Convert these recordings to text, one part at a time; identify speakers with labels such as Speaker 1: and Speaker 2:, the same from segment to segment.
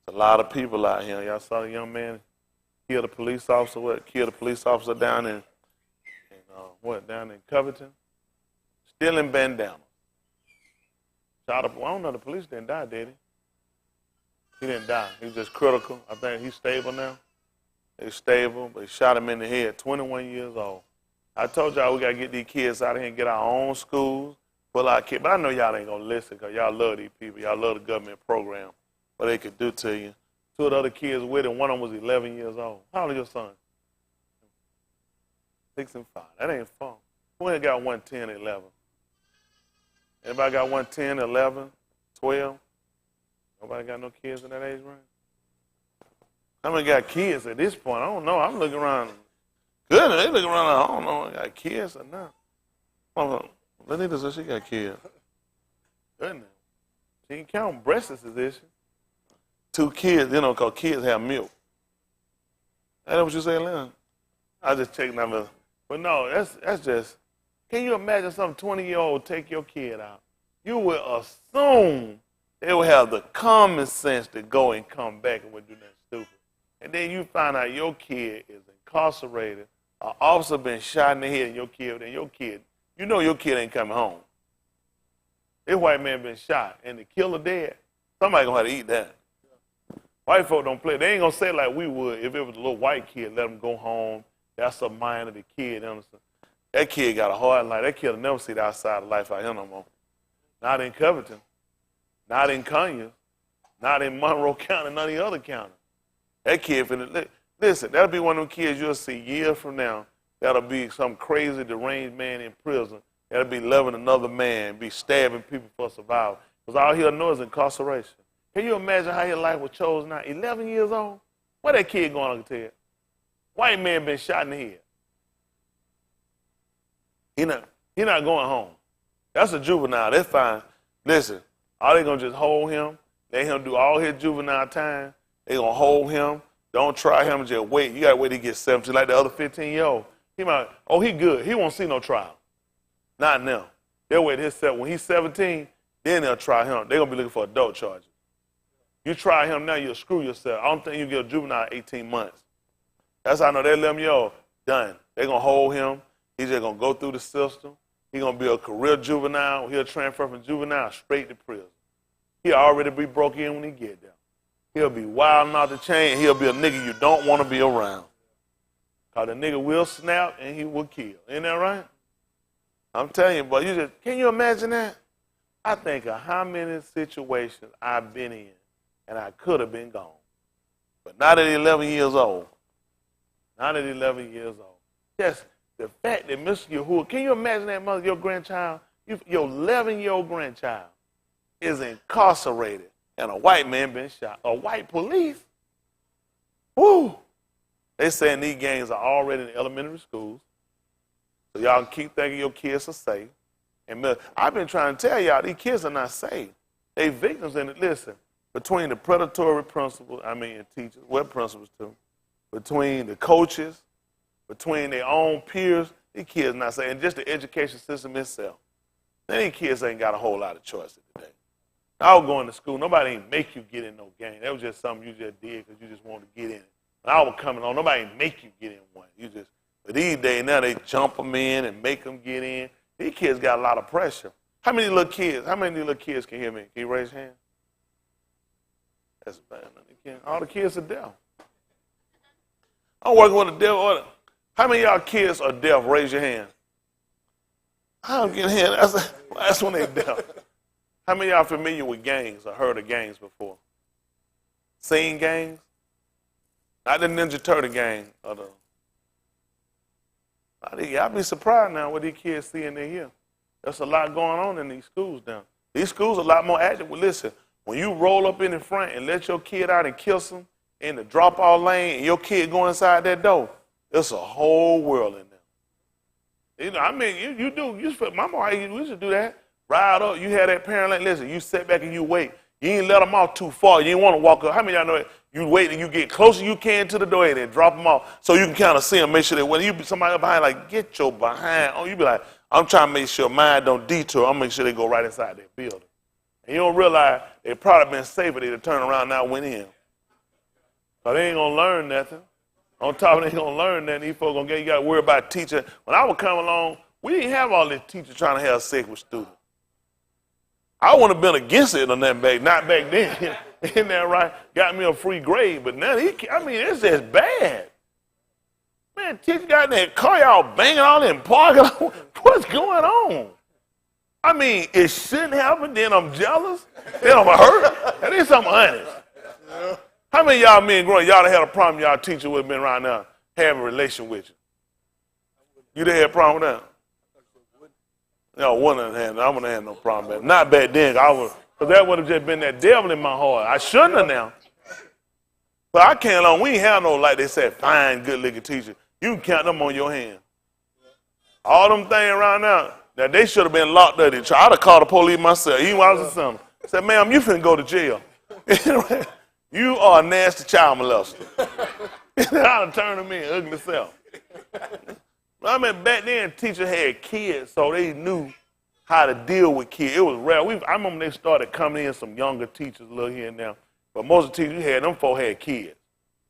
Speaker 1: A lot of people out here. Y'all saw the young man kill the police officer. What? Kill the police officer down in down in Covington. Stealing bandana. Shot up. Well, I don't know. The police didn't die, did he? He didn't die. He was just critical. I think he's stable now. He's stable, but he shot him in the head. 21 years old. I told y'all we gotta get these kids out of here and get our own schools. Pull our kids. But I know y'all ain't gonna listen because y'all love these people. Y'all love the government program. What they could do to you. Two of the other kids with him, one of them was 11 years old. How old is your son? 6 and 5. That ain't fun. Who ain't got 110, 11? Anybody got 110, 11, 12? Nobody got no kids in that age range? How many got kids at this point? I don't know. I'm looking around. Good, they looking around. I don't know. I got kids or not. Lenita said she got kids. Goodness. She ain't counting breast physician. 2 kids, because kids have milk. That's what you say, Lynn? I just checked numbers. But no, that's just, can you imagine some 20-year-old take your kid out? You would assume they would have the common sense to go and come back and would do nothing stupid. And then you find out your kid is incarcerated, an officer been shot in the head, and your kid, you know your kid ain't coming home. This white man been shot, and the killer dead. Somebody gonna have to eat that. White folk don't play. They ain't gonna say it like we would if it was a little white kid, let him go home. That's a mind of the kid. Understand? That kid got a hard life. That kid will never see the outside of life out here no more. Not in Covington, not in Conyers, not in Monroe County, none of the other counties. That kid, listen, that'll be one of them kids you'll see years from now. That'll be some crazy deranged man in prison. That'll be loving another man, be stabbing people for survival. Because all he'll know is incarceration. Can you imagine how his life was chosen now? 11 years old? Where that kid going to tell? White man been shot in the head. He not going home. That's a juvenile. That's fine. Listen, are they going to just hold him, let him do all his juvenile time? They going to hold him. Don't try him, just wait. You got to wait till he gets 17 like the other 15-year-old. He good. He won't see no trial. Not now. They'll wait when he's 17, then they'll try him. They're going to be looking for adult charges. You try him now, you'll screw yourself. I don't think you get a juvenile 18 months. That's how I know they let him, done. They're going to hold him. He's just going to go through the system. He's going to be a career juvenile. He'll transfer from juvenile straight to prison. He'll already be broke in when he get there. He'll be wild out the chain. He'll be a nigga you don't want to be around. Because the nigga will snap and he will kill. Ain't that right? I'm telling you, but can you imagine that? I think of how many situations I've been in and I could have been gone. But not at 11 years old. Not at 11 years old. Just the fact that Mr. Yahuwah, can you imagine that mother, your grandchild, your 11-year-old grandchild is incarcerated and a white man been shot. A white police? Woo! They saying these gangs are already in elementary schools. So y'all keep thinking your kids are safe. And I've been trying to tell y'all, these kids are not safe. They victims in it. Listen, between the predatory principals, and teachers, what principals too, between the coaches, between their own peers, these kids not safe. And just the education system itself. These kids ain't got a whole lot of choices today. I was going to school. Nobody ain't make you get in no gang. That was just something you just did because you just wanted to get in it. When I was coming on, nobody ain't make you get in one. But these days now they jump them in and make them get in. These kids got a lot of pressure. How many little kids can hear me? Can you raise your hand? That's bad. All the kids are deaf. I'm working with a deaf order. How many of y'all kids are deaf? Raise your hand. I don't get hand. That's when they're deaf. How many of y'all familiar with gangs or heard of gangs before? Seen gangs? Not the Ninja Turtle gang. I'd be surprised now what these kids see and they hear. There's a lot going on in these schools now. These schools are a lot more active. Well, listen, when you roll up in the front and let your kid out and kiss them in the drop-off lane and your kid go inside that door, it's a whole world in there. Mama, we used to do that. Ride up, you had that parent like, listen, you sit back and you wait. You ain't let them off too far. You ain't want to walk up. How many of y'all know it? You wait and you get closer you can to the door and then drop them off so you can kind of see them, make sure that when you be somebody up behind, like, get your behind on. You be like, I'm trying to make sure mine don't detour. I'm make sure they go right inside their building. And you don't realize they probably been safer. They'd turn around now and went in. So they ain't gonna learn nothing. On top of it, they ain't gonna learn nothing. These folks gonna get, you gotta worry about teaching. When I would come along, we didn't have all these teachers trying to have sex with students. I wouldn't have been against it or nothing back, not back then. Isn't that right? Got me a free grade, but now it's just bad. Man, teacher got in that car, y'all banging all in parking. What's going on? I mean, it shouldn't happen, then I'm jealous, then I'm hurt. That is something honest. How many of y'all men growing, y'all had a problem y'all teacher would have been around now having a relation with you? You didn't have a problem with that? No, I wouldn't have had no problem with that. Not back then, because that would have just been that devil in my heart. I shouldn't have now. But I can't along, we ain't have no, like they said, fine, good-looking teacher. You can count them on your hand. All them things around now, that they should have been locked up. I'd have called the police myself, even when I was a son. I said, ma'am, you finna go to jail. You are a nasty child molester. I'd have turned them in, ugly self. I mean, back then, teachers had kids, so they knew how to deal with kids. It was rare. I remember they started coming in, some younger teachers, a little here and there. But most of the teachers you had, them folks had kids.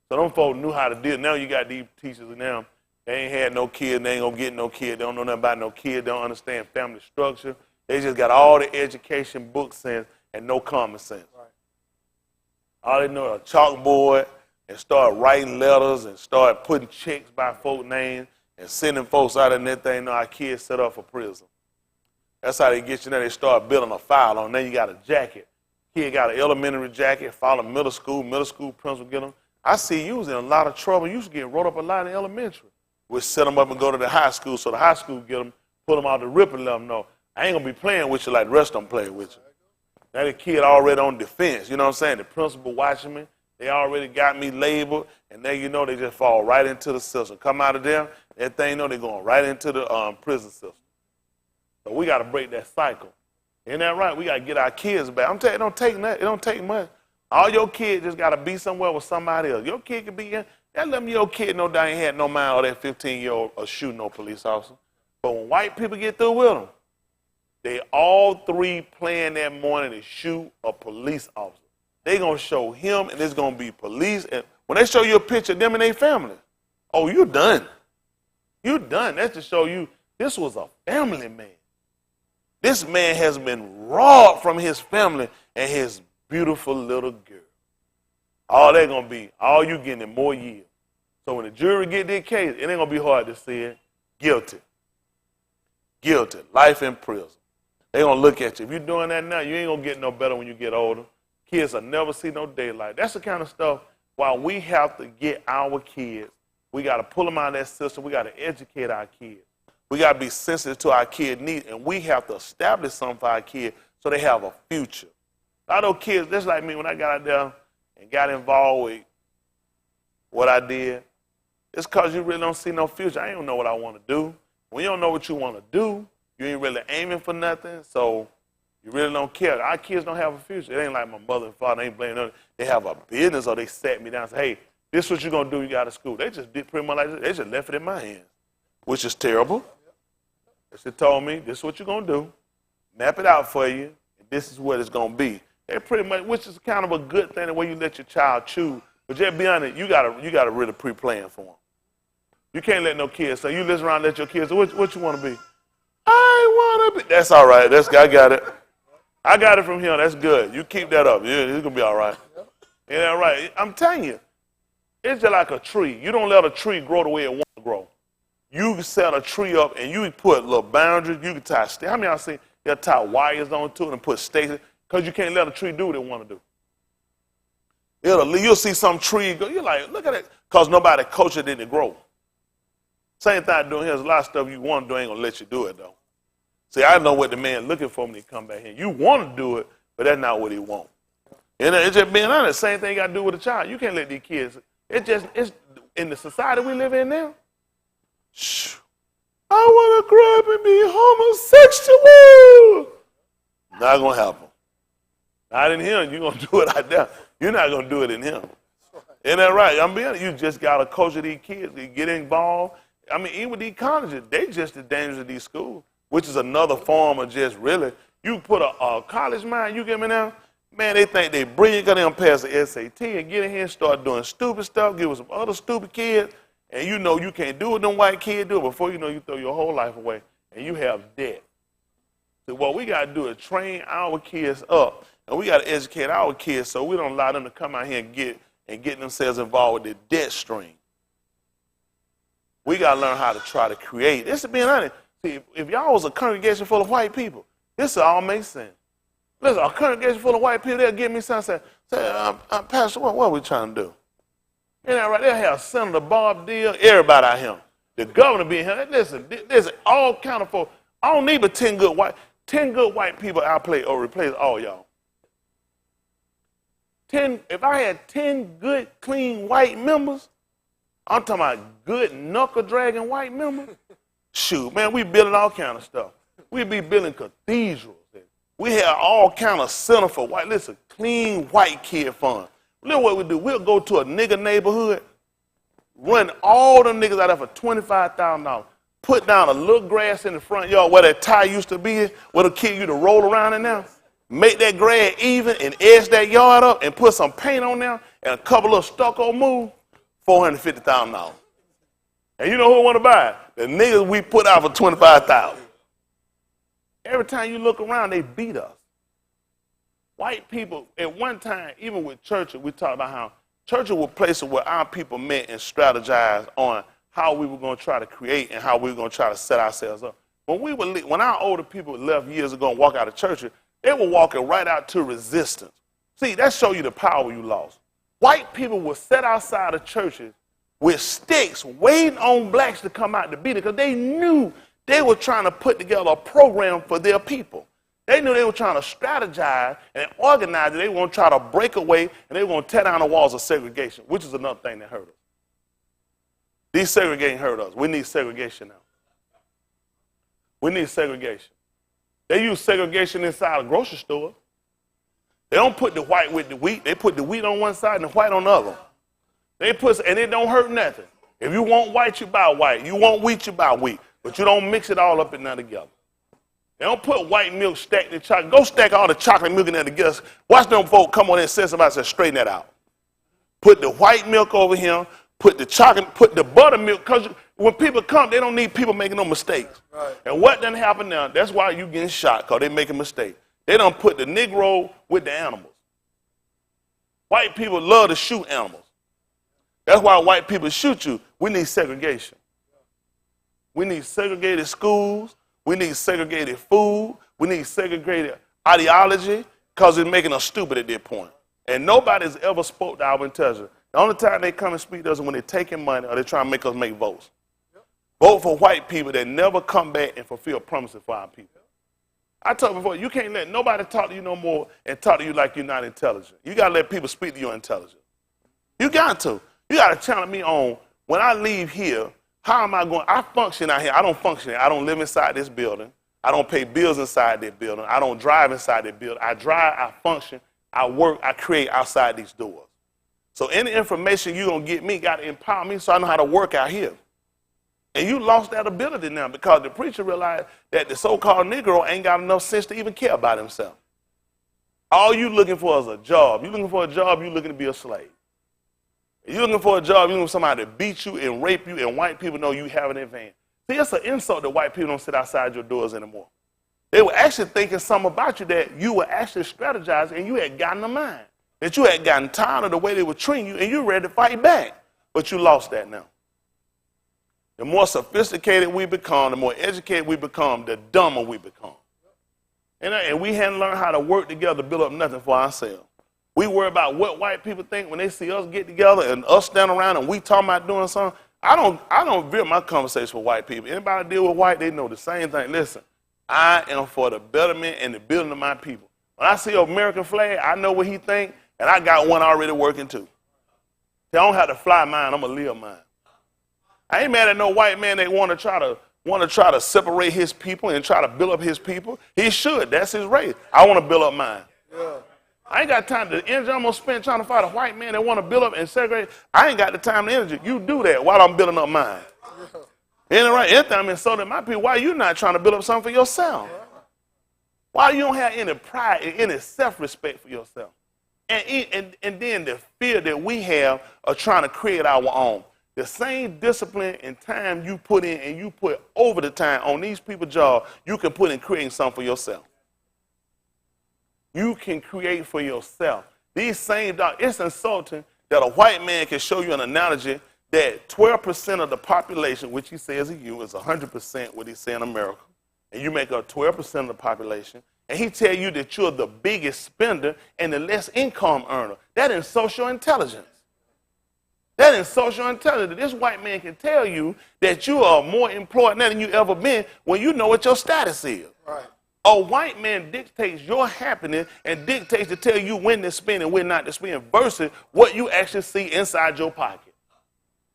Speaker 1: So them folks knew how to deal. Now you got these teachers now, they ain't had no kids, they ain't gonna get no kids, they don't know nothing about no kids, they don't understand family structure. They just got all the education, book sense, and no common sense. Right. All they know is a chalkboard and start writing letters and start putting checks by folk names and sending folks out, and that thing know our kids set up for prison. That's how they get you there. They start building a file on. Then you got a jacket. Kid got an elementary jacket, follow middle school principal get them. I see you was in a lot of trouble. You used to get wrote up a lot in elementary. We set them up and go to the high school, so the high school get them, pull them out the rip and let them know, I ain't gonna be playing with you like the rest of them playing with you. Now the kid already on defense, you know what I'm saying? The principal watching me, they already got me labeled, and then you know they just fall right into the system. Come out of there, that thing know they're going right into the prison system. So we gotta break that cycle. Isn't that right? We gotta get our kids back. I'm telling you, it don't take much. All your kids just gotta be somewhere with somebody else. Your kid can be in. That let me your kid know they ain't had no mind or that 15-year-old or shooting no police officer. But when white people get through with them, they all three plan that morning to shoot a police officer. They gonna show him, and it's gonna be police. And when they show you a picture of them and their family, oh, you done. You done. That's to show you this was a family man. This man has been robbed from his family and his beautiful little girl. All they're gonna be, all you getting in more years. So when the jury get their case, it ain't gonna be hard to say it. Guilty. Guilty. Life in prison. They gonna look at you. If you're doing that now, you ain't gonna get no better when you get older. Kids will never see no daylight. That's the kind of stuff while we have to get our kids, we gotta pull them out of that system, we gotta educate our kids. We gotta be sensitive to our kids' needs, and we have to establish something for our kids so they have a future. A lot of those kids, just like me, when I got out there and got involved with what I did, it's because you really don't see no future. I don't know what I want to do. When you don't know what you want to do, you ain't really aiming for nothing, so you really don't care. Our kids don't have a future. It ain't like my mother and father, they ain't blaming them. They have a business, or they sat me down and said, hey, this is what you're going to do, you got to school. They just did pretty much like this. They just left it in my hands, which is terrible. They just told me, this is what you're going to do, map it out for you, and this is what it's going to be. They pretty much, which is kind of a good thing, the way you let your child choose. But just be honest, you gotta really pre-plan for them. You can't let no kids say, you listen around and let your kids say, what you want to be? I want to be. That's all right. I got it. I got it from him. That's good. You keep that up. Yeah, it's going to be all right. Ain't that right? I'm telling you, it's just like a tree. You don't let a tree grow the way it wants to grow. You can set a tree up and you can put little boundaries. You can tie stakes. How many of y'all see they'll tie wires onto it and put stakes? Because you can't let a tree do what it want to do. You'll see some tree go, you're like, look at it, because nobody coached it in to grow. Same thing doing here. There's a lot of stuff you want to do, ain't going to let you do it, though. See, I know what the man looking for when he come back here. You want to do it, but that's not what he want. And it's just being honest, same thing you got to do with a child. You can't let these kids, it's in the society we live in now. Shh. I want to grow up and be homosexual. Not going to happen. Not in him. You're going to do it out there. You're not going to do it in him. Isn't that right? I'm being honest. You just got to coach these kids. They get involved. I mean, even with these colleges, they just as dangerous as these schools, which is another form of just really, you put a college mind, you get me now, Man, they think they brilliant because they don't pass the SAT and get in here and start doing stupid stuff, get with some other stupid kids, and you know you can't do what them white kids do. Before you know, you throw your whole life away, and you have debt. So what we got to do is train our kids up, and we got to educate our kids so we don't allow them to come out here and get themselves involved with the debt stream. We got to learn how to try to create. This is being honest. See, if y'all was a congregation full of white people, this would all make sense. Listen, a congregation full of white people, they'll give me something, say, Pastor, what are we trying to do? Ain't that right? They'll have Senator Bob Deal, everybody out here. The governor being here. Listen, there's all kind of folks. I don't need but 10 good white people outplay or replace all y'all. If I had 10 good, clean white members, I'm talking about good knuckle-dragging white members, shoot, man, we building all kind of stuff. We be building cathedrals. We have all kind of center for white. Listen, clean white kid fund. Look what we do. We'll go to a nigger neighborhood, run all them niggas out there for $25,000. Put down a little grass in the front yard where that tire used to be, where the kid used to roll around in there. Make that grass even and edge that yard up and put some paint on there and a couple of stucco moves, $450,000. And you know who want to buy it? The niggas we put out for $25,000. Every time you look around, they beat us. White people, at one time, even with churches, we talked about how churches were places where our people met and strategized on how we were going to try to create and how we were going to try to set ourselves up. When our older people left years ago and walk out of churches, they were walking right out to resistance. See, that shows you the power you lost. White people would sit outside of churches with sticks waiting on blacks to come out to beat it because they knew they were trying to put together a program for their people. They knew they were trying to strategize and organize it. They were going to try to break away, and they were going to tear down the walls of segregation, which is another thing that hurt us. These segregating hurt us. We need segregation now. We need segregation. They use segregation inside a grocery store. They don't put the white with the wheat. They put the wheat on one side and the white on the other. And it don't hurt nothing. If you want white, you buy white. You want wheat, you buy wheat. But you don't mix it all up in there together. They don't put white milk stacked in chocolate. Go stack all the chocolate milk in there together. Watch them folk come on and say somebody say, straighten that out. Put the white milk over here. Put the chocolate, put the buttermilk. Because when people come, they don't need people making no mistakes. Right. And what done happen now, that's why you getting shot, because they making mistakes. They don't put the Negro with the animals. White people love to shoot animals. That's why white people shoot you. We need segregation. We need segregated schools. We need segregated food. We need segregated ideology because it's making us stupid at this point. And nobody's ever spoke to our intelligence. The only time they come and speak to us is when they're taking money or they're trying to make us make votes. Vote for white people that never come back and fulfill promises for our people. I told you before, you can't let nobody talk to you no more and talk to you like you're not intelligent. You got to let people speak to your intelligence. You got to. You got to challenge me on, when I leave here, how am I going? I function out here. I don't function here. I don't live inside this building. I don't pay bills inside this building. I don't drive inside this building. I drive, I function, I work, I create outside these doors. So any information you're going to get me got to empower me so I know how to work out here. And you lost that ability now because the preacher realized that the so-called Negro ain't got enough sense to even care about himself. All you looking for is a job. You looking for a job, you looking to be a slave. You're looking for a job, you're looking for somebody to beat you and rape you, and white people know you have an advantage. See, it's an insult that white people don't sit outside your doors anymore. They were actually thinking something about you that you were actually strategizing and you had gotten a mind. That you had gotten tired of the way they were treating you and you were ready to fight back. But you lost that now. The more sophisticated we become, the more educated we become, the dumber we become. And we hadn't learned how to work together to build up nothing for ourselves. We worry about what white people think when they see us get together and us stand around and we talking about doing something. I don't veer my conversation with white people. Anybody deal with white, they know the same thing. Listen, I am for the betterment and the building of my people. When I see an American flag, I know what he think, and I got one already working too. I don't have to fly mine, I'm going to live mine. I ain't mad at no white man that want to try to separate his people and try to build up his people. He should. That's his race. I want to build up mine. Yeah. I ain't got time. The energy I'm going to spend trying to fight a white man that want to build up and segregate. I ain't got the time and energy. You do that while I'm building up mine. Yeah. Ain't it right? Anything I'm insulting my people, why you not trying to build up something for yourself? Yeah. Why you don't have any pride and any self-respect for yourself? And then the fear that we have of trying to create our own. The same discipline and time you put in and you put over the time on these people's job, you can put in creating something for yourself. You can create for yourself. These same dogs, it's insulting that a white man can show you an analogy that 12% of the population, which he says is you, is 100% what he say in America, and you make up 12% of the population, and he tell you that you're the biggest spender and the less income earner. That is social intelligence. That is social intelligence. This white man can tell you that you are more employed now than you ever been when you know what your status is. Right. A white man dictates your happiness and dictates to tell you when to spend and when not to spend versus what you actually see inside your pocket.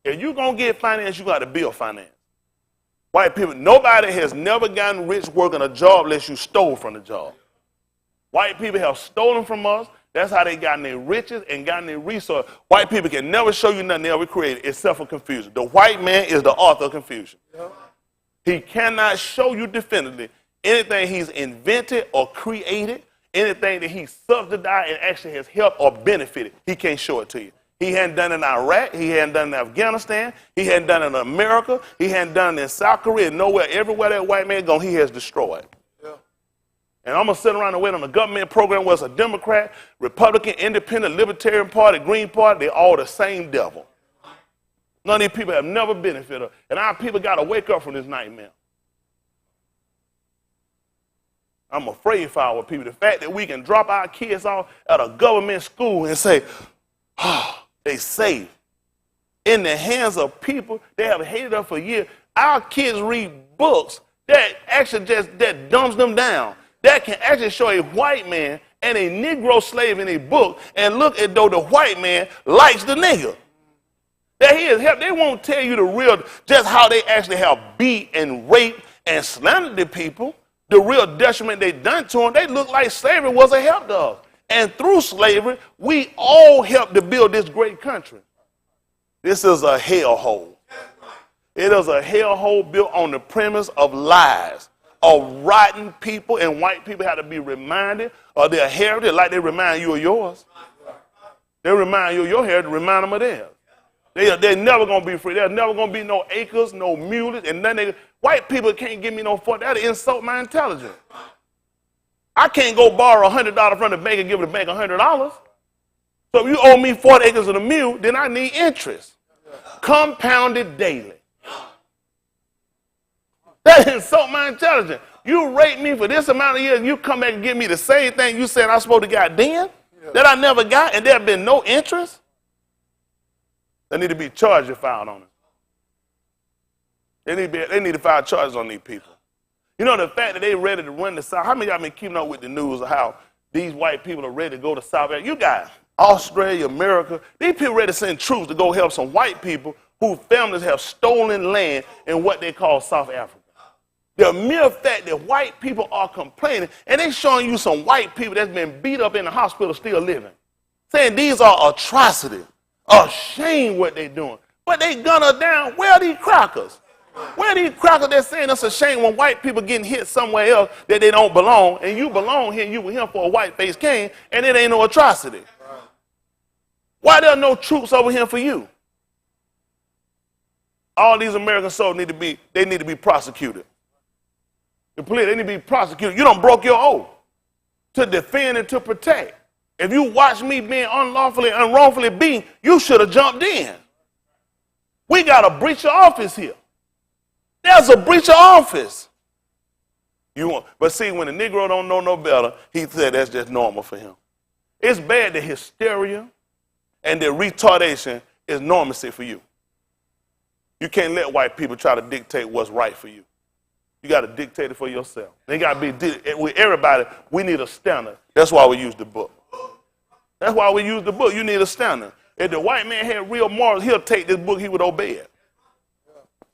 Speaker 1: If you're going to get finance, you got to build finance. White people, nobody has never gotten rich working a job unless you stole from the job. White people have stolen from us. That's how they gotten their riches and gotten their resources. White people can never show you nothing they ever created except for confusion. The white man is the author of confusion. He cannot show you definitively anything he's invented or created, anything that he subsidized and actually has helped or benefited. He can't show it to you. He hadn't done it in Iraq. He hadn't done it in Afghanistan. He hadn't done it in America. He hadn't done it in South Korea. Nowhere, everywhere that white man gone, he has destroyed. Yeah. And I'm going to sit around and wait on a government program where it's a Democrat, Republican, Independent, Libertarian Party, Green Party. They're all the same devil. None of these people have never benefited. And our people got to wake up from this nightmare. I'm afraid for our people. The fact that we can drop our kids off at a government school and say, oh, they safe. In the hands of people they have hated us for years. Our kids read books that actually that dumbs them down. That can actually show a white man and a Negro slave in a book and look as though the white man likes the nigger. That he has helped. They won't tell you the real, just how they actually have beat and raped and slandered the people. The real detriment they done to them. They look like slavery was a help to us. And through slavery, we all helped to build this great country. This is a hellhole. It is a hellhole built on the premise of lies, of rotten people, and white people have to be reminded of their heritage like they remind you of yours. They remind you of your heritage, remind them of theirs. They're never going to be free. There's never going to be no acres, no mules, and nothing. White people can't give me no fuck. That'll insult my intelligence. I can't go borrow $100 from the bank and give the bank $100. So if you owe me 40 acres of the mule, then I need interest. Compounded daily. That insult my intelligence. You rate me for this amount of years, and you come back and give me the same thing you said I was supposed to get then, that I never got, and there have been no interest. There need to be charges filed on it. They need to file charges on these people. You know, the fact that they ready to run the South, how many of y'all been keeping up with the news of how these white people are ready to go to South Africa? You got Australia, America. These people ready to send troops to go help some white people whose families have stolen land in what they call South Africa. The mere fact that white people are complaining, and they showing you some white people that's been beat up in the hospital still living, saying these are atrocities, a shame what they doing. But they gun us down. Where are these crackers? Where are these crackers that saying it's a shame when white people getting hit somewhere else that they don't belong, and you belong here and you were here for a white-faced king, and it ain't no atrocity? Why there are no troops over here for you? All these American soldiers need to be prosecuted. The police, they need to be prosecuted. You done broke your oath to defend and to protect. If you watch me being unlawfully and wrongfully beaten, you should have jumped in. We got a breach of office here. There's a breach of office. But see, when the Negro don't know no better, he said that's just normal for him. It's bad that hysteria and the retardation is normacy for you. You can't let white people try to dictate what's right for you. You got to dictate it for yourself. They got to be, with everybody, we need a standard. That's why we use the book. That's why we use the book. You need a standard. If the white man had real morals, he'll take this book, he would obey it.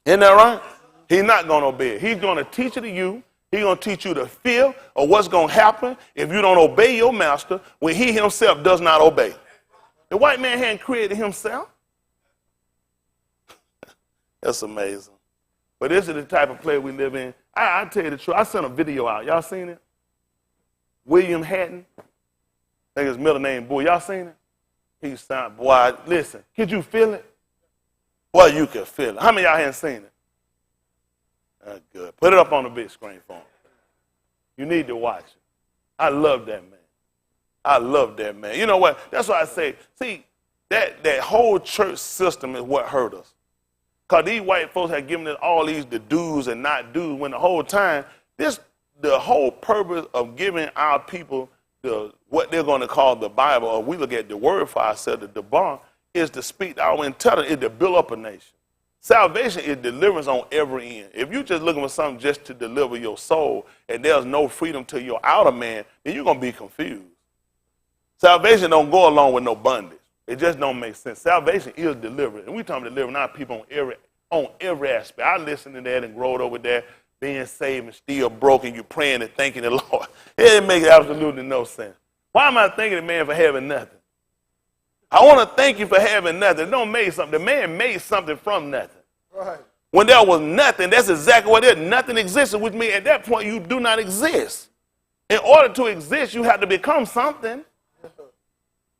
Speaker 1: Isn't that right? He's not going to obey it. He's going to teach it to you. He's going to teach you the fear of what's going to happen if you don't obey your master when he himself does not obey. The white man hadn't created himself. That's amazing. But this is the type of play we live in. I tell you the truth. I sent a video out. Y'all seen it? William Hatton. I think his middle name, boy. Y'all seen it? He sound, boy, listen, could you feel it? Boy, you could feel it. How many of y'all hadn't seen it? That's good. Put it up on the big screen for him. You need to watch it. I love that man. I love that man. You know what? That's why I say, see, that whole church system is what hurt us. Because these white folks have given us all these the do's and not do's when the whole time, the whole purpose of giving our people what they're going to call the Bible, or we look at the word for ourselves, the Debar, is to speak our intelligence, is to build up a nation. Salvation is deliverance on every end. If you're just looking for something just to deliver your soul and there's no freedom to your outer man, then you're going to be confused. Salvation don't go along with no bondage. It just don't make sense. Salvation is deliverance. And we're talking about delivering our people on every aspect. I listened to that and growed over there, being saved and still broken. You praying and thanking the Lord. It makes absolutely no sense. Why am I thanking the man for having nothing? I want to thank you for having nothing. Don't make something. The man made something from nothing. Right. When there was nothing, that's exactly what it is. Nothing existed, which means at that point you do not exist. In order to exist, you have to become something.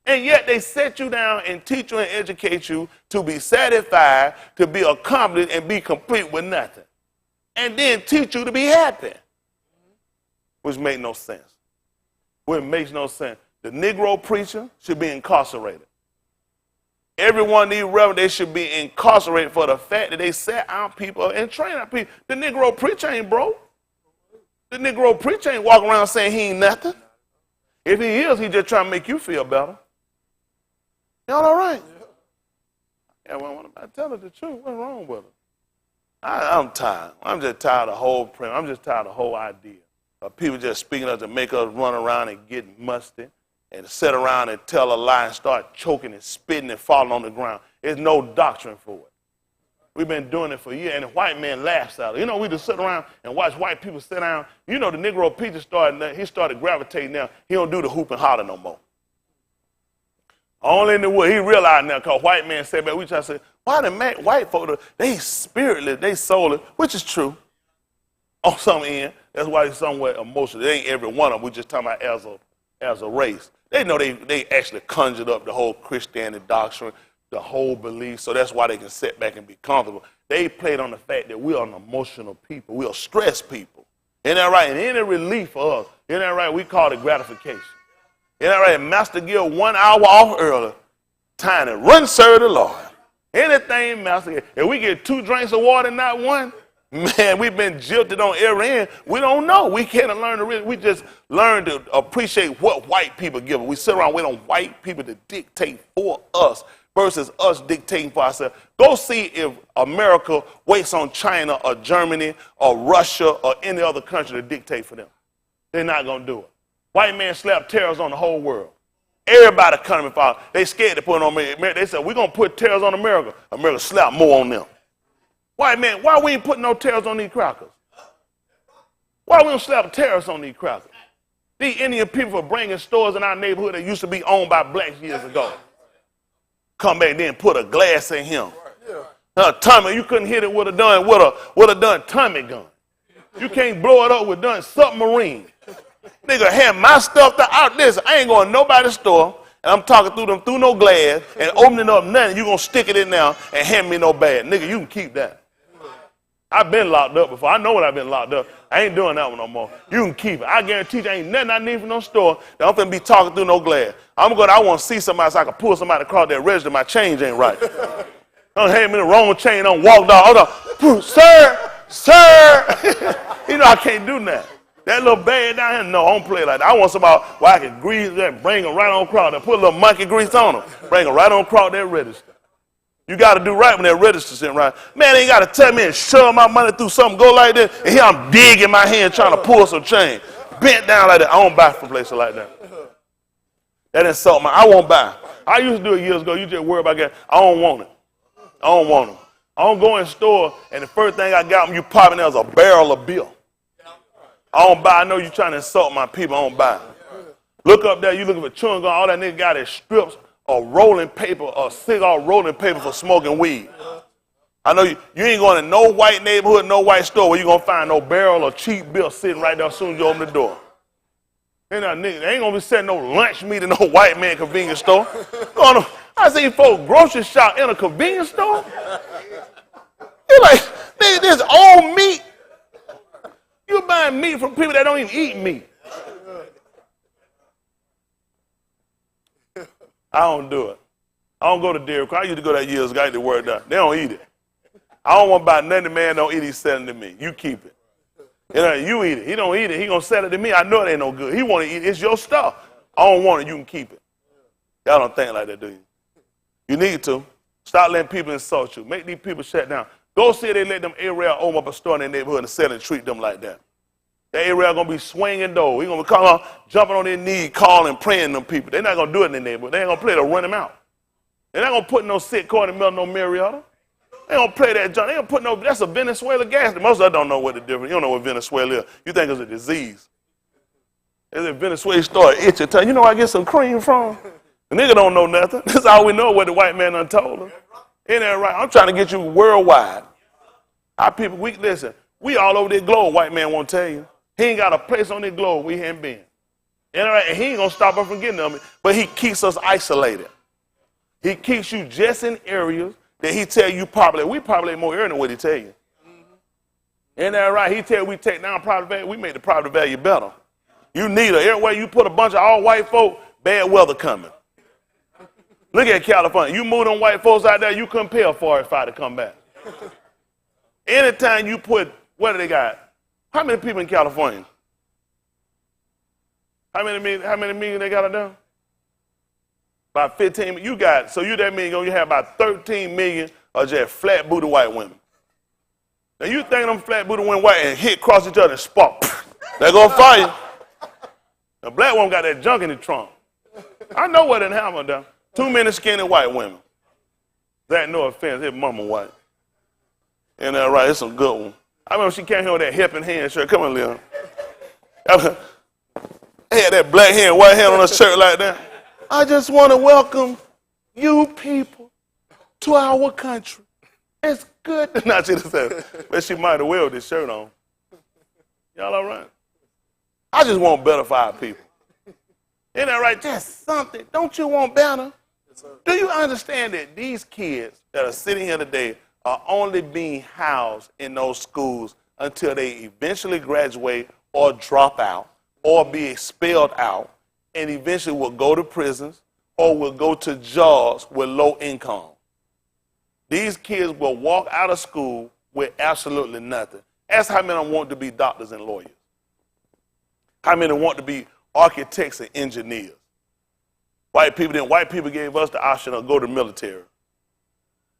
Speaker 1: And yet they set you down and teach you and educate you to be satisfied, to be accomplished, and be complete with nothing. And then teach you to be happy. Which makes no sense. Which makes no sense. The Negro preacher should be incarcerated. Every one of these reverends, they should be incarcerated for the fact that they set our people and train our people. The Negro preacher ain't broke. The Negro preacher ain't walking around saying he ain't nothing. If he is, he just trying to make you feel better. Y'all all right? Yeah, well, I tell her the truth. What's wrong with her? I'm tired. I'm just tired of the whole premise. I'm just tired of the whole idea of people just speaking up to make us run around and get musty and sit around and tell a lie and start choking and spitting and falling on the ground. There's no doctrine for it. We've been doing it for years, and the white man laughs at it. You know, we just sit around and watch white people sit down. You know, the Negro preacher started gravitating now. He don't do the hoop and holler no more. Only in the wood. He realized now, because white man said, we try to say, why the white folk, they spiritless, they soulless, which is true on some end. That's why it's somewhat emotional. It ain't every one of them. We just talking about as a race. They know they actually conjured up the whole Christianity doctrine, the whole belief, so that's why they can sit back and be comfortable. They played on the fact that we are an emotional people. We are stressed people. Isn't that right? And any relief for us, isn't that right? We call it gratification. Isn't that right? Master give 1 hour off early. Time to run serve the Lord. Anything, Master. If we get 2 drinks of water and not one, man, we've been jilted on every end. We don't know. We can't learn to really. We just learn to appreciate what white people give us. We sit around waiting on white people to dictate for us versus us dictating for ourselves. Go see if America waits on China or Germany or Russia or any other country to dictate for them. They're not going to do it. White man slapped tariffs on the whole world. Everybody coming for they scared to put it on America. They said, we're going to put tariffs on America. America slapped more on them. White man, why we ain't putting no tariffs on these crackers? Why we don't slap tariffs on these crackers? These Indian people are bringing stores in our neighborhood that used to be owned by blacks years ago. Come back and then put a glass in him. Tommy, you couldn't hit it with a done Tommy gun. You can't blow it up with done submarine. Nigga, have my stuff out. Listen, I ain't going to nobody's store, and I'm talking through them through no glass and opening up nothing. You going to stick it in there and hand me no bad. Nigga, you can keep that. I've been locked up before. I know when I've been locked up. I ain't doing that one no more. You can keep it. I guarantee you ain't nothing I need from no store that I'm finna be talking through no glass. I want to see somebody so I can pull somebody across that register. My change ain't right. Don't hand me the wrong chain. Don't walk down. Hold on. Sir. You know I can't do that. That little bag down here, no, I don't play like that. I want somebody where I can grease that, bring them right on across there, put a little monkey grease on them, bring them right on across that register. You got to do right when that register's in right. Man, they ain't got to tell me and shove my money through something, go like this, and here I'm digging my hand trying to pull some change. Bent down like that. I don't buy from places like that. That insult me. I won't buy. I used to do it years ago. You just worry about that. I don't want it. I don't want them. I don't go in the store, and the first thing I got when you popping there is a barrel of bill. I don't buy. I know you trying to insult my people. I don't buy. Look up there. You looking for chewing gum. All that nigga got is strips of rolling paper, or cigar rolling paper for smoking weed. I know you ain't going to no white neighborhood, no white store where you going to find no barrel or cheap bill sitting right there as soon as you open the door. And nigga, they ain't gonna be selling no lunch meat in no white man convenience store. I see folks grocery shop in a convenience store. They like, nigga, this old meat. You buying meat from people that don't even eat meat. I don't do it. I don't go to Dairy Queen. I used to go that years ago. I used to work there. They don't eat it. I don't want to buy nothing the man don't eat. He's selling to me. You keep it. You eat it. He don't eat it. He gonna sell it to me. I know it ain't no good. He want to eat it. It's your stuff. I don't want it. You can keep it. Y'all don't think like that, do you? You need to. Stop letting people insult you. Make these people shut down. Go see if they let them Arab open up a store in their neighborhood and sell and treat them like that. The Arab gonna be swinging doors. He gonna come out, jumping on their knee, calling, praying them people. They're not gonna do it in their neighborhood. They ain't gonna play to run them out. They're not gonna put no sick car in the middle of no Marietta. They don't play that junk. They don't put no, that's a Venezuela gas. Most of us don't know what the difference. You don't know what Venezuela is. You think it's a disease. It's a Venezuela store itching. You know where I get some cream from? The nigga don't know nothing. That's all we know what the white man done told him. Ain't that right? I'm trying to get you worldwide. Our people, listen, we all over this globe, white man won't tell you. He ain't got a place on this globe we haven't been. And he ain't gonna stop us from getting them, but he keeps us isolated. He keeps you just in areas that he tell you populate. We populate more area than what he tell you. Ain't that right? He tell you we take down property value, we make the property value better. You need it. Everywhere you put a bunch of all white folk, bad weather coming. Look at California. You move them white folks out there, you couldn't pay a 45 to come back. Anytime you put, what do they got? How many people in California? How many million they got to do? About 15 million. You got, so you that million, you have about 13 million of just flat booty white women. Now you think them flat booty women white and hit across each other and spark. They go fire. The black woman got that junk in the trunk. I know what it happened though. Too many skinny white women. That no offense, his mama white. And that right, it's some good one. I remember she came here with that hip and hand shirt. Come on, Leon. Had that black hand, white hand on her shirt like that. I just want to welcome you people to our country. It's good. Not she just said, but she might have well with this shirt on. Y'all all right? I just want better for our people. Isn't that right? Just something. Don't you want better? Yes, do you understand that these kids that are sitting here today are only being housed in those schools until they eventually graduate or drop out or be expelled out and eventually will go to prisons or will go to jobs with low income? These kids will walk out of school with absolutely nothing. Ask how many want to be doctors and lawyers. How many want to be architects and engineers? White people gave us the option of go to military.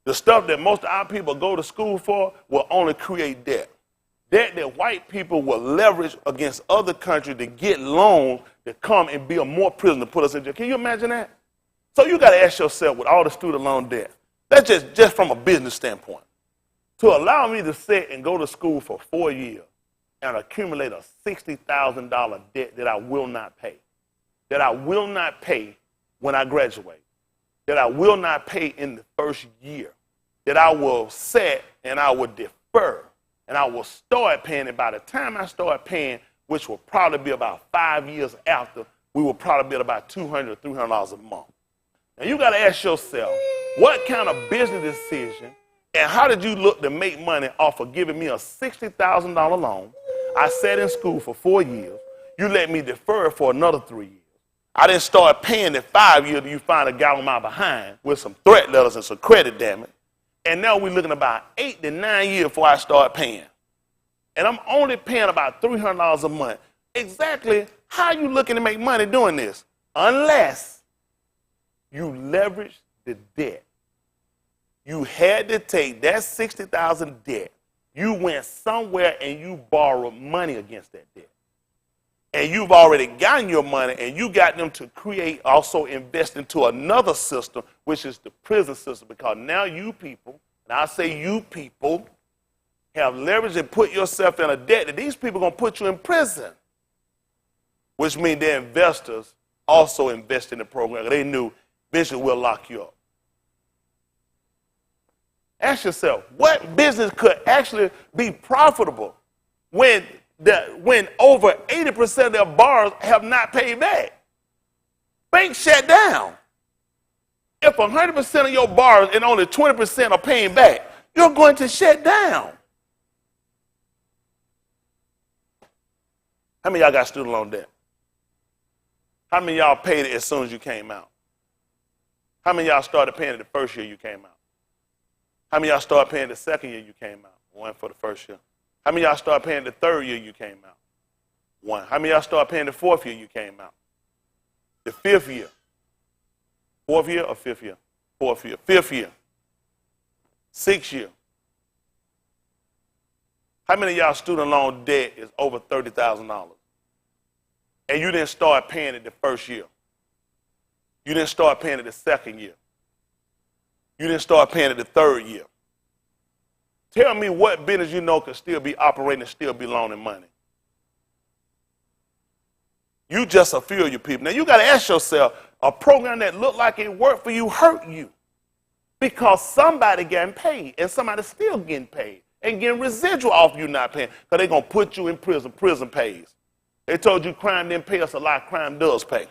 Speaker 1: The stuff that most of our people go to school for will only create debt. Debt that white people will leverage against other countries to get loans to come and build more prisons to put us in jail. Can you imagine that? So you got to ask yourself with all the student loan debt, that's just from a business standpoint, to allow me to sit and go to school for 4 years and accumulate a $60,000 debt that I will not pay, that I will not pay when I graduate, that I will not pay in the first year, that I will set and I will defer, and I will start paying it by the time I start paying, which will probably be about 5 years after, we will probably be at about $200 or $300 a month. Now you got to ask yourself, what kind of business decision and how did you look to make money off of giving me a $60,000 loan? I sat in school for 4 years. You let me defer it for another 3 years. I didn't start paying in 5 years till you find a guy on my behind with some threat letters and some credit damage. And now we're looking about 8 to 9 years before I start paying. And I'm only paying about $300 a month. Exactly how you looking to make money doing this? Unless you leverage the debt. You had to take that $60,000 debt. You went somewhere and you borrowed money against that debt. And you've already gotten your money and you got them to create, also invest into another system, which is the prison system. Because now you people, and I say you people, have leveraged and put yourself in a debt that these people are going to put you in prison. Which means their investors also invest in the program. They knew eventually we'll lock you up. Ask yourself, what business could actually be profitable when that when over 80% of their borrowers have not paid back. Banks shut down. If 100% of your borrowers and only 20% are paying back, you're going to shut down. How many of y'all got student loan debt? How many of y'all paid it as soon as you came out? How many of y'all started paying it the first year you came out? How many of y'all started paying the second year you came out? One for the first year. How many of y'all started paying the third year you came out? One. How many of y'all started paying the fourth year you came out? The fifth year. Fourth year or fifth year? Fourth year. Fifth year. Sixth year. How many of y'all student loan debt is over $30,000? And you didn't start paying it the first year. You didn't start paying it the second year. You didn't start paying it the third year. Tell me what business you know can still be operating and still be loaning money. You just a few of you people. Now you got to ask yourself, a program that looked like it worked for you hurt you. Because somebody getting paid and somebody still getting paid and getting residual off you not paying. Because they're going to put you in prison. Prison pays. They told you crime didn't pay us a lot. Crime does pay.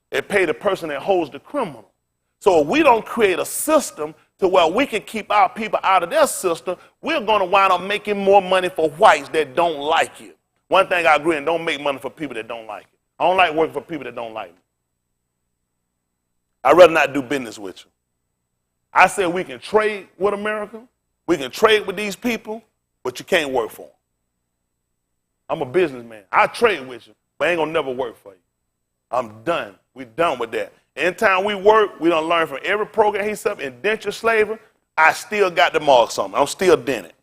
Speaker 1: It pay the person that holds the criminal. So if we don't create a system to where we can keep our people out of their system, we're going to wind up making more money for whites that don't like you. One thing I agree on, don't make money for people that don't like it. I don't like working for people that don't like me. I'd rather not do business with you. I said we can trade with America. We can trade with these people, but you can't work for them. I'm a businessman. I trade with you, but I ain't going to never work for you. I'm done. We're done with that. Anytime we work, we don't learn from every program he set up, indenture slavery. I still got the marks on me. I'm still dented.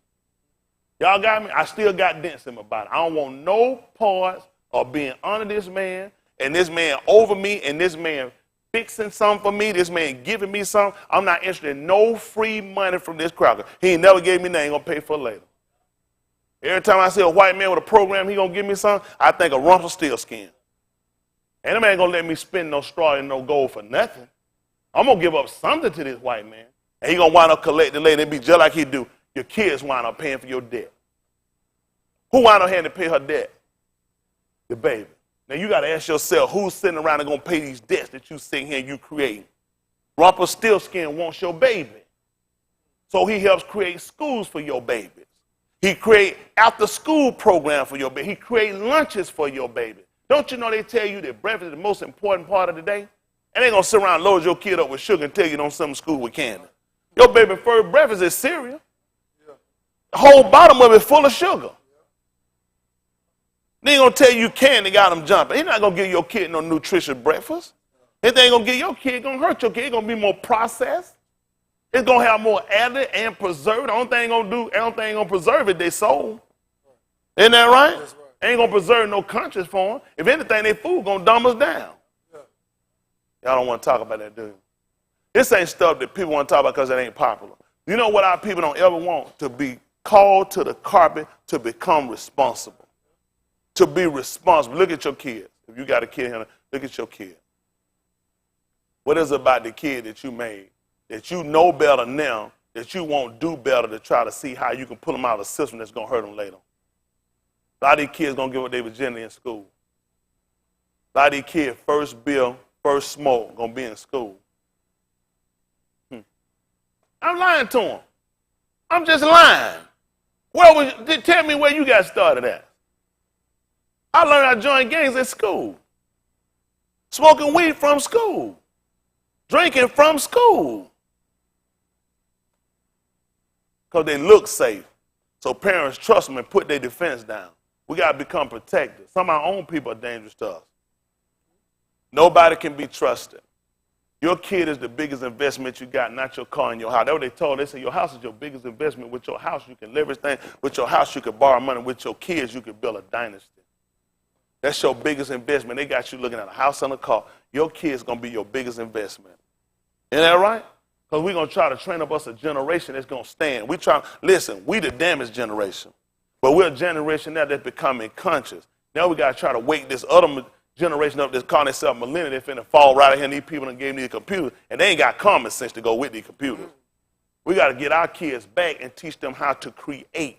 Speaker 1: Y'all got me? I still got dents in my body. I don't want no parts of being under this man and this man over me and this man fixing something for me, this man giving me something. I'm not interested in no free money from this cracker. He ain't never gave me nothing. He gonna pay for it later. Every time I see a white man with a program, he gonna give me something, I think of Rumpelstiltskin. And the man ain't gonna let me spend no straw and no gold for nothing. I'm gonna give up something to this white man. And he gonna wind up collecting later and be just like he do. Your kids wind up paying for your debt. Who wind up having to pay her debt? The baby. Now you gotta ask yourself, who's sitting around and gonna pay these debts that you sitting here and you creating? Rumpelstiltskin wants your baby. So he helps create schools for your babies. He create after school program for your baby. He create lunches for your baby. Don't you know they tell you that breakfast is the most important part of the day? And they gonna sit around and load your kid up with sugar and tell you don't send them to school with candy. Your baby first breakfast is cereal. The whole bottom of it full of sugar. They ain't gonna tell you candy got them jumping. He's not gonna give your kid no nutritious breakfast. If they ain't gonna give your kid, it's gonna hurt your kid. It's gonna be more processed. It's gonna have more added and preserved. The only thing gonna preserve it, they soul. Isn't that right? That's right. Ain't gonna preserve no conscience for them. If anything, their food gonna dumb us down. Yeah. Y'all don't want to talk about that, do you? This ain't stuff that people want to talk about because it ain't popular. You know what our people don't ever want? To be called to the carpet to become responsible. To be responsible. Look at your kids. If you got a kid here, look at your kid. What is it about the kid that you made that you know better now, that you won't do better to try to see how you can pull them out of a system that's going to hurt them later? A lot of these kids going to give up their virginity in school. A lot of these kids, first bill, first smoke, going to be in school. I'm lying to them. I'm just lying. Tell me where you got started at. I learned how to join gangs at school. Smoking weed from school. Drinking from school. Because they look safe. So parents trust them and put their defense down. We got to become protected. Some of our own people are dangerous to us. Nobody can be trusted. Your kid is the biggest investment you got, not your car and your house. That's what they told. They said your house is your biggest investment. With your house, you can leverage things. With your house, you can borrow money. With your kids, you can build a dynasty. That's your biggest investment. They got you looking at a house and a car. Your kid's going to be your biggest investment. Isn't that right? Because we're going to try to train up us a generation that's going to stand. Listen, we the damaged generation. But we're a generation now that's becoming conscious. Now we got to try to wake this other generation up that's calling themselves millennial. They're finna fall right out here and these people done gave them these computers. And they ain't got common sense to go with these computers. We got to get our kids back and teach them how to create.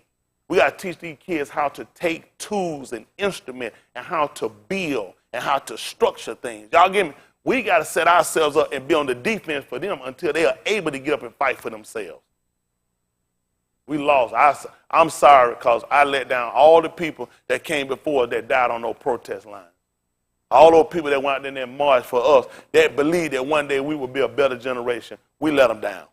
Speaker 1: We got to teach these kids how to take tools and instruments and how to build and how to structure things. Y'all get me? We got to set ourselves up and be on the defense for them until they are able to get up and fight for themselves. We lost. I'm sorry because I let down all the people that came before that died on those protest lines. All those people that went out there and marched for us that believed that one day we would be a better generation, we let them down.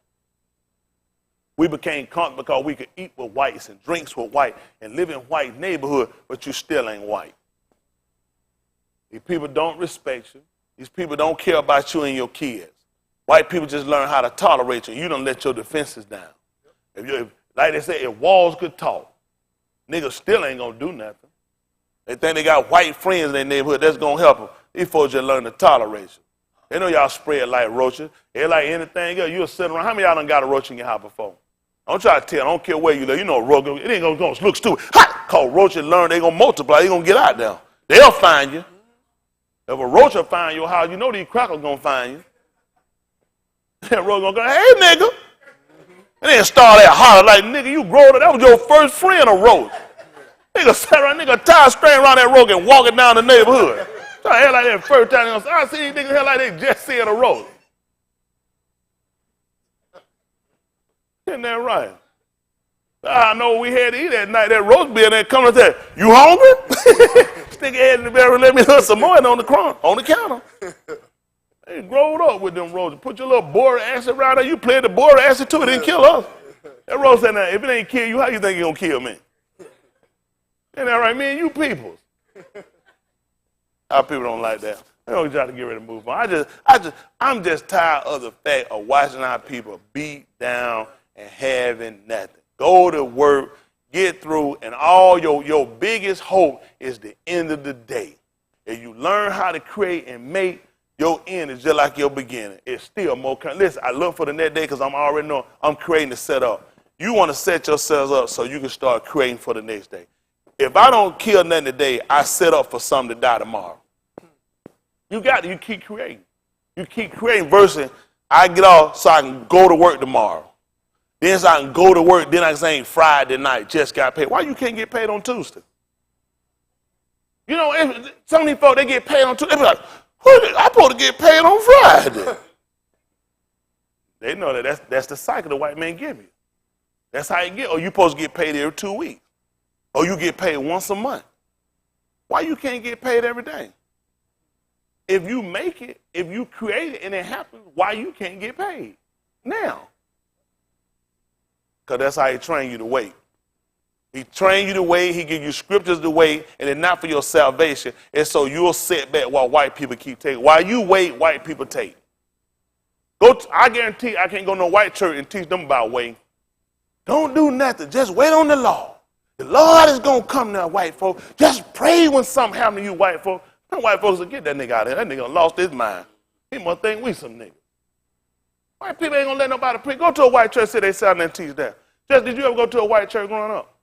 Speaker 1: We became comfortable because we could eat with whites and drinks with white and live in white neighborhood, but you still ain't white. These people don't respect you. These people don't care about you and your kids. White people just learn how to tolerate you. You don't let your defenses down. Like they say, if walls could talk, niggas still ain't gonna do nothing. They think they got white friends in their neighborhood that's gonna help them. These folks just learn to tolerate you. They know y'all spread like roaches. They like anything else. You'll sit around. How many of y'all done got a roach in your house before? Don't try to tell. I don't care where you live. You know a roach, it ain't gonna look stupid. Hot! Cause roaches learn they gonna multiply. They gonna get out there. They'll find you. If a roach will find your house, you know these crackers gonna find you. That roach gonna go, hey nigga. And then start that holler like, nigga, you growed up. That was your first friend, a roach. Nigga sat around, nigga tie a string around that roach and walking down the neighborhood. Try to hell like that first time. I see these niggas hell like they just seeing a roach. Isn't that right? I know what we had to eat that night. That roast beer there coming and said, you hungry? Stick your head in the barrel and let me put some more on the counter. They growed up with them roaches. Put your little boric acid around there. You played the boric acid too. It didn't kill us. That roach said, now, if it ain't kill you, how you think it gonna kill me? Isn't that right? Me and you peoples. Our people don't like that. They don't try to get ready to move on. I'm just tired of the fact of watching our people beat down and having nothing. Go to work, get through, and all your biggest hope is the end of the day. If you learn how to create and make, your end is just like your beginning. It's still more. Listen, I look for the next day because I'm already knowing I'm creating to set up. You want to set yourselves up so you can start creating for the next day. If I don't kill nothing today, I set up for something to die tomorrow. You keep creating. You keep creating versus I get off so I can go to work tomorrow. Then so I can go to work, then I can say Friday night, just got paid. Why you can't get paid on Tuesday? You know, some of these folks, they get paid on Tuesday. They be like, I'm supposed to get paid on Friday. They know that's the cycle the white man give you. That's how you get. Or you supposed to get paid every 2 weeks. Or you get paid once a month. Why you can't get paid every day? If you make it, if you create it and it happens, why you can't get paid now? Because that's how he train you to wait. He train you to wait. He give you scriptures to wait, and it's not for your salvation. And so you'll sit back while white people keep taking. While you wait, white people take. I guarantee I can't go to no white church and teach them about waiting. Don't do nothing. Just wait on the Lord. The Lord is going to come now, white folks. Just pray when something happens to you, white folks. Them white folks will get that nigga out of here. That nigga lost his mind. He must think we some niggas. White people ain't going to let nobody preach. Go to a white church, say they sit and teach that. Just, did you ever go to a white church growing up?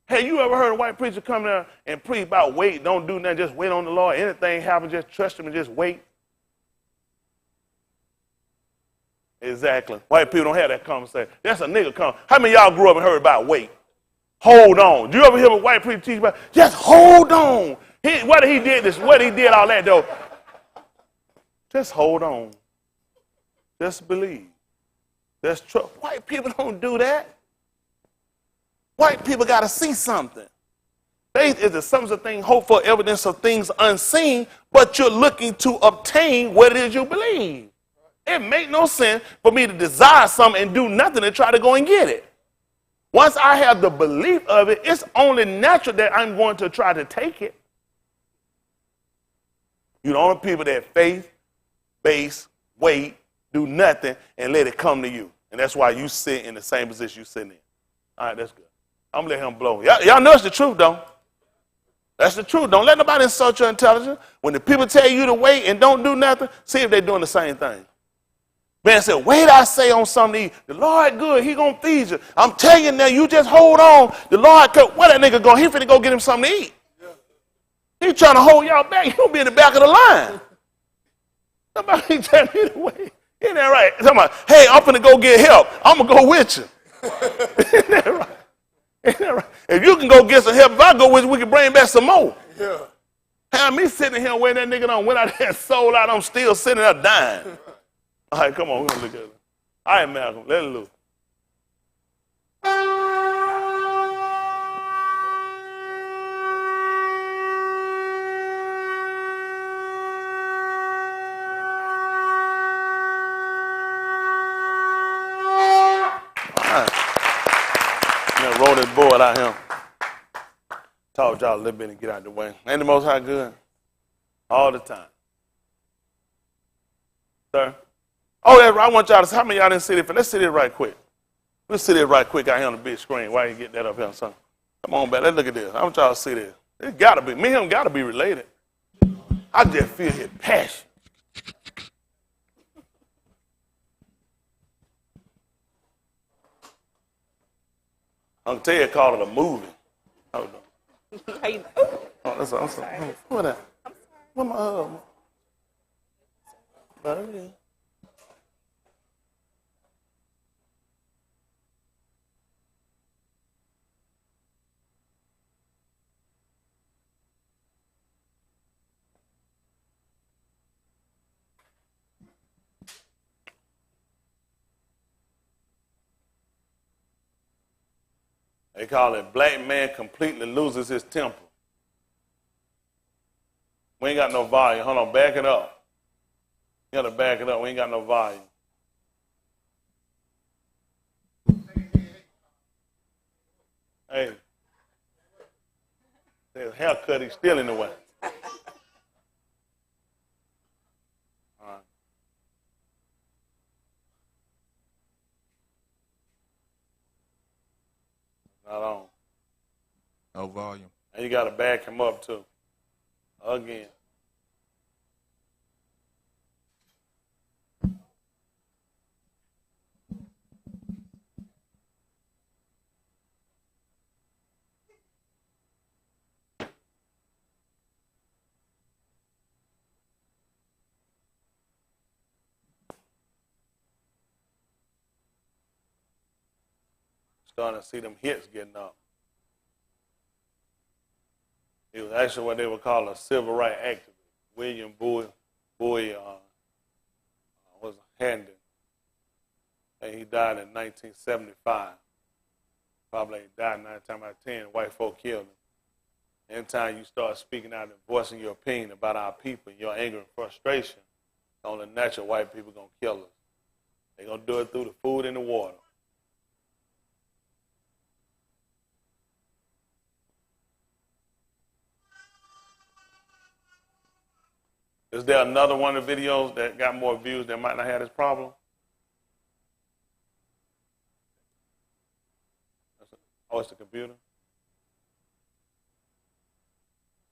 Speaker 1: Hey, you ever heard a white preacher come there and preach about wait, don't do nothing, just wait on the Lord. Anything happens, just trust him and just wait. Exactly. White people don't have that conversation. That's a nigga come. How many of y'all grew up and heard about wait? Hold on. Do you ever hear a white preacher teach about just hold on? Whether he did this, whether he did all that though, just hold on. Just believe. Just trust. White people don't do that. White people got to see something. Faith is the substance of things hoped for, evidence of things unseen, but you're looking to obtain what it is you believe. It makes no sense for me to desire something and do nothing and try to go and get it. Once I have the belief of it, it's only natural that I'm going to try to take it. You're the only people that faith, base, wait, do nothing, and let it come to you. And that's why you sit in the same position you're sitting in. All right, that's good. I'm going to let him blow. Y'all know it's the truth, though. That's the truth. Don't let nobody insult your intelligence. When the people tell you to wait and don't do nothing, see if they're doing the same thing. Man said, wait, I say on something to eat. The Lord good, he going to feed you. I'm telling you now, you just hold on. The Lord, where that nigga going? He finna go get him something to eat. Yeah. He trying to hold y'all back. He going to be in the back of the line. Somebody telling me to wait. Isn't that right? Somebody, hey, I'm finna go get help. I'm going to go with you. Isn't that right? Ain't that right? If you can go get some help, if I go with you, we can bring back some more.
Speaker 2: Yeah.
Speaker 1: Have me sitting here waiting that nigga done went out there and sold out, I'm still sitting there dying. All right, come on, we're gonna look at it. All right, Malcolm, let it loose. Roll this board out here. Talk y'all a little bit and get out the way. Ain't the Most High good? All the time. Sir? Oh, yeah, I want y'all to, how many of y'all didn't see it? Let's see it right quick. Let's see it right quick out here on the big screen. Why you get that up here, son? Come on, back. Let's look at this. I want y'all to see this. It gotta be. Me and him gotta be related. I just feel his passion. Uncle Ted called it a movie. Hold on.
Speaker 3: How you?
Speaker 1: Oh, that's I'm sorry. What that? What my baby? They call it black man completely loses his temper. We ain't got no volume. Hold on, back it up. You gotta back it up. We ain't got no volume. Hey. His haircut, he's still in the way. All right. Not on.
Speaker 2: No volume.
Speaker 1: And you gotta back him up too. Again. Starting to see them hits getting up. He was actually what they would call a civil rights activist. William Bowie was Handon. And he died in 1975. Probably died 9 times out of 10. White folk killed him. Anytime you start speaking out and voicing your opinion about our people, your anger and frustration, only natural white people gonna kill us. They're gonna do it through the food and the water. Is there another one of the videos that got more views that might not have this problem? Oh, it's the computer?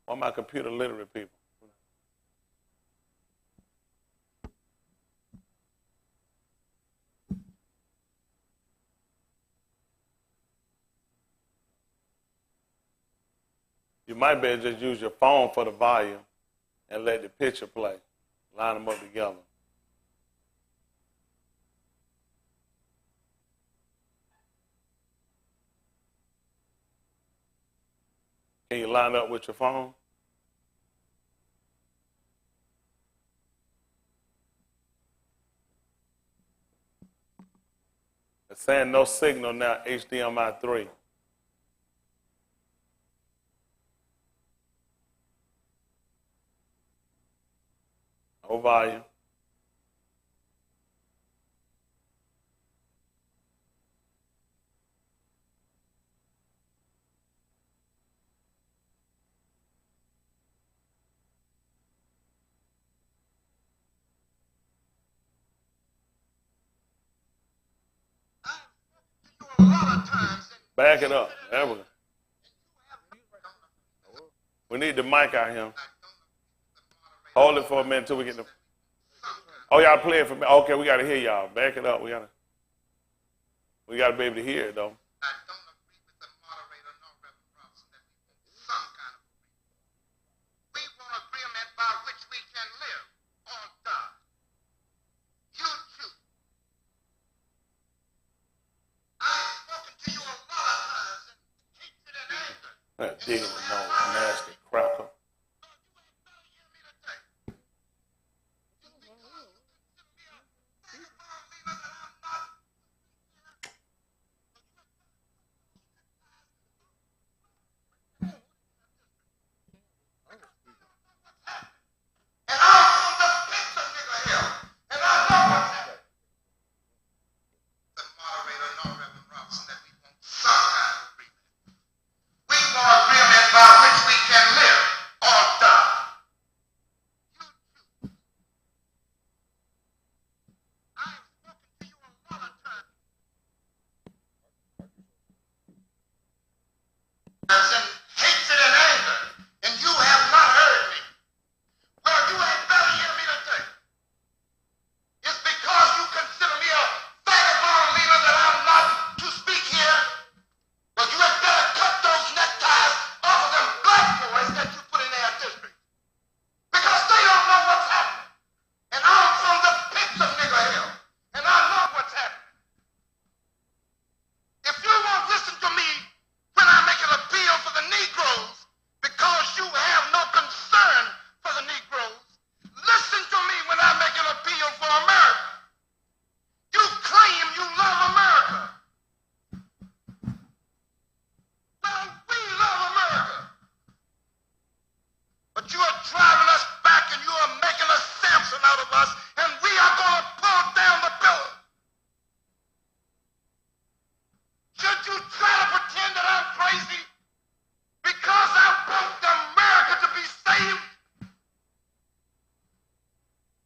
Speaker 1: What my computer literate people? You might better just use your phone for the volume and let the picture play. Line them up together. Can you line up with your phone? It's saying no signal now, HDMI 3. No volume. Back it up. There we go. We need the mic out here. Hold it for a minute until we get the. Oh, y'all play it for me. Okay, we gotta hear y'all. Back it up. We gotta be able to hear it though.
Speaker 4: I don't agree with the moderator nor Reverend Robinson that we want some kind of agreement. We want agreement by which we can live or die. You choose. I've spoken to you a lot of times.
Speaker 1: Digging the nose, nasty cracker.
Speaker 4: And I'm from the pits of nigger hell. And I know what's happening. The moderator, no Reverend Robinson, that we want some kind of agreement. We want agreement by which we can live or die. I have spoken to you a lot of times. There's in hatred and anger, and you have not heard me. Well, you ain't better hear me today. It's because you consider me a vagabond leader that I'm not to speak here. But you had better cut those neckties off of them black boys that you put in their district. Because they don't know what's happening. And I'm from the pits of nigger hell. And I know what's happening. If you won't listen to me when I make an appeal for the Negroes, because you have no concern for the Negroes, listen to me when I make an appeal for America. You claim you love America. Well, we love America. But you are driving us back and you are making a Samson out of us, and we are going to pull down the pillar. Should you try to pretend that I'm crazy because I want America to be saved?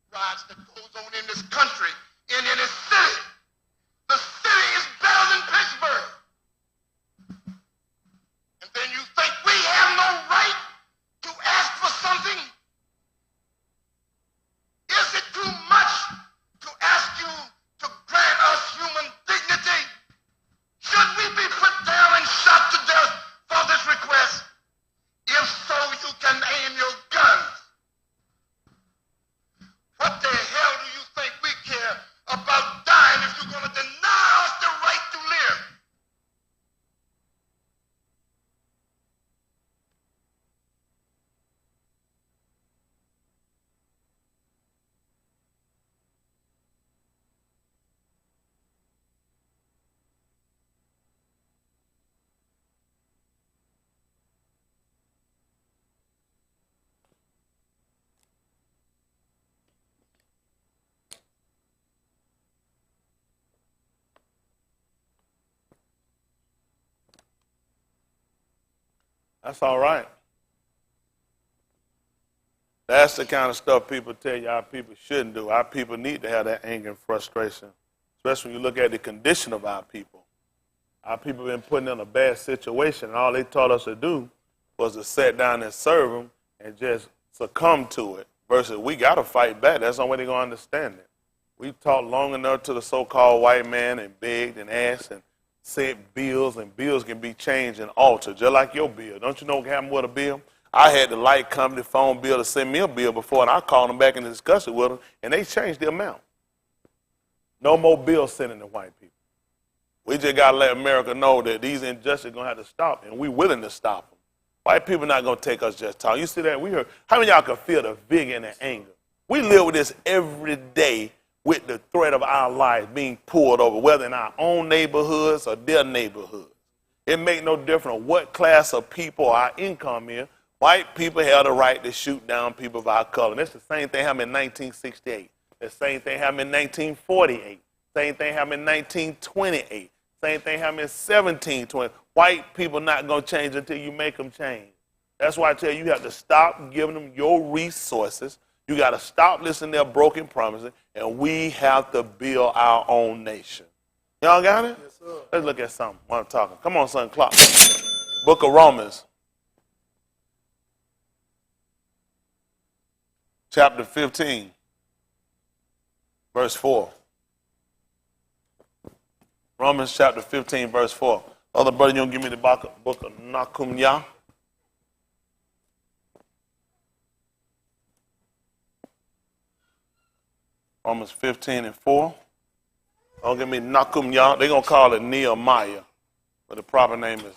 Speaker 4: Riots that goes on in this country, in this city. The city is better than Pittsburgh. And then you think we have no right to ask for something? Is it too much to ask you to grant us human dignity? Should we be put down and shot to death for this request? If so, you can aim your guns. What the hell do you think we care about dying if you're going to deny us the right to live?
Speaker 1: That's all right. That's the kind of stuff people tell you our people shouldn't do. Our people need to have that anger and frustration, especially when you look at the condition of our people. Our people have been put in a bad situation, and all they taught us to do was to sit down and serve them and just succumb to it, versus we got to fight back. That's the only way they're going to understand it. We talked long enough to the so-called white man and begged and asked and sent bills, and bills can be changed and altered, just like your bill. Don't you know what happened with a bill? I had the light company phone bill to send me a bill before, and I called them back and discussed it with them, and they changed the amount. No more bills sending to white people. We just got to let America know that these injustices are going to have to stop, and we're willing to stop them. White people not going to take us just talking. You see that? We heard, how many of y'all can feel the vigor and the anger? We live with this every day, with the threat of our lives being pulled over, whether in our own neighborhoods or their neighborhoods. It makes no difference what class of people our income is. White people have the right to shoot down people of our color. And it's the same thing happened in 1968. The same thing happened in 1948. Same thing happened in 1928. Same thing happened in 1720. White people not going to change until you make them change. That's why I tell you, you have to stop giving them your resources. You got to stop listening to their broken promises, and we have to build our own nation. Y'all got it? Yes, sir. Let's look at something while I'm talking. Come on, son, clock. Book of Romans, chapter 15, verse 4. Romans chapter 15, verse 4. Other brother, you don't give me the book of Nahum Yah? Romans 15 and 4. Don't give me Nahum Yah. They're going to call it Nehemiah, but the proper name is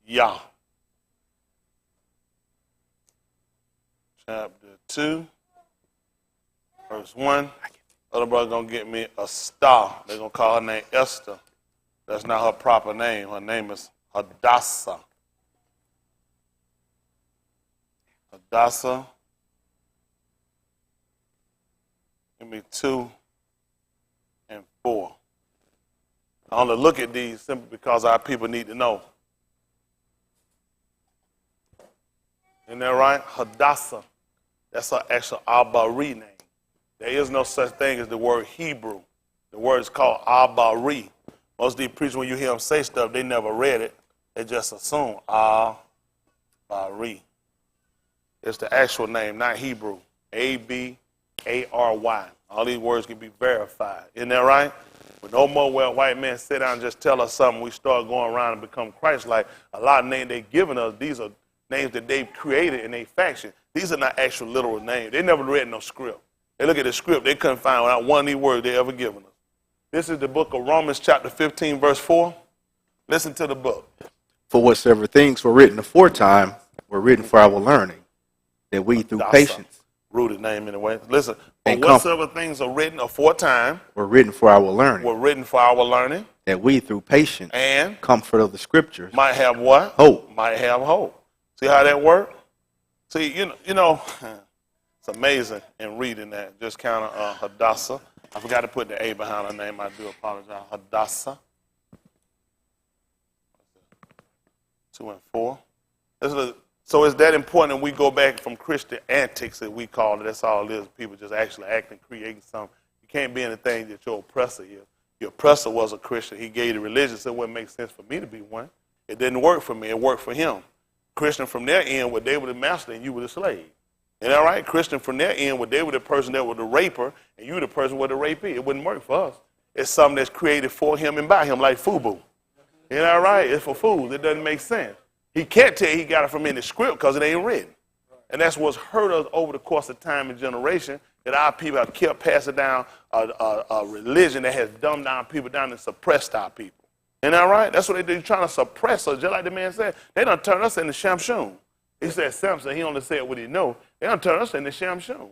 Speaker 1: Yah. Chapter 2, verse 1. Other brother gonna get me a star. They're gonna call her name Esther. That's not her proper name. Her name is Hadassah. Hadassah. Give me 2 and 4. I only look at these simply because our people need to know. Isn't that right? Hadassah. That's her actual Abari name. There is no such thing as the word Hebrew. The word is called Abari. Most of these preachers, when you hear them say stuff, they never read it. They just assume Abari. It's the actual name, not Hebrew. A-B-A-R-Y. All these words can be verified. Isn't that right? But no more will white men sit down and just tell us something. We start going around and become Christ-like. A lot of names they've given us, these are names that they've created in a faction. These are not actual literal names. They never read no script. They look at the script, they couldn't find out one of these words they ever given us. This is the book of Romans chapter 15, verse 4. Listen to the book.
Speaker 3: For whatsoever things were written aforetime were written for our learning, that we through patience
Speaker 1: Rooted name anyway. Listen, for
Speaker 3: And
Speaker 1: whatsoever things are written aforetime
Speaker 3: were written for our learning,
Speaker 1: were written for our learning,
Speaker 3: that we through patience
Speaker 1: and
Speaker 3: comfort of the scriptures
Speaker 1: might have what?
Speaker 3: Hope.
Speaker 1: Might have hope. See how that works? See, you know, it's amazing in reading that. Just kind of Hadassah. I forgot to put the A behind her name. I do apologize. Hadassah. 2 and 4. So it's that important when we go back from Christian antics that we call it. That's all it is. People just actually acting, creating something. You can't be anything that your oppressor is. Your oppressor was a Christian. He gave the religion, so it wouldn't make sense for me to be one. It didn't work for me. It worked for him. Christian from their end, what they were the master and you were the slave. Isn't that right? Christian from their end, what they were the person that was the raper and you the person with the rapee. It wouldn't work for us. It's something that's created for him and by him, like FUBU. Isn't that right? It's for fools. It doesn't make sense. He can't tell you he got it from in the script because it ain't written. And that's what's hurt us over the course of time and generation, that our people have kept passing down a religion that has dumbed down people down and suppressed our people. Isn't that right? That's what they do. They're trying to suppress us, just like the man said. They done turned us into Shamshun. He said Samson, he only said what he know. They done turned us into Shamshun.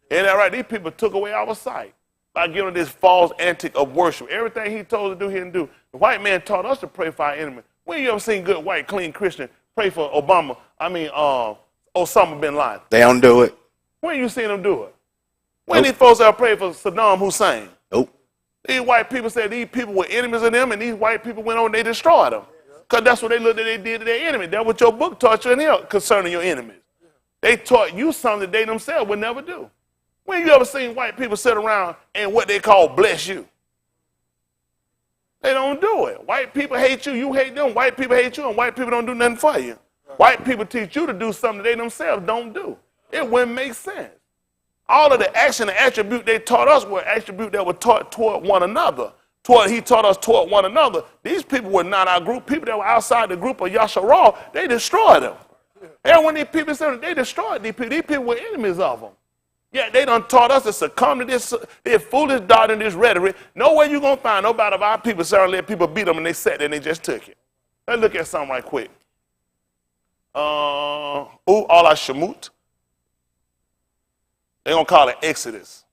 Speaker 1: Isn't that right? These people took away our sight by giving this false antic of worship. Everything he told us to do, he didn't do. The white man taught us to pray for our enemy. When you ever seen good, white, clean Christian pray for Osama bin Laden?
Speaker 3: They don't do it.
Speaker 1: When you seen them do it? When these folks ever prayed for Saddam Hussein?
Speaker 3: Nope.
Speaker 1: These white people said these people were enemies of them, and these white people went on and they destroyed them. Because that's what they looked at they did to their enemy. That's what your book taught you in here concerning your enemies. They taught you something that they themselves would never do. When you ever seen white people sit around and what they call bless you? They don't do it. White people hate you, you hate them. White people hate you, and white people don't do nothing for you. White people teach you to do something they themselves don't do. It wouldn't make sense. All of the action and attribute they taught us were attributes that were taught toward one another. He taught us toward one another. These people were not our group. People that were outside the group of Yasharal, they destroyed them. And when these people said they destroyed these people were enemies of them. Yeah, they done taught us to succumb to this foolish doctrine, this rhetoric. Nowhere you going to find nobody of our people certainly let people beat them and they sat there and they just took it. Let's look at something right quick. Allah Shemut. They're going to call it Exodus,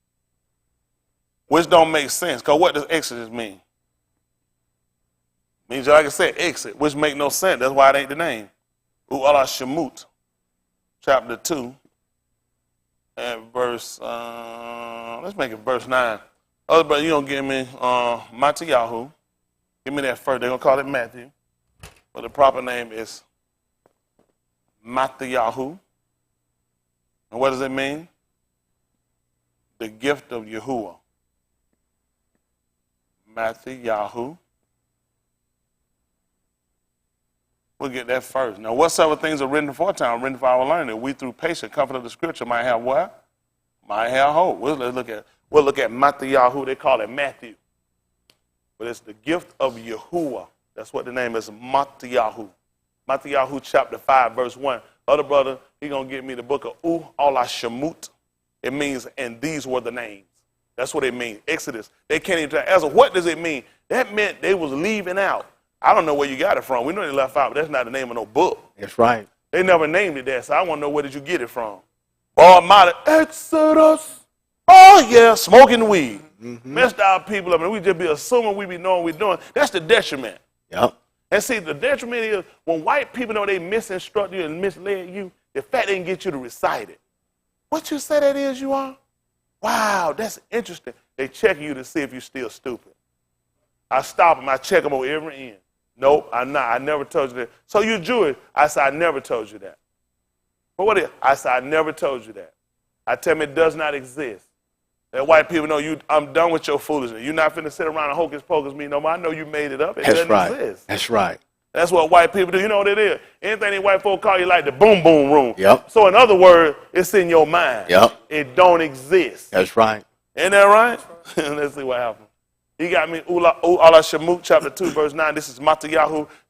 Speaker 1: which don't make sense, because what does Exodus mean? It means, like I said, exit, which make no sense. That's why it ain't the name. Allah Shemut, chapter 2, and verse, let's make it verse 9. Other brother, you don't give me Matthew. Give me that first. They're going to call it Matthew, but the proper name is Matthew. And what does it mean? The gift of Yahuwah. Matthew. We'll get that first. Now, whatsoever things are written aforetime, written for our learning, that we through patience, comfort of the scripture, might have what? Might have hope. We'll look at Matthew. They call it Matthew. But it's the gift of Yahuwah. That's what the name is, Matthew. Matthew chapter 5, verse 1. Other brother, he going to give me the book of Allah Shemut. It means, and these were the names. That's what it means. Exodus. They can't even tell. What does it mean? That meant they was leaving out I don't know where you got it from. We know they left out, but that's not the name of no book.
Speaker 3: That's right.
Speaker 1: They never named it that, so I want to know where did you get it from. Almighty Exodus. Oh, yeah, smoking weed. Messed our people up, and we just be assuming we be knowing what we're doing. That's the detriment.
Speaker 3: Yep.
Speaker 1: And see, the detriment is when white people know they misinstruct you and misled you, the fact they can get you to recite it. What you say that is you are? Wow, that's interesting. They check you to see if you're still stupid. I stop them. I check them over every end. Nope, I'm not. I never told you that. So you're Jewish? I said, I never told you that. But what is? I said, I never told you that. I tell them it does not exist. That white people know you. I'm done with your foolishness. You're not finna sit around and hocus pocus me no more. I know you made it up. It
Speaker 3: That's
Speaker 1: doesn't
Speaker 3: right.
Speaker 1: exist.
Speaker 3: That's right.
Speaker 1: That's what white people do. You know what it is? Anything these white folk call you like the boom boom room.
Speaker 3: Yep.
Speaker 1: So in other words, it's in your mind.
Speaker 3: Yep.
Speaker 1: It don't exist.
Speaker 3: That's right.
Speaker 1: Ain't that right? Let's see what happens. He got me, Ula Shemuk, chapter 2, verse 9. This is Matthew,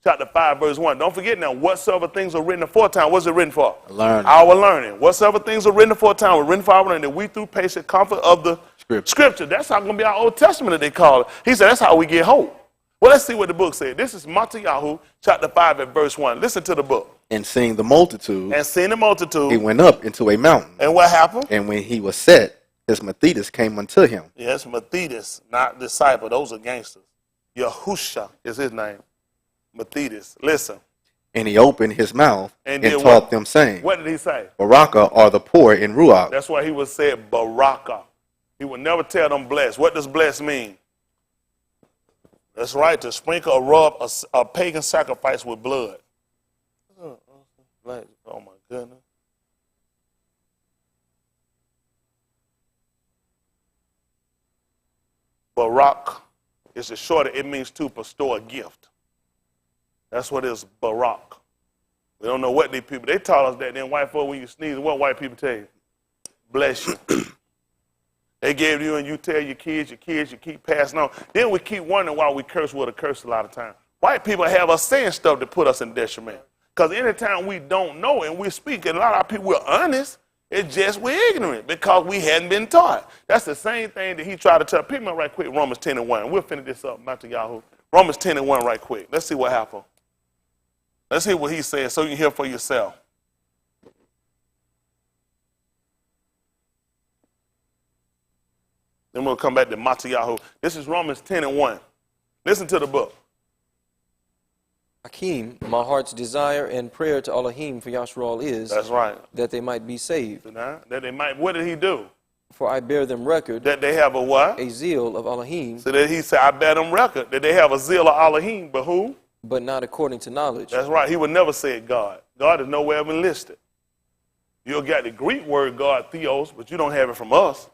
Speaker 1: chapter 5, verse 1. Don't forget now, whatsoever things are written aforetime, what's it written for?
Speaker 3: Learning.
Speaker 1: Our learning. Whatsoever things are written aforetime were written for our learning, that we through patient comfort of the Scripture. That's how it's going to be our Old Testament that they call it. He said that's how we get hope. Well, let's see what the book said. This is Matthew, chapter 5, at verse 1. Listen to the book.
Speaker 3: And seeing the multitude,
Speaker 1: And seeing the multitude.
Speaker 3: he went up into a mountain.
Speaker 1: And what happened?
Speaker 3: And when he was set, his Matthias came unto him.
Speaker 1: Yes, Matthias, not disciple. Those are gangsters. Yahusha is his name. Matthias. Listen.
Speaker 3: And he opened his mouth and
Speaker 1: did
Speaker 3: taught
Speaker 1: what?
Speaker 3: them, saying,
Speaker 1: What did he say?
Speaker 3: Baraka are the poor in Ruach.
Speaker 1: That's why he would say Baraka. He would never tell them bless. What does bless mean? That's right, to sprinkle or rub a pagan sacrifice with blood. Oh my goodness. Barak is the shorter, it means to bestow a gift. That's what is Barak. We don't know what these people, they taught us that then white folk, when you sneeze, what white people tell you? Bless you. They gave you and you tell your kids, you keep passing on. Then we keep wondering why we curse with a curse a lot of times. White people have us saying stuff to put us in detriment. Because anytime we don't know and we speak, and a lot of our people, we're honest, it's just we're ignorant because we hadn't been taught. That's the same thing that he tried to tell. Pick me up right quick, Romans 10 and 1. We'll finish this up, Dr. Yahoo. Romans 10 and 1 right quick. Let's see what happened. Let's hear what he said so you can hear for yourself. Then we'll come back to Matthew. This is Romans 10 and 1. Listen to the book.
Speaker 5: Hakeem, my heart's desire and prayer to Elohim for Yashrual is
Speaker 1: That's right.
Speaker 5: that they might be saved.
Speaker 1: That they might, what did he do?
Speaker 5: For I bear them record,
Speaker 1: That they have a what?
Speaker 5: a zeal of Elohim,
Speaker 1: So that he said, I bear them record that they have a zeal of Elohim, but who?
Speaker 5: but not according to knowledge.
Speaker 1: That's right. He would never say God. God is nowhere even listed. You'll get the Greek word God, theos, but you don't have it from us.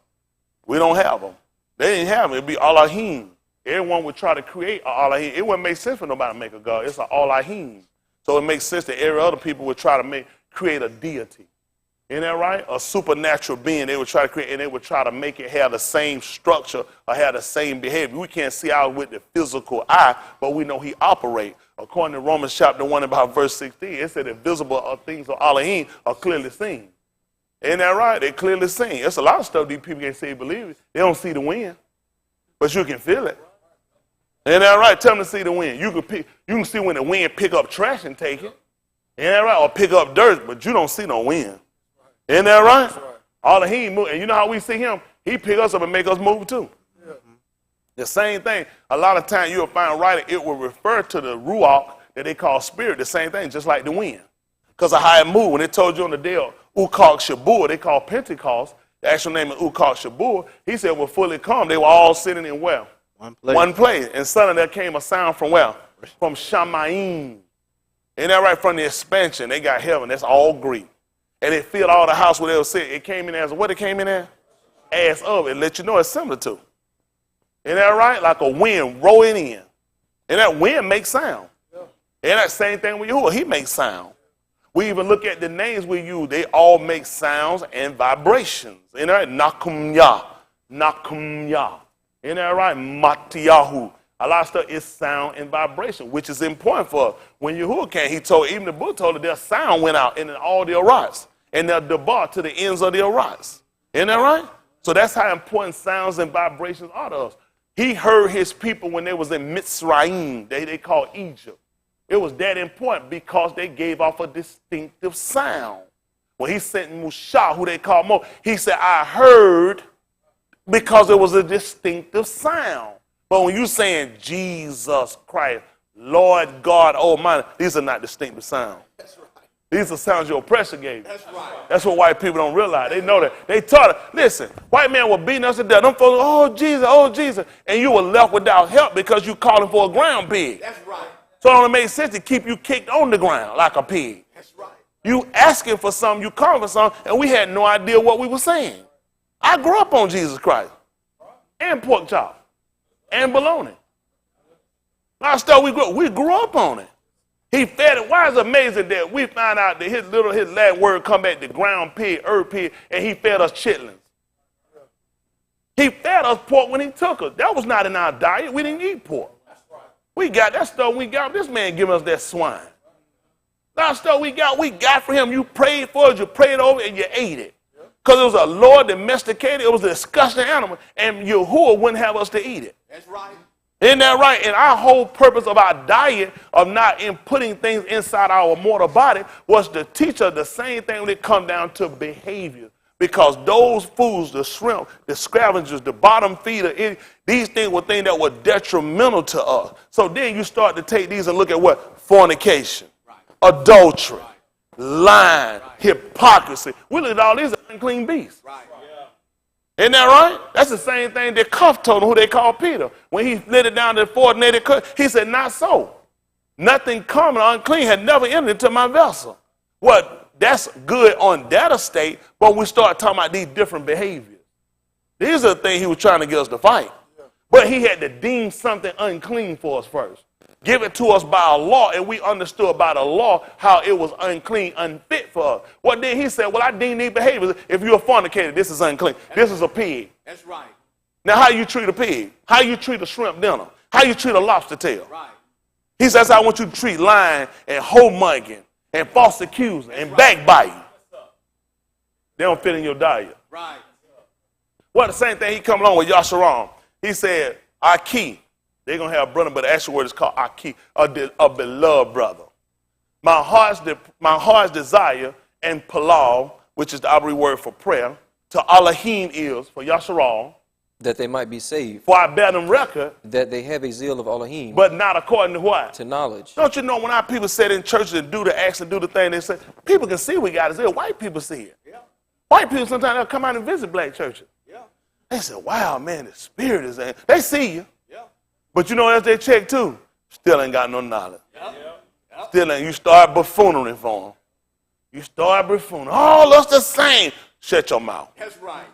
Speaker 1: We don't have them. They didn't have them. It'd be Elohim. Everyone would try to create a Elohim. It wouldn't make sense for nobody to make a God. It's an Elohim. So it makes sense that every other people would try to create a deity. Isn't that right? A supernatural being they would try to create, and they would try to make it have the same structure or have the same behavior. We can't see out with the physical eye, but we know he operates. According to Romans chapter 1 about verse 16, it said the visible things of Elohim are clearly seen. Isn't that right? They're clearly seen. There's a lot of stuff these people can't say believe it. They don't see the wind, but you can feel it. Ain't that right? Tell them to see the wind. You can see when the wind pick up trash and take it. Ain't that right? Or pick up dirt, but you don't see no wind. Isn't that right? All he move, and you know how we see him? He pick us up and make us move too. Yeah. The same thing. A lot of times you'll find writing, it will refer to the ruach that they call spirit, the same thing, just like the wind. Because of how it moved. When they told you on the day of Ukak Shabur, they call Pentecost, the actual name is Ukak Shabur, he said when fully come, they were all sitting in where? One place. And suddenly there came a sound from where? From Shamayim. Ain't that right? From the expansion. They got heaven. That's all Greek. And it filled all the house where they were sitting. It came in as, what it came in as? As of. It let you know it's similar to. Ain't that right? Like a wind rolling in. And that wind makes sound. And that same thing with Yahuwah. He makes sound. We even look at the names we use. They all make sounds and vibrations. Ain't that right? Nakum Yah. Ain't that right? Matiyahu. A lot of stuff is sound and vibration, which is important for us. When Yahuwah came, he told, even the book told us their sound went out in all the arats. And their debar to the ends of the arats. Isn't that right? So that's how important sounds and vibrations are to us. He heard his people when they was in Mitzrayim, they called Egypt. It was that important because they gave off a distinctive sound. When he sent Mushah, who they called Mo, he said, I heard, because it was a distinctive sound. But when you saying Jesus Christ, Lord God Almighty, these are not distinctive sounds. That's right. These are sounds your oppressor gave. That's right. That's what white people don't realize. They know that. They taught it. Listen, white men were beating us to death. Them folks, oh Jesus. And you were left without help because you calling for a ground pig. That's right. So it only made sense to keep you kicked on the ground like a pig. That's right. You asking for something, you calling for something, and we had no idea what we were saying. I grew up on Jesus Christ. And pork chop. And bologna. Last stuff we grew up on it. He fed it. Why is it amazing that we find out that his last word come back to ground pig, herb pig, and he fed us chitlins. He fed us pork when he took us. That was not in our diet. We didn't eat pork. We got that stuff we got. This man giving us that swine. That stuff we got for him. You prayed for it, you prayed over it, and you ate it. Because it was a Lord domesticated, it was a disgusting animal, and Yahuwah wouldn't have us to eat it. That's right. Isn't that right? And our whole purpose of our diet of not putting things inside our mortal body was to teach us the same thing when it comes down to behavior. Because those foods, the shrimp, the scavengers, the bottom feeder, these things were things that were detrimental to us. So then you start to take these and look at what? Fornication, adultery, lying, hypocrisy. We look at all these unclean beasts. Isn't that right? That's the same thing that Cuff told him, who they called Peter. When he lit it down to the ordinary cut, he said, not so. Nothing common or unclean had never entered into my vessel. Well, that's good on that estate, but we start talking about these different behaviors. These are the things he was trying to get us to fight. But he had to deem something unclean for us first. Give it to us by a law, and we understood by the law how it was unclean, unfit for us. Well, then he said, well, I deem these behaviors. If you're a fornicator, this is unclean. This is a pig. That's right. Now, how you treat a pig? How you treat a shrimp dinner? How you treat a lobster tail? Right. He says, I want you to treat lying and homemugging and false accusing and backbiting. They don't fit in your diet. Right. Well, the same thing he come along with Yasharam. He said, Aki. They're going to have a brother, but the actual word is called Aki, a beloved brother. My heart's desire and Palau, which is the Abri word for prayer, to Elohim is, for Yasharal,
Speaker 5: that they might be saved.
Speaker 1: For I bear them record.
Speaker 5: That they have a zeal of Elohim.
Speaker 1: But not according to what?
Speaker 5: To knowledge.
Speaker 1: Don't you know when our people sit in churches and do the acts and do the thing, they say, people can see we got a zeal. White people see it. Yeah. White people sometimes they'll come out and visit black churches. Yeah. They say, wow, man, the spirit is in. They see you. But you know what else they check too? Still ain't got no knowledge. Yep. Still ain't. You start buffoonery for them. You start buffoonery. All us the same. Shut your mouth. That's right.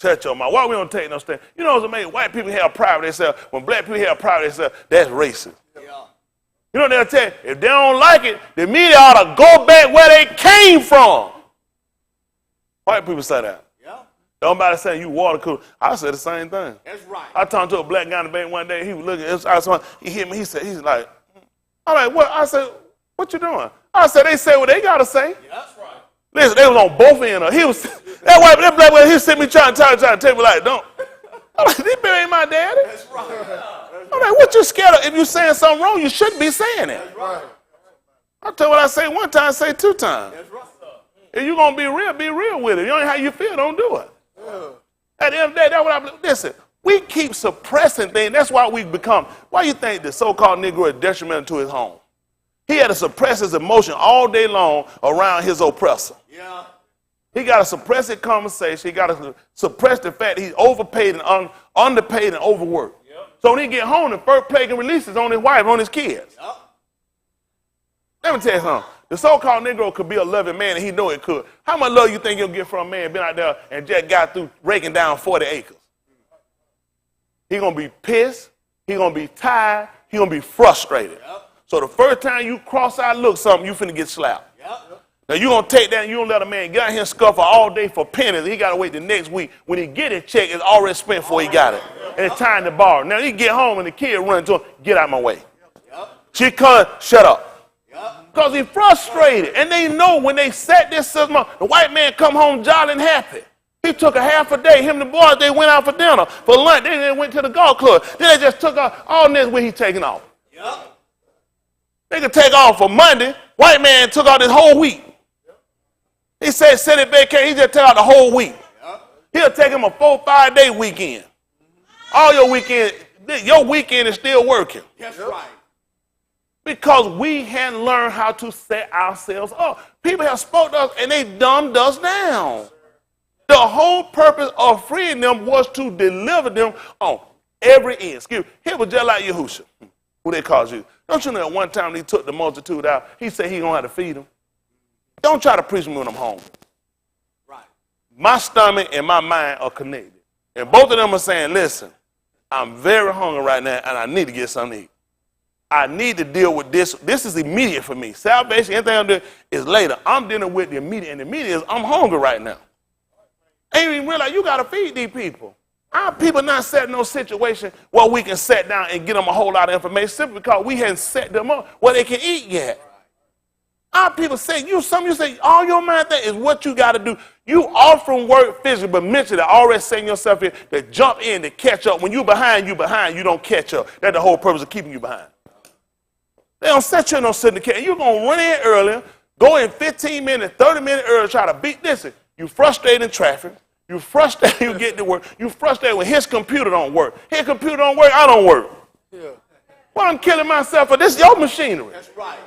Speaker 1: Shut your mouth. Why we don't take no stand? You know what's amazing? White people have pride of themselves. When black people have pride of themselves, that's racist. Yeah. You know what they'll tell you? If they don't like it, the media ought to go back where they came from. White people say that. Nobody saying you water cooler. I said the same thing. That's right. I talked to a black guy in the bank one day. He was looking. He hit me. He said, he's like, I'm like, what? I said, what you doing? I said, they say what they gotta say. Yeah, that's right. Listen, they was on both ends. He was that black boy. He sent me trying to tell me like, don't. I'm like, this man ain't my daddy. That's right. I'm like, what you scared of? If you saying something wrong, you shouldn't be saying it. That's right. I tell you what I say one time, say two times. That's right. If you gonna be real with it. You ain't how you feel, don't do it. At the end of the day, that's what I believe. Listen, we keep suppressing things. That's why we become. Why you think the so-called Negro is detrimental to his home? He had to suppress his emotion all day long around his oppressor. Yeah. He got to suppress his conversation. He got to suppress the fact he's overpaid and underpaid and overworked. Yep. So when he get home, the first plague and release is on his wife, on his kids. Yep. Let me tell you something. The so-called Negro could be a loving man, and he know it could. How much love you think you'll get from a man been out there and just got through raking down 40 acres? He going to be pissed. He going to be tired. He going to be frustrated. Yep. So the first time you cross-eyed look something, you finna get slapped. Yep. Now you going to take that and you don't let a man get out here and scuffle all day for pennies. He got to wait the next week. When he get his check, it's already spent before he got it. And it's time to borrow. Now he get home and the kid run to him, get out my way. Yep. She come, shut up. Because he's frustrated. And they know when they set this system up, the white man come home jolly and happy. He took a half a day. Him and the boys, they went out for dinner, for lunch. Then they went to the golf club. Then they just took off. All next week he taking off. Yep. They could take off for Monday. White man took out this whole week. He said set it vacation. He just took out the whole week. He'll take him a 4-5 day weekend. All your weekend is still working.
Speaker 6: That's right.
Speaker 1: Because we hadn't learned how to set ourselves up. People have spoke to us and they dumbed us down. The whole purpose of freeing them was to deliver them on every end. Excuse me. He was just like Yahushua, who they called you. Don't you know at one time he took the multitude out, he said he don't have to feed them. Don't try to preach me when I'm home.
Speaker 6: Right.
Speaker 1: My stomach and my mind are connected. And both of them are saying, listen, I'm very hungry right now and I need to get something to eat. I need to deal with this. This is immediate for me. Salvation, anything I'm doing is later. I'm dealing with the immediate, and the immediate is I'm hungry right now. Ain't even realize you got to feed these people. Our people not set in no situation where we can sit down and get them a whole lot of information simply because we hadn't set them up where they can eat yet. Our people say, some of you say, all your mind thing is what you got to do. You often work physically, but mentally already setting yourself in to jump in to catch up. When you behind, you don't catch up. That's the whole purpose of keeping you behind. They don't set you in no sitting care. You're going to run in earlier, go in 15 minutes, 30 minutes early, try to beat this. You frustrated in traffic. You frustrated you get to work. You frustrated when his computer don't work. His computer don't work, I don't work. Yeah. Well, I'm killing myself for this is your machinery.
Speaker 6: That's right.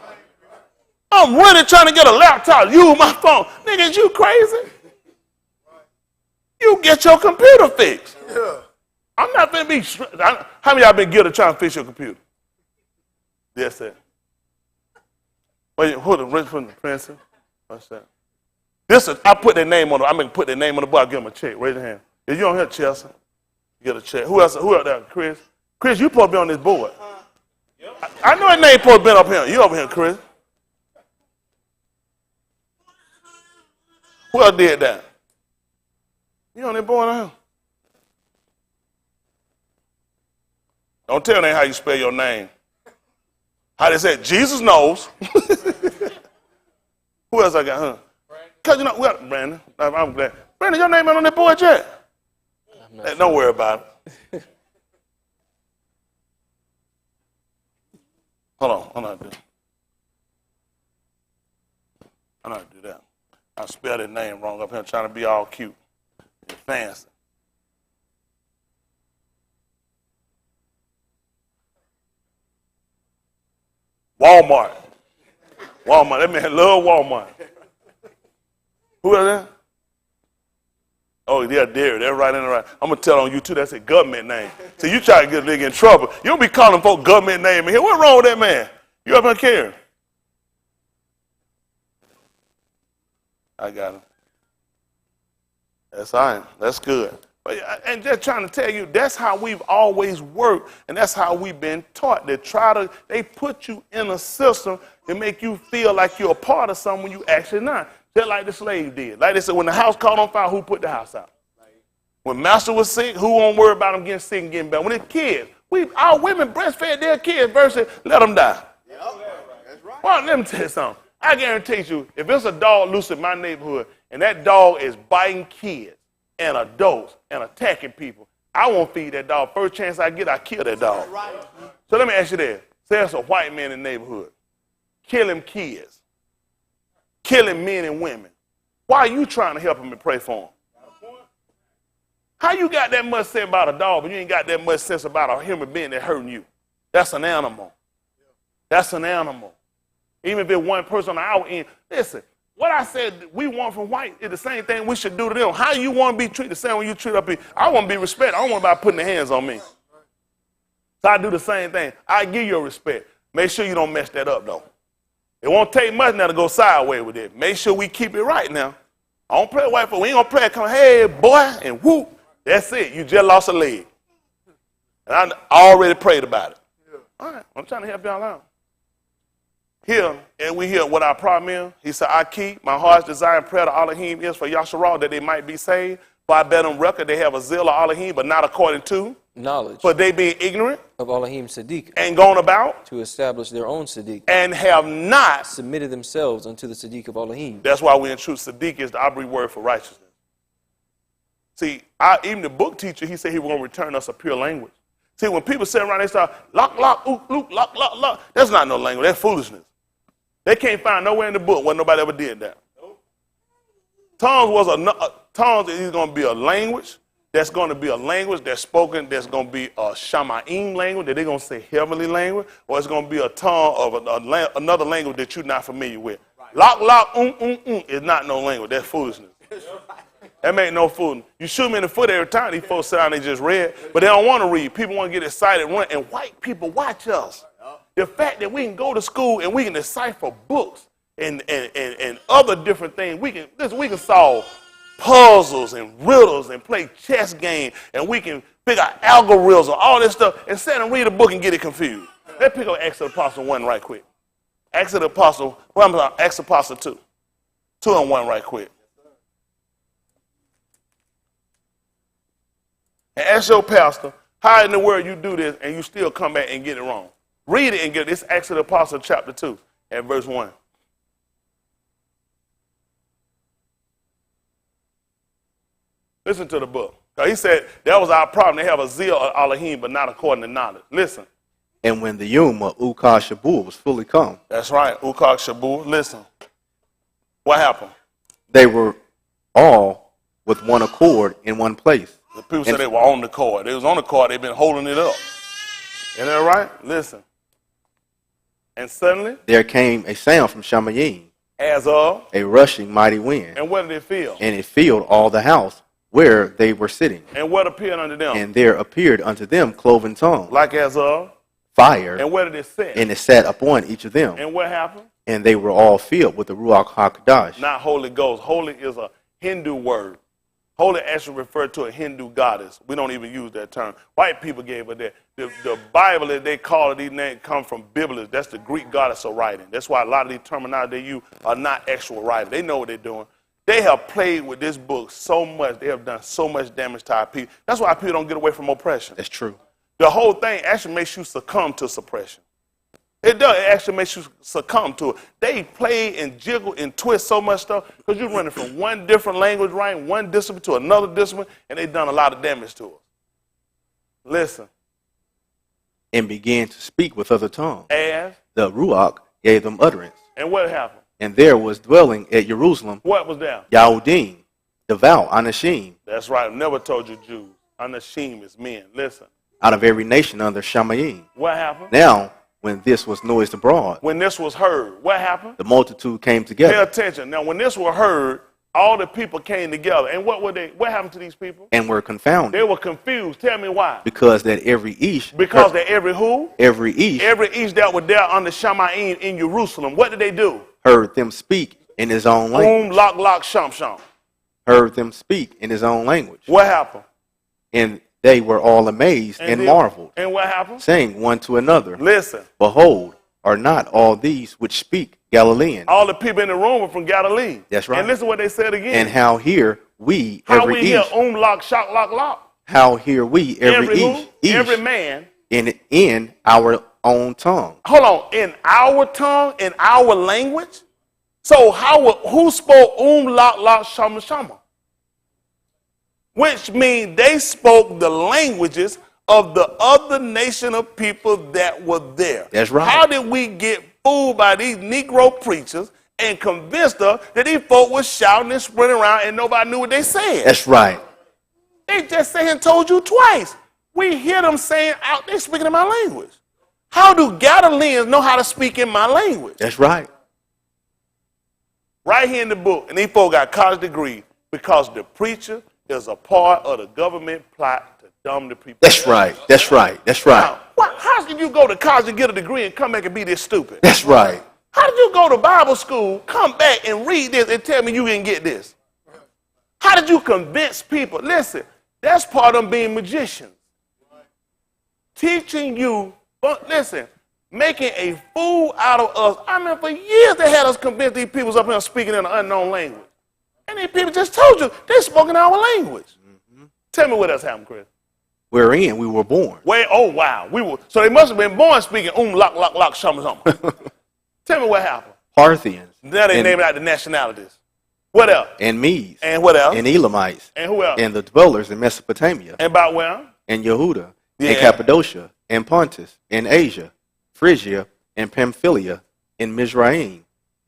Speaker 1: I'm really trying to get a laptop, use my phone. Nigga, is you crazy? You get your computer fixed. Yeah. I'm not going to be, how many of y'all been guilty of trying to fix your computer? Yes, sir. Wait, hold on, Princess. What's that? This is, I put their name on it. I'm going to put their name on the board. I'll give them a check. Raise your hand. If you on here, Chelsea, get a check. Who else? Who else there? Chris? Chris, you supposed to be on this board. I know his name supposed to be up here. You over here, Chris. Who else did that? You on that board now? Don't tell them how you spell your name. How they say, Jesus knows. Who else I got, huh? Because, you know, we got Brandon. I'm glad. Brandon, your name ain't on that board yet. Don't worry about it. Hold on. I'm not do that. I spelled his name wrong up here trying to be all cute and fancy. Walmart. That man love Walmart. Who is that? Oh, yeah, Derek. They're right in the right. I'm going to tell on you, too. That's a government name. So you try to get a nigga in trouble. You don't be calling folks government name in here. What's wrong with that man? You up here caring? I got him. That's all right. That's good. And just trying to tell you, that's how we've always worked, and that's how we've been taught. They put you in a system to make you feel like you're a part of something when you actually not. Just like the slave did. Like they said, when the house caught on fire, who put the house out? When master was sick, who won't worry about him getting sick and getting better? When it's kids, our women breastfed their kids versus let them die.
Speaker 6: Yep. That's right.
Speaker 1: Well, let me tell you something. I guarantee you, if it's a dog loose in my neighborhood and that dog is biting kids and adults and attacking people, I won't feed that dog. First chance I get, I kill that dog.
Speaker 6: Right.
Speaker 1: So let me ask you this. Say there's a white man in the neighborhood killing kids, killing men and women. Why are you trying to help him and pray for him? How you got that much sense about a dog, but you ain't got that much sense about a human being that's hurting you? That's an animal. That's an animal. Even if it's one person on our end. Listen, what I said we want from white is the same thing we should do to them. How you want to be treated the same way you treat up here? I want to be respected. I don't want anybody putting their hands on me. So I do the same thing. I give you respect. Make sure you don't mess that up, though. It won't take much now to go sideways with it. Make sure we keep it right now. I don't play white folks. We ain't going to play it. Come, hey, boy, and whoop. That's it. You just lost a leg. And I already prayed about it. All right. I'm trying to help y'all out. Here, and we hear what our problem is. He said, I keep my heart's desire and prayer to Elohim is for Yasharal that they might be saved. For I bet on record they have a zeal of Elohim, but not according to
Speaker 5: knowledge.
Speaker 1: For they being ignorant
Speaker 5: of Elohim Sadiq,
Speaker 1: and gone about
Speaker 5: to establish their own Sadiq,
Speaker 1: and have not
Speaker 5: submitted themselves unto the Sadiq of Elohim.
Speaker 1: That's why we in truth, Sadiq is the Abri word for righteousness. See, even the book teacher, he said he was going to return us a pure language. See, when people sit around, they start, lock, lock, oop, loop, lock, lock, lock. That's not no language. That's foolishness. They can't find nowhere in the book where nobody ever did that. Tongues is going to be a language. That's going to be a language that's spoken. That's going to be a Shamaim language that they're going to say heavenly language, or it's going to be a tongue of another language that you're not familiar with. Lock, lock, is not no language. That's foolishness. That ain't no fooling. You shoot me in the foot every time these folks say they just read, but they don't want to read. People want to get excited, run, and white people watch us. The fact that we can go to school and we can decipher books and other different things. We can solve puzzles and riddles and play chess games, and we can figure out algorithms and all this stuff and sit and read a book and get it confused. Let's pick up Acts of the Apostle 1 right quick. Acts of the Apostle, Acts of the Apostle 2. 2 and 1 right quick. And ask your pastor, how in the world you do this and you still come back and get it wrong? Read it and get it. This Acts of the Apostle chapter 2 at verse 1. Listen to the book. He said that was our problem. They have a zeal of Elohim, but not according to knowledge. Listen.
Speaker 3: And when the Yom of Ukah Shabur was fully come.
Speaker 1: That's right, Ukah Shabur. Listen. What happened?
Speaker 3: They were all with one accord in one place.
Speaker 1: The people said they were on the cord. They was on the cord. They've been holding it up. Isn't that right? Listen. And suddenly,
Speaker 3: there came a sound from Shamayim,
Speaker 1: as of
Speaker 3: a rushing mighty wind.
Speaker 1: And what did it feel?
Speaker 3: And it filled all the house where they were sitting.
Speaker 1: And what appeared unto them?
Speaker 3: And there appeared unto them cloven tongues.
Speaker 1: Like as of
Speaker 3: fire.
Speaker 1: And where did it sit?
Speaker 3: And it sat upon each of them.
Speaker 1: And what happened?
Speaker 3: And they were all filled with the Ruach HaKodesh.
Speaker 1: Not Holy Ghost. Holy is a Hindu word. Holy actually referred to a Hindu goddess. We don't even use that term. White people gave it that. The Bible that they call it, these names come from Biblis. That's the Greek goddess of writing. That's why a lot of these terminology they use are not actual writing. They know what they're doing. They have played with this book so much. They have done so much damage to our people. That's why people don't get away from oppression.
Speaker 3: That's true.
Speaker 1: The whole thing actually makes you succumb to suppression. It does. It actually makes you succumb to it. They play and jiggle and twist so much stuff because you're running from one different language, right, one discipline to another discipline, and they've done a lot of damage to us. Listen.
Speaker 3: And began to speak with other tongues.
Speaker 1: As
Speaker 3: the Ruach gave them utterance.
Speaker 1: And what happened?
Speaker 3: And there was dwelling at Jerusalem.
Speaker 1: What was there?
Speaker 3: Yahudim, devout, Anashim.
Speaker 1: That's right. I never told you Jews. Anashim is men. Listen.
Speaker 3: Out of every nation under Shamayim.
Speaker 1: What happened?
Speaker 3: Now, when this was noised abroad.
Speaker 1: When this was heard, what happened?
Speaker 3: The multitude came together.
Speaker 1: Pay attention. Now, when this was heard, all the people came together. And what happened to these people?
Speaker 3: And were confounded.
Speaker 1: They were confused. Tell me why.
Speaker 3: Because that every Ish.
Speaker 1: Because that every who?
Speaker 3: Every Ish.
Speaker 1: Every Ish that was there under Shamayim in Jerusalem. What did they do?
Speaker 3: Heard them speak in his own language.
Speaker 1: Lock, lock, shum, shum.
Speaker 3: Heard them speak in his own language.
Speaker 1: What happened?
Speaker 3: And they were all amazed and marveled.
Speaker 1: And what happened?
Speaker 3: Saying one to another.
Speaker 1: Listen.
Speaker 3: Behold, are not all these which speak Galilean?
Speaker 1: All the people in the room were from Galilee.
Speaker 3: That's right.
Speaker 1: And listen what they said again.
Speaker 3: And how hear we
Speaker 1: how
Speaker 3: every
Speaker 1: we hear
Speaker 3: Ish.
Speaker 1: Lock, shock, lock, lock.
Speaker 3: How hear we every Ish.
Speaker 1: Every man.
Speaker 3: In our own tongue.
Speaker 1: Hold on. In our tongue, in our language? So who spoke lock, lock, shama, shama? Which means they spoke the languages of the other nation of people that were there.
Speaker 3: That's right.
Speaker 1: How did we get fooled by these Negro preachers and convinced us that these folk was shouting and sprinting around and nobody knew what they said?
Speaker 3: That's right.
Speaker 1: They just saying told you twice. We hear them saying out there speaking in my language. How do Galileans know how to speak in my language?
Speaker 3: That's right.
Speaker 1: Right here in the book, and these folks got college degree because the preacher is a part of the government plot to dumb the people.
Speaker 3: That's right. That's right. That's right.
Speaker 1: Now, how can you go to college and get a degree and come back and be this stupid?
Speaker 3: That's right.
Speaker 1: How did you go to Bible school, come back and read this and tell me you didn't get this? How did you convince people? Listen, that's part of them being magicians. Teaching you, but listen, making a fool out of us. I mean, for years they had us convinced these people up here speaking in an unknown language. And these people just told you they spoke in our language. Mm-hmm. Tell me what else happened, Chris.
Speaker 3: Wherein we were born.
Speaker 1: Oh, wow. So they must have been born speaking lock, lock, lock, shum, shum. Tell me what happened.
Speaker 3: Parthians.
Speaker 1: Now they name it out the nationalities. What else?
Speaker 3: and Medes,
Speaker 1: And what else?
Speaker 3: and Elamites,
Speaker 1: And who else?
Speaker 3: and the dwellers in Mesopotamia,
Speaker 1: And about where?
Speaker 3: and Yehuda,
Speaker 1: Yeah.
Speaker 3: and Cappadocia, and Pontus, and Asia, Phrygia, and Pamphylia, and Mizraim,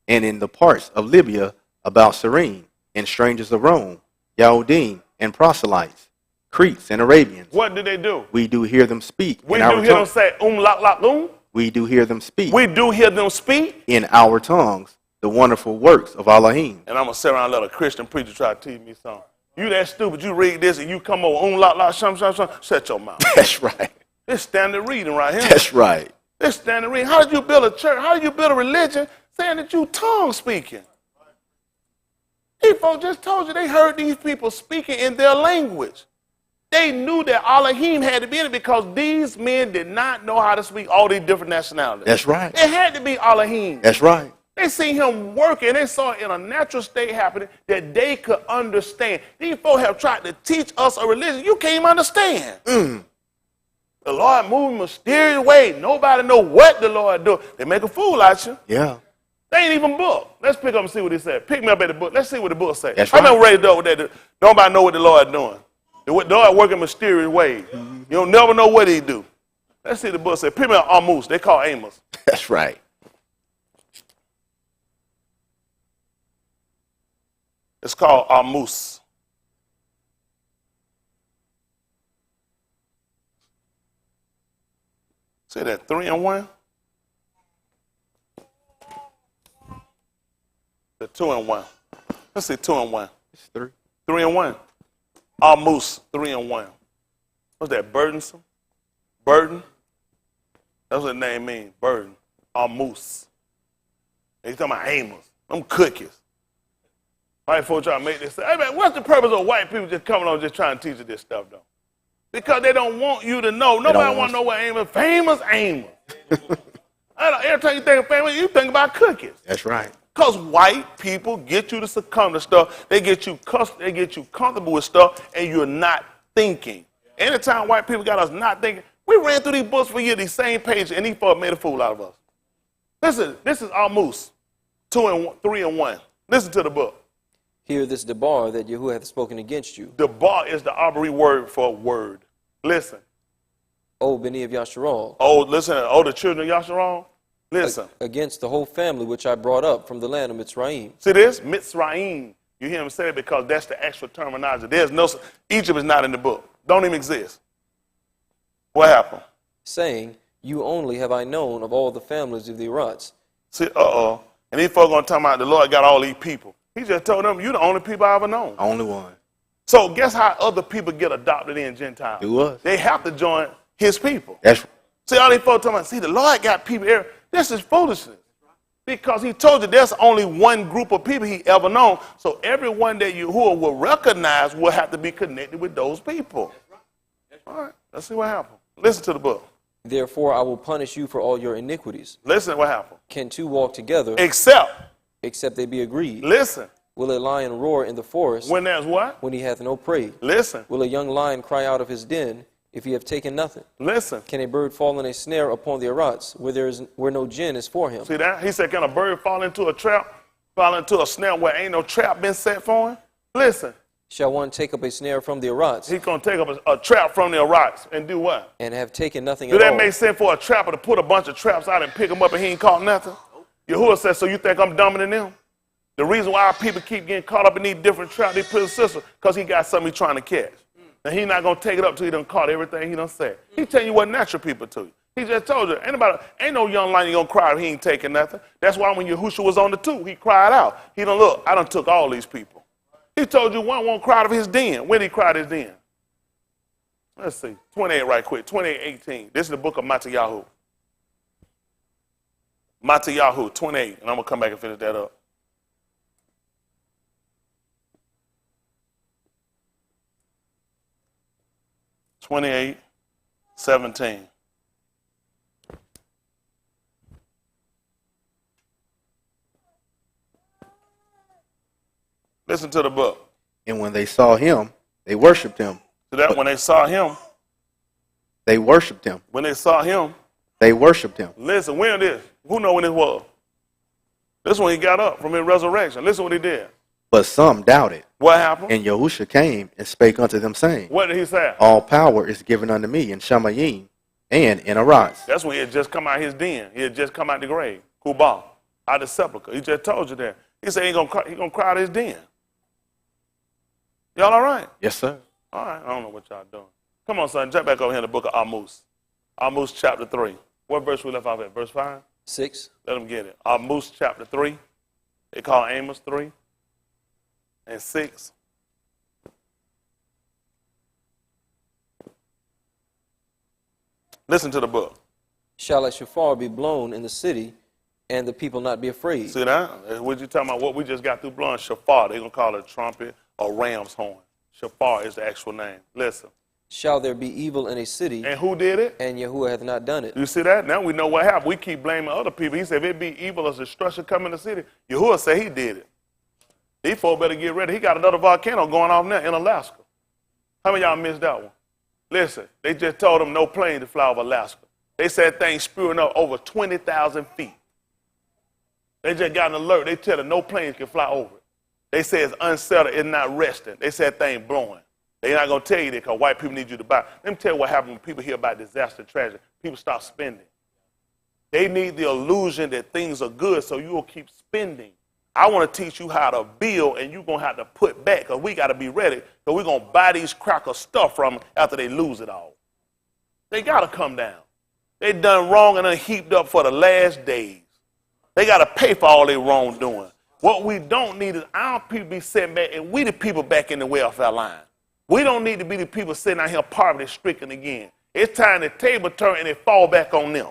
Speaker 3: and in the parts of Libya about Cyrene, and strangers of Rome, Yahudim, and proselytes, Cretes, and Arabians.
Speaker 1: What did they do?
Speaker 3: We do hear them speak
Speaker 1: We
Speaker 3: in
Speaker 1: do
Speaker 3: our
Speaker 1: hear them
Speaker 3: tongue.
Speaker 1: say, lak, lak,
Speaker 3: We do hear them speak
Speaker 1: We do hear them speak.
Speaker 3: in our tongues the wonderful works of Elohim.
Speaker 1: And I'm going to sit around and let a Christian preacher try to teach me something. You that stupid, you read this and you come over, lak, lak, shum, shut your mouth.
Speaker 3: That's right.
Speaker 1: This standard reading right here.
Speaker 3: That's right.
Speaker 1: This standard reading. How did you build a church? How did you build a religion saying that you tongue speaking? These folks just told you they heard these people speaking in their language. They knew that Elohim had to be in it because these men did not know how to speak all these different nationalities.
Speaker 3: That's right.
Speaker 1: It had to be Elohim.
Speaker 3: That's right.
Speaker 1: They seen him working. They saw it in a natural state happening that they could understand. These folks have tried to teach us a religion you can't even understand. The Lord moved in a mysterious way. Nobody know what the Lord do. They make a fool out you.
Speaker 3: Yeah.
Speaker 1: They ain't even book. Let's pick up and see what he said. Pick me up at the book. Let's see what the book says.
Speaker 3: That's
Speaker 1: I never
Speaker 3: right.
Speaker 1: raised up with that. Nobody know what the Lord doing. The Lord working in mysterious ways. You don't never know what he do. Let's see what the book says. Pick me up Amos. They call Amos.
Speaker 3: That's right.
Speaker 1: It's called Amos. See that 3 and 1? The 2 and 1. Let's see 2 and 1.
Speaker 3: It's 3.
Speaker 1: 3 and 1. Amos 3 and 1. What's that? Burdensome? Burden? That's what the name means. Burden. Amos. He's talking about Amos. Them cookies. White folks try to make this. Hey man, what's the purpose of white people just coming on just trying to teach you this stuff though? Because they don't want you to know. Nobody want to know what Amos. Famous Amos. Every time you think of famous, you think about cookies.
Speaker 3: That's right.
Speaker 1: Because white people get you to succumb to stuff. They get you comfortable with stuff, and you're not thinking. Anytime white people got us not thinking, we ran through these books for years, these same pages, and these folks made a fool out of us. Listen, this is Amos 3 and 1. Listen to the book.
Speaker 5: Hear this debar that Yahuwah hath spoken against you.
Speaker 1: Debar is the Aubrey word for word. Listen.
Speaker 5: O Beni of Yasharal,
Speaker 1: Listen. The children of Yasharal. Listen.
Speaker 5: against the whole family which I brought up from the land of Mitzrayim.
Speaker 1: See this? Mitzrayim. You hear him say it because that's the actual terminology. There's no, Egypt is not in the book. Don't even exist. What happened?
Speaker 5: Saying, you only have I known of all the families of the Arats.
Speaker 1: See, and these folks gonna talk about the Lord got all these people. He just told them, you're the only people I ever known.
Speaker 3: Only one.
Speaker 1: So guess how other people get adopted in Gentiles?
Speaker 3: Do us.
Speaker 1: They have to join his people.
Speaker 3: That's
Speaker 1: See, all these folks talking about, see, the Lord got people here. This is foolishness. Because he told you there's only one group of people he ever known. So everyone that Yahuwah will recognize will have to be connected with those people. All right, let's see what happened. Listen to the book.
Speaker 5: Therefore I will punish you for all your iniquities.
Speaker 1: Listen to what happened.
Speaker 5: Can two walk together,
Speaker 1: Except,
Speaker 5: they be agreed?
Speaker 1: listen,
Speaker 5: Will a lion roar in the forest
Speaker 1: when there's what?
Speaker 5: when he hath no prey?
Speaker 1: Listen,
Speaker 5: Will a young lion cry out of his den if he have taken nothing?
Speaker 1: listen.
Speaker 5: Can a bird fall in a snare upon the Arats where no gin is for him?
Speaker 1: See that? He said, can a bird fall into a trap, fall into a snare where ain't no trap been set for him? Listen,
Speaker 5: Shall one take up a snare from the Arats
Speaker 1: he's going to take up a trap from the rocks and do what?
Speaker 5: and have taken nothing
Speaker 1: Do
Speaker 5: at
Speaker 1: that
Speaker 5: all?
Speaker 1: make sense for a trapper to put a bunch of traps out and pick them up and he ain't caught nothing? Yahuwah says, so you think I'm dumber than them? The reason why our people keep getting caught up in these different traps, these prison systems, because he got something he's trying to catch. And he's not going to take it up till he done caught everything he done said. He telling you what natural people to you. He just told you, ain't no young lion going to cry if he ain't taking nothing. That's why when Yahushua was on the two, he cried out. He done, look, I done took all these people. He told you one won't cry out of his den. When did he cry out of his den? Let's see, 28 right quick, 28:18. This is the book of Mattheyahu. Mattheyahu, 28, and I'm going to come back and finish that up. (28:17). Listen to the book.
Speaker 3: And when they saw him, they worshiped him.
Speaker 1: So that when they saw him,
Speaker 3: They worshiped him.
Speaker 1: when they saw him,
Speaker 3: They worshiped him.
Speaker 1: listen, when this? Who know when this was? This when he got up from his resurrection. Listen what he did.
Speaker 3: But some doubted.
Speaker 1: What happened?
Speaker 3: And Yahusha came and spake unto them, saying,
Speaker 1: What did he say?
Speaker 3: All power is given unto me in Shamayim and in Aras.
Speaker 1: That's when he had just come out his den. He had just come out the grave. Kubal, out of the sepulchre. He just told you that. He said he gonna cry out his den. Y'all all right?
Speaker 3: Yes, sir.
Speaker 1: All right, I don't know what y'all doing. Come on, son, jump back over here in the book of Amos. Amos chapter 3. What verse we left off at? Verse 5?
Speaker 5: 6.
Speaker 1: Let them get it. Amos chapter 3. They call Amos 3 and 6. Listen to the book.
Speaker 5: Shall a shofar be blown in the city, and the people not be afraid?
Speaker 1: See that? What you talking about? What we just got through blowing? Shofar. They're going to call it a trumpet or ram's horn. Shofar is the actual name. Listen.
Speaker 5: Shall there be evil in a city,
Speaker 1: And who did it?
Speaker 5: and Yahuwah hath not done it?
Speaker 1: You see that? Now we know what happened. We keep blaming other people. He said, if it be evil or destruction come in the city, Yahuwah said he did it. These folks better get ready. He got another volcano going off now in Alaska. How many of y'all missed that one? Listen, they just told them no plane to fly over Alaska. They said things spewing up over 20,000 feet. They just got an alert. They tell them no planes can fly over it. They say it's unsettled, it's not resting. They said things blowing. They're not going to tell you that because white people need you to buy. Let me tell you what happens when people hear about disaster, tragedy. People stop spending. They need the illusion that things are good, so you will keep spending. I want to teach you how to build, and you're going to have to put back because we got to be ready because we're going to buy these cracker stuff from them after they lose it all. They got to come down. They done wrong and done heaped up for the last days. They got to pay for all their wrongdoing. What we don't need is our people be sitting back, and we the people back in the welfare line. We don't need to be the people sitting out here poverty-stricken again. It's time the table turn and it fall back on them.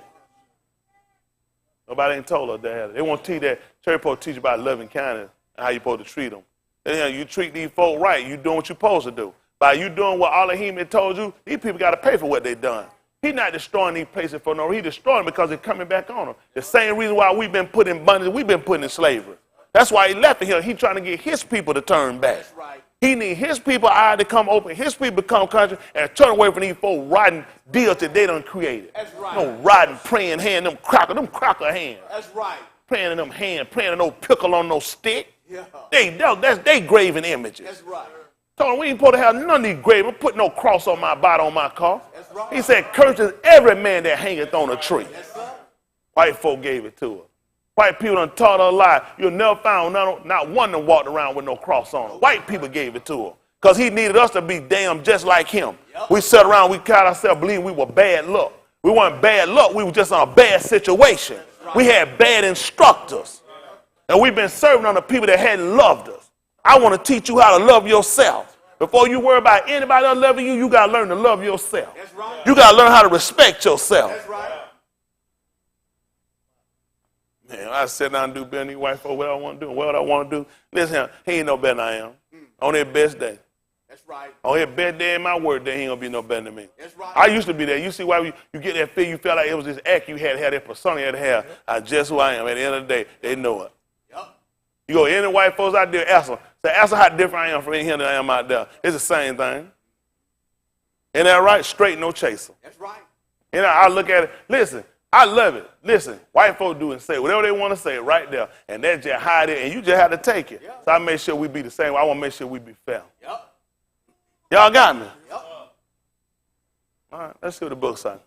Speaker 1: Nobody ain't told us that. They want to teach that. Church supposed to teach about loving kindness and how you supposed to treat them. And you treat these folk right. You doing what you're supposed to do. By you doing what Elohim had told you, these people got to pay for what they done. He's not destroying these places for no reason. He's destroying them because it's coming back on them. The same reason why we've been put in bondage, we've been put in slavery. That's why he left it here. He's trying to get his people to turn back.
Speaker 6: That's right.
Speaker 1: He need his people eyes to come open, his people come country, and turn away from these folk rotten deals that they done created.
Speaker 6: That's right.
Speaker 1: No rotten praying hand, them cracker hands.
Speaker 6: That's right.
Speaker 1: Praying in them hands, praying in no pickle on no stick.
Speaker 6: Yeah.
Speaker 1: That's they graven images.
Speaker 6: That's right.
Speaker 1: Told him we ain't supposed to have none of these graven. Put no cross on my body, on my car.
Speaker 6: That's right.
Speaker 1: He said, curses every man that hangeth on a tree.
Speaker 6: Yes, sir.
Speaker 1: White folk gave it to her. White people done taught her a lie. You'll never find not one that walked around with no cross on her. White people gave it to her. Because he needed us to be damn just like him. Yep. We sat around, we caught ourselves believing we were bad luck. We weren't bad luck, we were just in a bad situation. Right. We had bad instructors. And we've been serving on the people that hadn't loved us. I want to teach you how to love yourself. Before you worry about anybody else loving you, you got to learn to love yourself.
Speaker 6: That's right.
Speaker 1: You got to learn how to respect yourself.
Speaker 6: That's right.
Speaker 1: Man, I sit down and do better than these white folks. What I want to do, what I want to do. Listen, he ain't no better than I am. On their best day.
Speaker 6: That's right.
Speaker 1: On their best day and my word day, he ain't going to be no better than me.
Speaker 6: That's right.
Speaker 1: I used to be there. You see why you get that feel, you felt like it was this act you had to have, that persona you had to have. I just who I am. At the end of the day, they know it.
Speaker 6: Yep.
Speaker 1: You go, any white folks out there, ask them. Say, ask them how different I am from in here than I am out there. It's the same thing. Ain't that right? Straight, no chaser.
Speaker 6: That's right.
Speaker 1: And I look at it. Listen, I love it. Listen, white folks do and say whatever they want to say right there. And they just hide it, and you just have to take it. Yep. So I make sure we be the same. I want to make sure we be fair.
Speaker 6: Yep.
Speaker 1: Y'all got me?
Speaker 6: Yep.
Speaker 1: All right, let's see what the book says.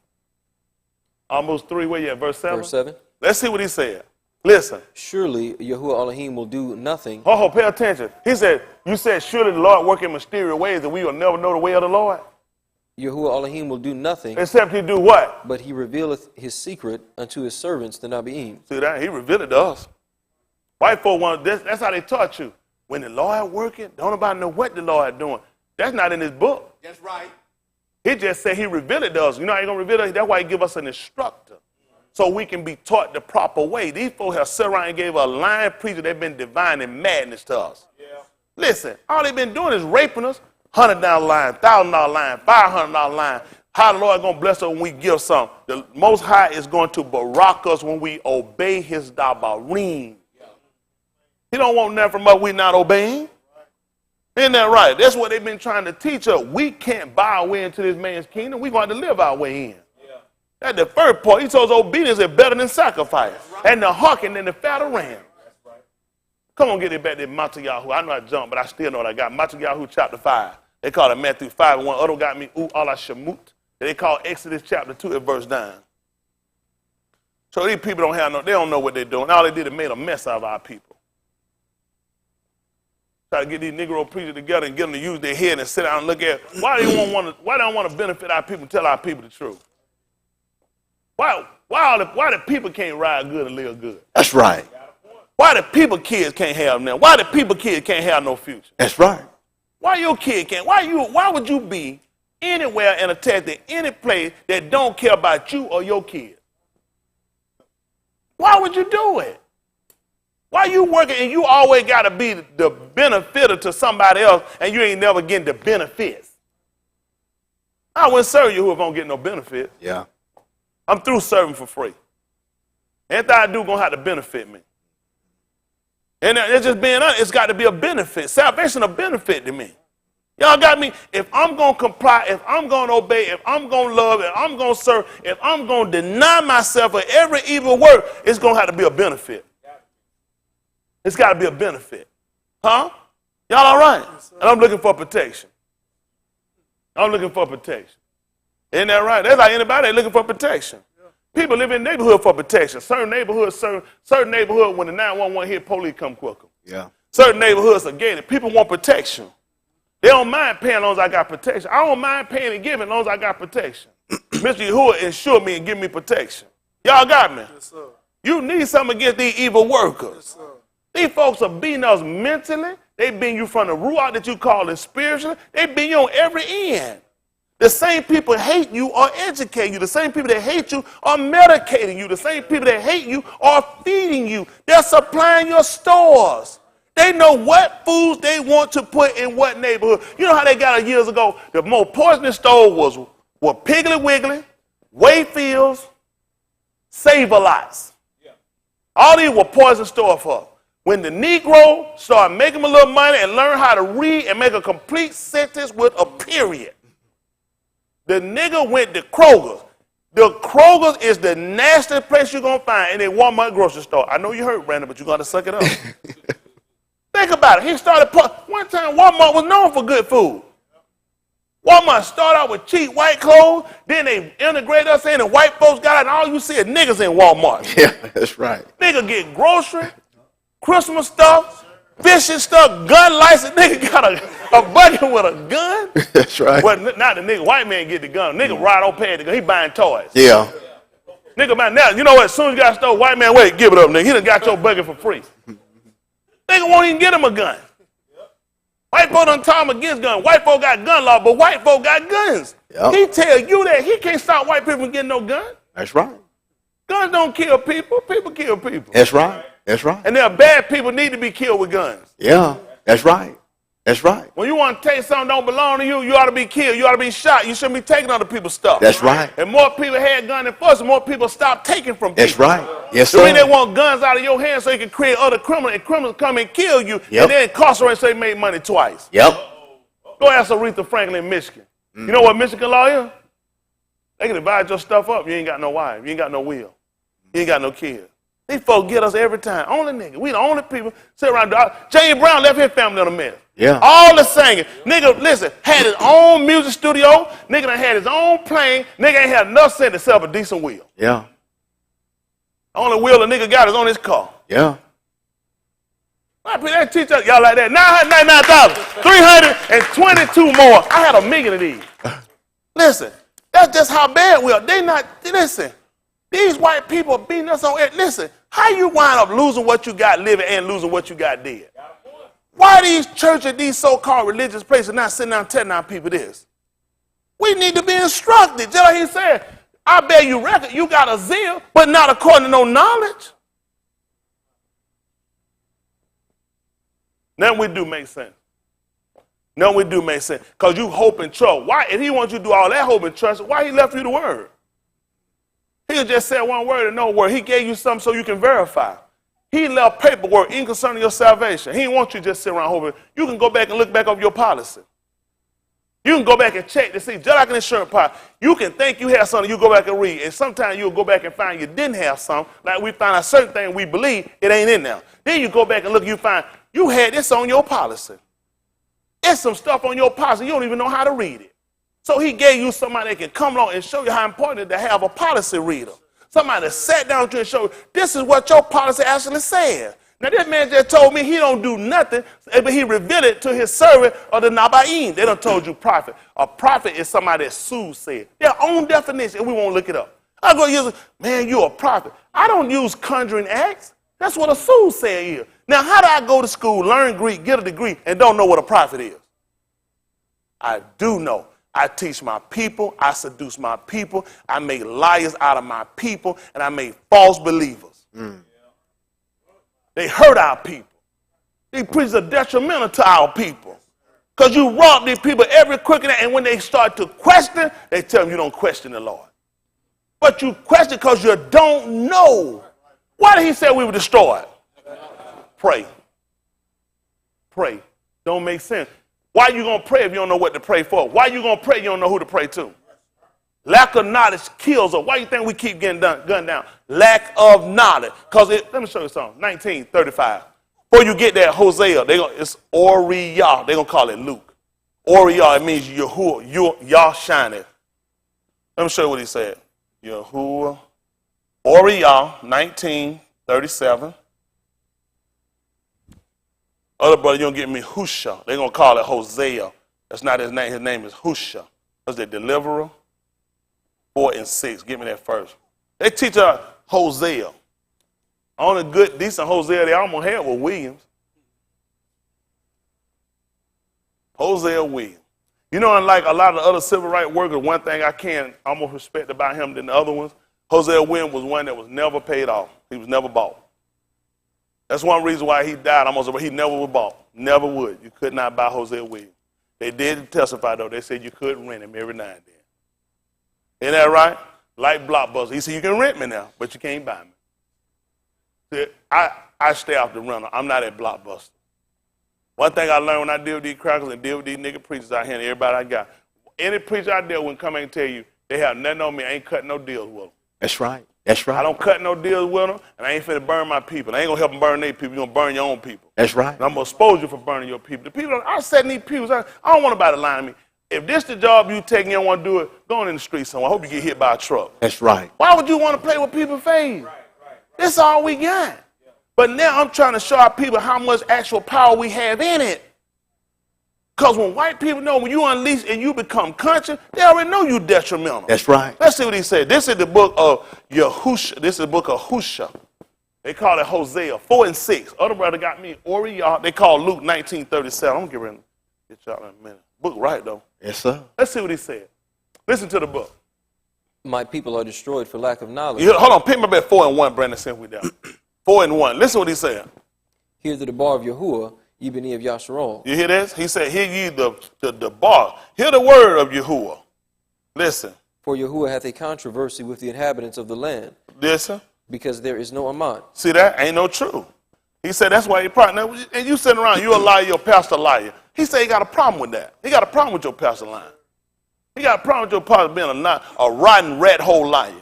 Speaker 1: Almost 3, where you at, verse 7?
Speaker 5: Verse 7.
Speaker 1: Let's see what he said. Listen.
Speaker 5: Surely Yahuwah Elohim will do nothing.
Speaker 1: Oh, pay attention. He said, you said, surely the Lord work in mysterious ways, and we will never know the way of the Lord.
Speaker 5: Yahuwah Elohim will do nothing.
Speaker 1: Except he do what?
Speaker 5: But he revealeth his secret unto his servants, the Nabiim.
Speaker 1: See that? He revealed it to us. White folk want this. That's how they taught you. When the Lord working, don't nobody know what the Lord doing. That's not in his book.
Speaker 6: That's right.
Speaker 1: He just said he revealed it to us. You know how he going to reveal it? That's why he give us an instructor. So we can be taught the proper way. These folks have sat around and gave a lying preacher. They've been divining madness to us. Yeah. Listen, all they've been doing is raping us. $100 line, $1,000 line, $500 line. How the Lord going to bless us when we give something? The Most High is going to barak us when we obey his dabarim. Yeah. He don't want nothing from us we not obeying. Isn't that right? That's what they've been trying to teach us. We can't buy our way into this man's kingdom. We're going to live our way in. Yeah. That's the first part. He told us obedience is better than sacrifice. Right. And the hearken than the fat of ram. That's right. Come on, get it back to Matthew. I know I jumped, but I still know what I got. Matthew chapter 5. They call it Matthew 5, and one other got me, Allah Shamut. They call Exodus chapter 2 at verse 9. So these people they don't know what they're doing. All they did is made a mess out of our people. Try to get these Negro preachers together and get them to use their head and sit down and look at why they don't want to benefit our people and tell our people the truth. Why the people can't ride good and live good?
Speaker 3: That's right.
Speaker 1: Why the people kids can't have them? Why the people kids can't have no future?
Speaker 3: That's right.
Speaker 1: Why your kid can't? Why would you be anywhere and attacked in any place that don't care about you or your kid? Why would you do it? Why you working and you always got to be the benefitter to somebody else and you ain't never getting the benefits? I wouldn't serve you who don't get no benefit.
Speaker 3: Yeah.
Speaker 1: I'm through serving for free. Anything I do gonna have to benefit me. And it's just being honest, it's got to be a benefit. Salvation a benefit to me. Y'all got me? If I'm going to comply, if I'm going to obey, if I'm going to love, if I'm going to serve, if I'm going to deny myself of every evil work, it's going to have to be a benefit. It's got to be a benefit. Huh? Y'all all right? And I'm looking for protection. I'm looking for protection. Isn't that right? That's like anybody looking for protection. People live in neighborhood for protection. Certain neighborhoods, when the 911 hit, police come quicker.
Speaker 3: Yeah.
Speaker 1: Certain neighborhoods are gated. People want protection. They don't mind paying as long as I got protection. I don't mind paying and giving as long as I got protection. Mr. Yahuwah insured me and give me protection. Y'all got me?
Speaker 6: Yes, sir.
Speaker 1: You need something against these evil workers.
Speaker 6: Yes, sir.
Speaker 1: These folks are beating us mentally. They beating you from the ruach that you call it spiritually. They beating you on every end. The same people hate you are educating you. The same people that hate you are medicating you. The same people that hate you are feeding you. They're supplying your stores. They know what foods they want to put in what neighborhood. You know how they got it years ago? The most poisonous stores were Piggly Wiggly, Wayfields, Save-A-Lots. All these were poison stores for. When the Negro started making a little money and learned how to read and make a complete sentence with a period, the nigga went to Kroger's. The Kroger's is the nastiest place you're going to find in a Walmart grocery store. I know you heard, Brandon, but you're going to suck it up. Think about it. He started, one time Walmart was known for good food. Walmart started out with cheap white clothes, then they integrated us in and white folks got it, and all you see is niggas in Walmart.
Speaker 3: Yeah, that's right.
Speaker 1: Nigga get grocery, Christmas stuff, fishing stuff, gun license. Nigga got a bucket with a gun.
Speaker 3: That's right.
Speaker 1: Well, not the nigga. White man get the gun. Nigga ride on pad the gun. He buying toys.
Speaker 3: Yeah.
Speaker 1: Nigga buying now. You know what? As soon as you got stole, white man, wait, give it up, nigga. He done got your bucket for free. Nigga won't even get him a gun. White folk done taught him against guns. White folk got gun law, but white folk got guns.
Speaker 3: Yep.
Speaker 1: He tell you that he can't stop white people from getting no gun.
Speaker 3: That's right.
Speaker 1: Guns don't kill people. People kill people.
Speaker 3: That's right. That's right.
Speaker 1: And there are bad people need to be killed with guns.
Speaker 3: Yeah, that's right. That's right.
Speaker 1: When you want to take something that don't belong to you, you ought to be killed. You ought to be shot. You shouldn't be taking other people's stuff.
Speaker 3: That's right.
Speaker 1: And more people had guns enforcement, more people stop taking from people.
Speaker 3: That's right. Yes,
Speaker 1: The way they
Speaker 3: sir.
Speaker 1: want guns out of your hands so you can create other criminals, and criminals come and kill you,
Speaker 3: Yep.
Speaker 1: and then incarcerate so they made money twice.
Speaker 3: Yep.
Speaker 1: Go ask Aretha Franklin in Michigan. You know what Michigan law is? They can divide your stuff up. You ain't got no wife. You ain't got no will. You ain't got no kids. These folks get us every time. Only nigga. We the only people sit around. James Brown left his family on a mess.
Speaker 3: Yeah.
Speaker 1: All the singing. Nigga, listen, had his own music studio. Nigga done had his own plane. Nigga ain't had enough sense to sell up a decent wheel.
Speaker 3: Yeah.
Speaker 1: The only wheel a nigga got is on his car.
Speaker 3: Yeah.
Speaker 1: They teach us, y'all like that. 999,322 more. I had 1 million of these. Listen, that's just how bad we are. They not, listen, these white people beating us on it. Listen, how you wind up losing what you got living and losing what you got dead? Why these churches, these so-called religious places not sitting down telling our people this? We need to be instructed. Just like he said, I bear you record, you got a zeal, but not according to no knowledge. None we do make sense. None we do make sense. Because you hope and trust. Why, if he wants you to do all that hope and trust, why he left you the word? He just said one word and no word. He gave you something so you can verify. He left paperwork in concerning your salvation. He didn't want you to just sit around hoping. You can go back and look back over your policy. You can go back and check to see, just like an insurance policy. You can think you have something, you go back and read. And sometimes you'll go back and find you didn't have something. Like we find a certain thing we believe, it ain't in there. Then you go back and look, you find you had this on your policy. It's some stuff on your policy, you don't even know how to read it. So he gave you somebody that can come along and show you how important it is to have a policy reader. Somebody that sat down with you and showed you, this is what your policy actually says. Now, this man just told me he don't do nothing, but he revealed it to his servant of the Nabaim. They done told you prophet. A prophet is somebody that Sue said. Their own definition, and we won't look it up. I go use it, man, you're a prophet. I don't use conjuring acts. That's what a Sue said here. Now, how do I go to school, learn Greek, get a degree, and don't know what a prophet is? I do know. I teach my people. I seduce my people. I make liars out of my people, and I make false believers. They hurt our people. These preachers are detrimental to our people. Because you rob these people every quick and when they start to question, they tell them you don't question the Lord. But you question because you don't know. Why did he say we were destroyed? Pray. Pray. Don't make sense. Why are you going to pray if you don't know what to pray for? Why are you going to pray if you don't know who to pray to? Lack of knowledge kills us. Why do you think we keep getting gunned down? Lack of knowledge. Because let me show you something. 1935. Before you get that, Hosea, it's Oriah. They're going to call it Luke. Oriah, it means Yahuwah, Yah shineth. Let me show you what he said. Yahuwah. Oriah, 1937. Other brother, you don't get me Husha. They're going to call it Hosea. That's not his name. His name is Husha. That's the deliverer. 4 and 6. Give me that first. They teach us Hosea. Only good, decent Hosea they almost had was Williams. Hosea Williams. You know, unlike a lot of the other civil rights workers, one thing I can almost respect about him than the other ones, Hosea Williams was one that was never paid off. He was never bought. That's one reason why he died almost, he never was bought. Never would. You could not buy Hosea Williams. They did testify, though. They said you could rent him every now and then. Isn't that right? Like Blockbuster. He said, you can rent me now, but you can't buy me. See, I stay off the rental. I'm not at Blockbuster. One thing I learned when I deal with these crackers and deal with these nigga preachers out here and everybody I got, any preacher I deal with come in and tell you they have nothing on me, I ain't cutting no deals with them.
Speaker 3: That's right. That's right.
Speaker 1: I don't cut no deals with them, and I ain't finna burn my people. I ain't gonna help them burn their people. You're gonna burn your own people.
Speaker 3: That's right.
Speaker 1: And I'm gonna expose you for burning your people. The people, I said in these people, I don't want nobody lying to me. If this the job you take and you don't want to do it, go on in the street somewhere. I hope you get hit by a truck.
Speaker 3: That's right.
Speaker 1: Why would you want to play with people's faith? That's all we got. But now I'm trying to show our people how much actual power we have in it. Because when white people know when you unleash and you become conscious, they already know you detrimental.
Speaker 3: That's right.
Speaker 1: Let's see what he said. This is the book of Yahusha. This is the book of Husha. They call it Hosea, 4 and 6. Other brother got me, Oriah. They call Luke 1937. I'm going to get y'all in a minute. Book right, though.
Speaker 3: Yes, sir.
Speaker 1: Let's see what he said. Listen to the book.
Speaker 5: My people are destroyed for lack of knowledge.
Speaker 1: Hold on. Pick me up at 4 and 1, Brandon, since we down. 4 and 1. Listen what he said.
Speaker 5: Hear the bar of Yahuwah, ye beni of Yasharal.
Speaker 1: You hear this? He said, hear ye the bar. Hear the word of Yahuwah. Listen.
Speaker 5: For Yahuwah hath a controversy with the inhabitants of the land,
Speaker 1: Listen.
Speaker 5: because there is no Aman.
Speaker 1: See that? Ain't no truth. He said that's why he probably, and you sitting around, you a liar, your pastor a liar. He said he got a problem with that. He got a problem with your pastor lying. He got a problem with your pastor being a rotten rat hole liar.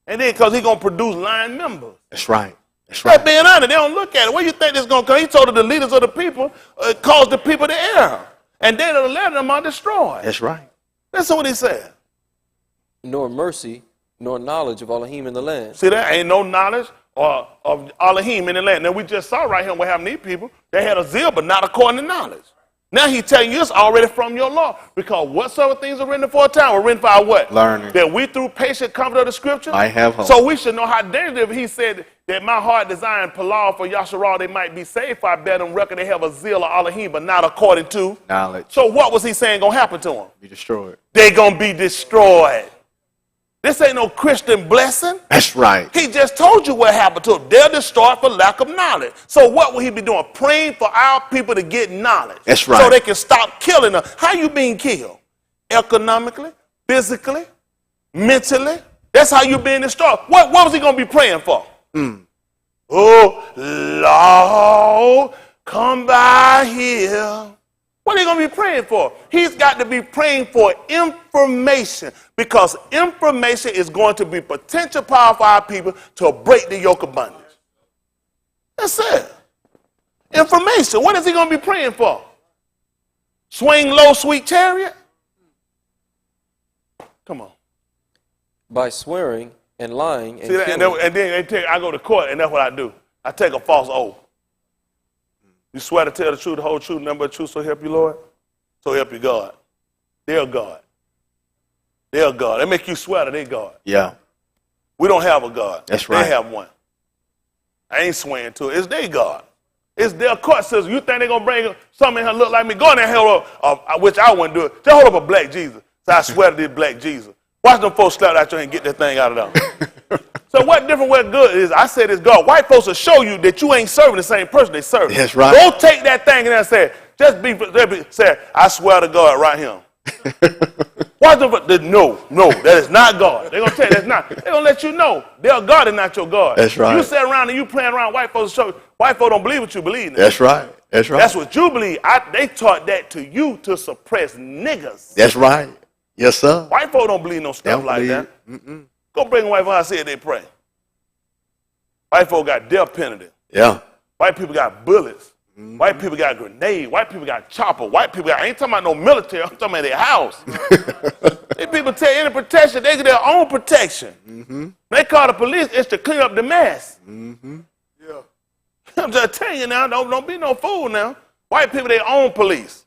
Speaker 1: And then because he's going to produce lying members.
Speaker 3: That's right. That's
Speaker 1: Right.
Speaker 3: right.
Speaker 1: Being honest, they don't look at it. Where you think this is going to come? He told the leaders of the people, cause the people to err. And then the letter them are destroyed.
Speaker 3: That's right.
Speaker 1: That's what he said.
Speaker 5: Nor mercy, nor knowledge of Elohim in the land.
Speaker 1: See that? Ain't no knowledge of Elohim in the land. Now we just saw right here what happened to these people. They had a zeal, but not according to knowledge. Now he's telling you it's already from your law. Because whatsoever things are written for a time were written for our what?
Speaker 3: Learning.
Speaker 1: That we through patient comfort of the scripture.
Speaker 3: I have hope.
Speaker 1: So we should know how dangerous he said that my heart designed Palau for Yasharal they might be saved. For I bear them record they have a zeal of Elohim, but not according to
Speaker 3: Knowledge.
Speaker 1: So what was he saying gonna happen to them?
Speaker 3: Be destroyed.
Speaker 1: They gonna be destroyed. This ain't no Christian blessing.
Speaker 3: That's right.
Speaker 1: He just told you what happened to them. They're destroyed for lack of knowledge. So what will he be doing? Praying for our people to get knowledge.
Speaker 3: That's right.
Speaker 1: So they can stop killing them. How you being killed? Economically, physically, mentally. That's how you being destroyed. What was he going to be praying for? Oh, Lord, come by here. What are you going to be praying for? He's got to be praying for information, because information is going to be potential power for our people to break the yoke of bondage. That's it. Information. What is he going to be praying for? Swing low, sweet chariot? Come on.
Speaker 5: By swearing and lying and
Speaker 1: See that?
Speaker 5: killing.
Speaker 1: And then they take, I go to court, and that's what I do. I take a false oath. You swear to tell the truth, the whole truth, nothing but the truth, so help you, Lord? So help you, God. They're God. They're God. They make you swear to their God.
Speaker 3: Yeah.
Speaker 1: We don't have a God.
Speaker 3: That's right.
Speaker 1: They have one. I ain't swearing to it. It's their God. It's their court system. You think they're going to bring something in here look like me? Go in there and hold up, which I wouldn't do it. Just hold up a black Jesus. So I swear to this black Jesus. Watch them folks slap out your hand and get that thing out of there. So what different way good is? I said it's God. White folks will show you that you ain't serving the same person they serve.
Speaker 3: That's right.
Speaker 1: Don't take that thing in there and say, say, I swear to God right here. Watch them. No, that is not God. They're going to tell you that's not. They're going to let you know their God is not your God.
Speaker 3: That's right.
Speaker 1: You sit around and you playing around white folks show. White folks don't believe what you believe in.
Speaker 3: That's right. That's right.
Speaker 1: That's what you believe. They taught that to you to suppress niggas.
Speaker 3: That's right. Yes, sir.
Speaker 1: White folks don't believe no stuff
Speaker 3: Don't
Speaker 1: like
Speaker 3: believe
Speaker 1: that.
Speaker 3: it. Mm-mm.
Speaker 1: Go bring a white folk out and see if they pray. White folk got death penalty.
Speaker 3: Yeah.
Speaker 1: White people got bullets. White people got grenades. White people got chopper. White people got, I ain't talking about no military. I'm talking about their house. These people tell you any protection, they get their own protection. They call the police, it's to clean up the mess. Yeah. I'm just telling you now, don't be no fool now. White people, their own police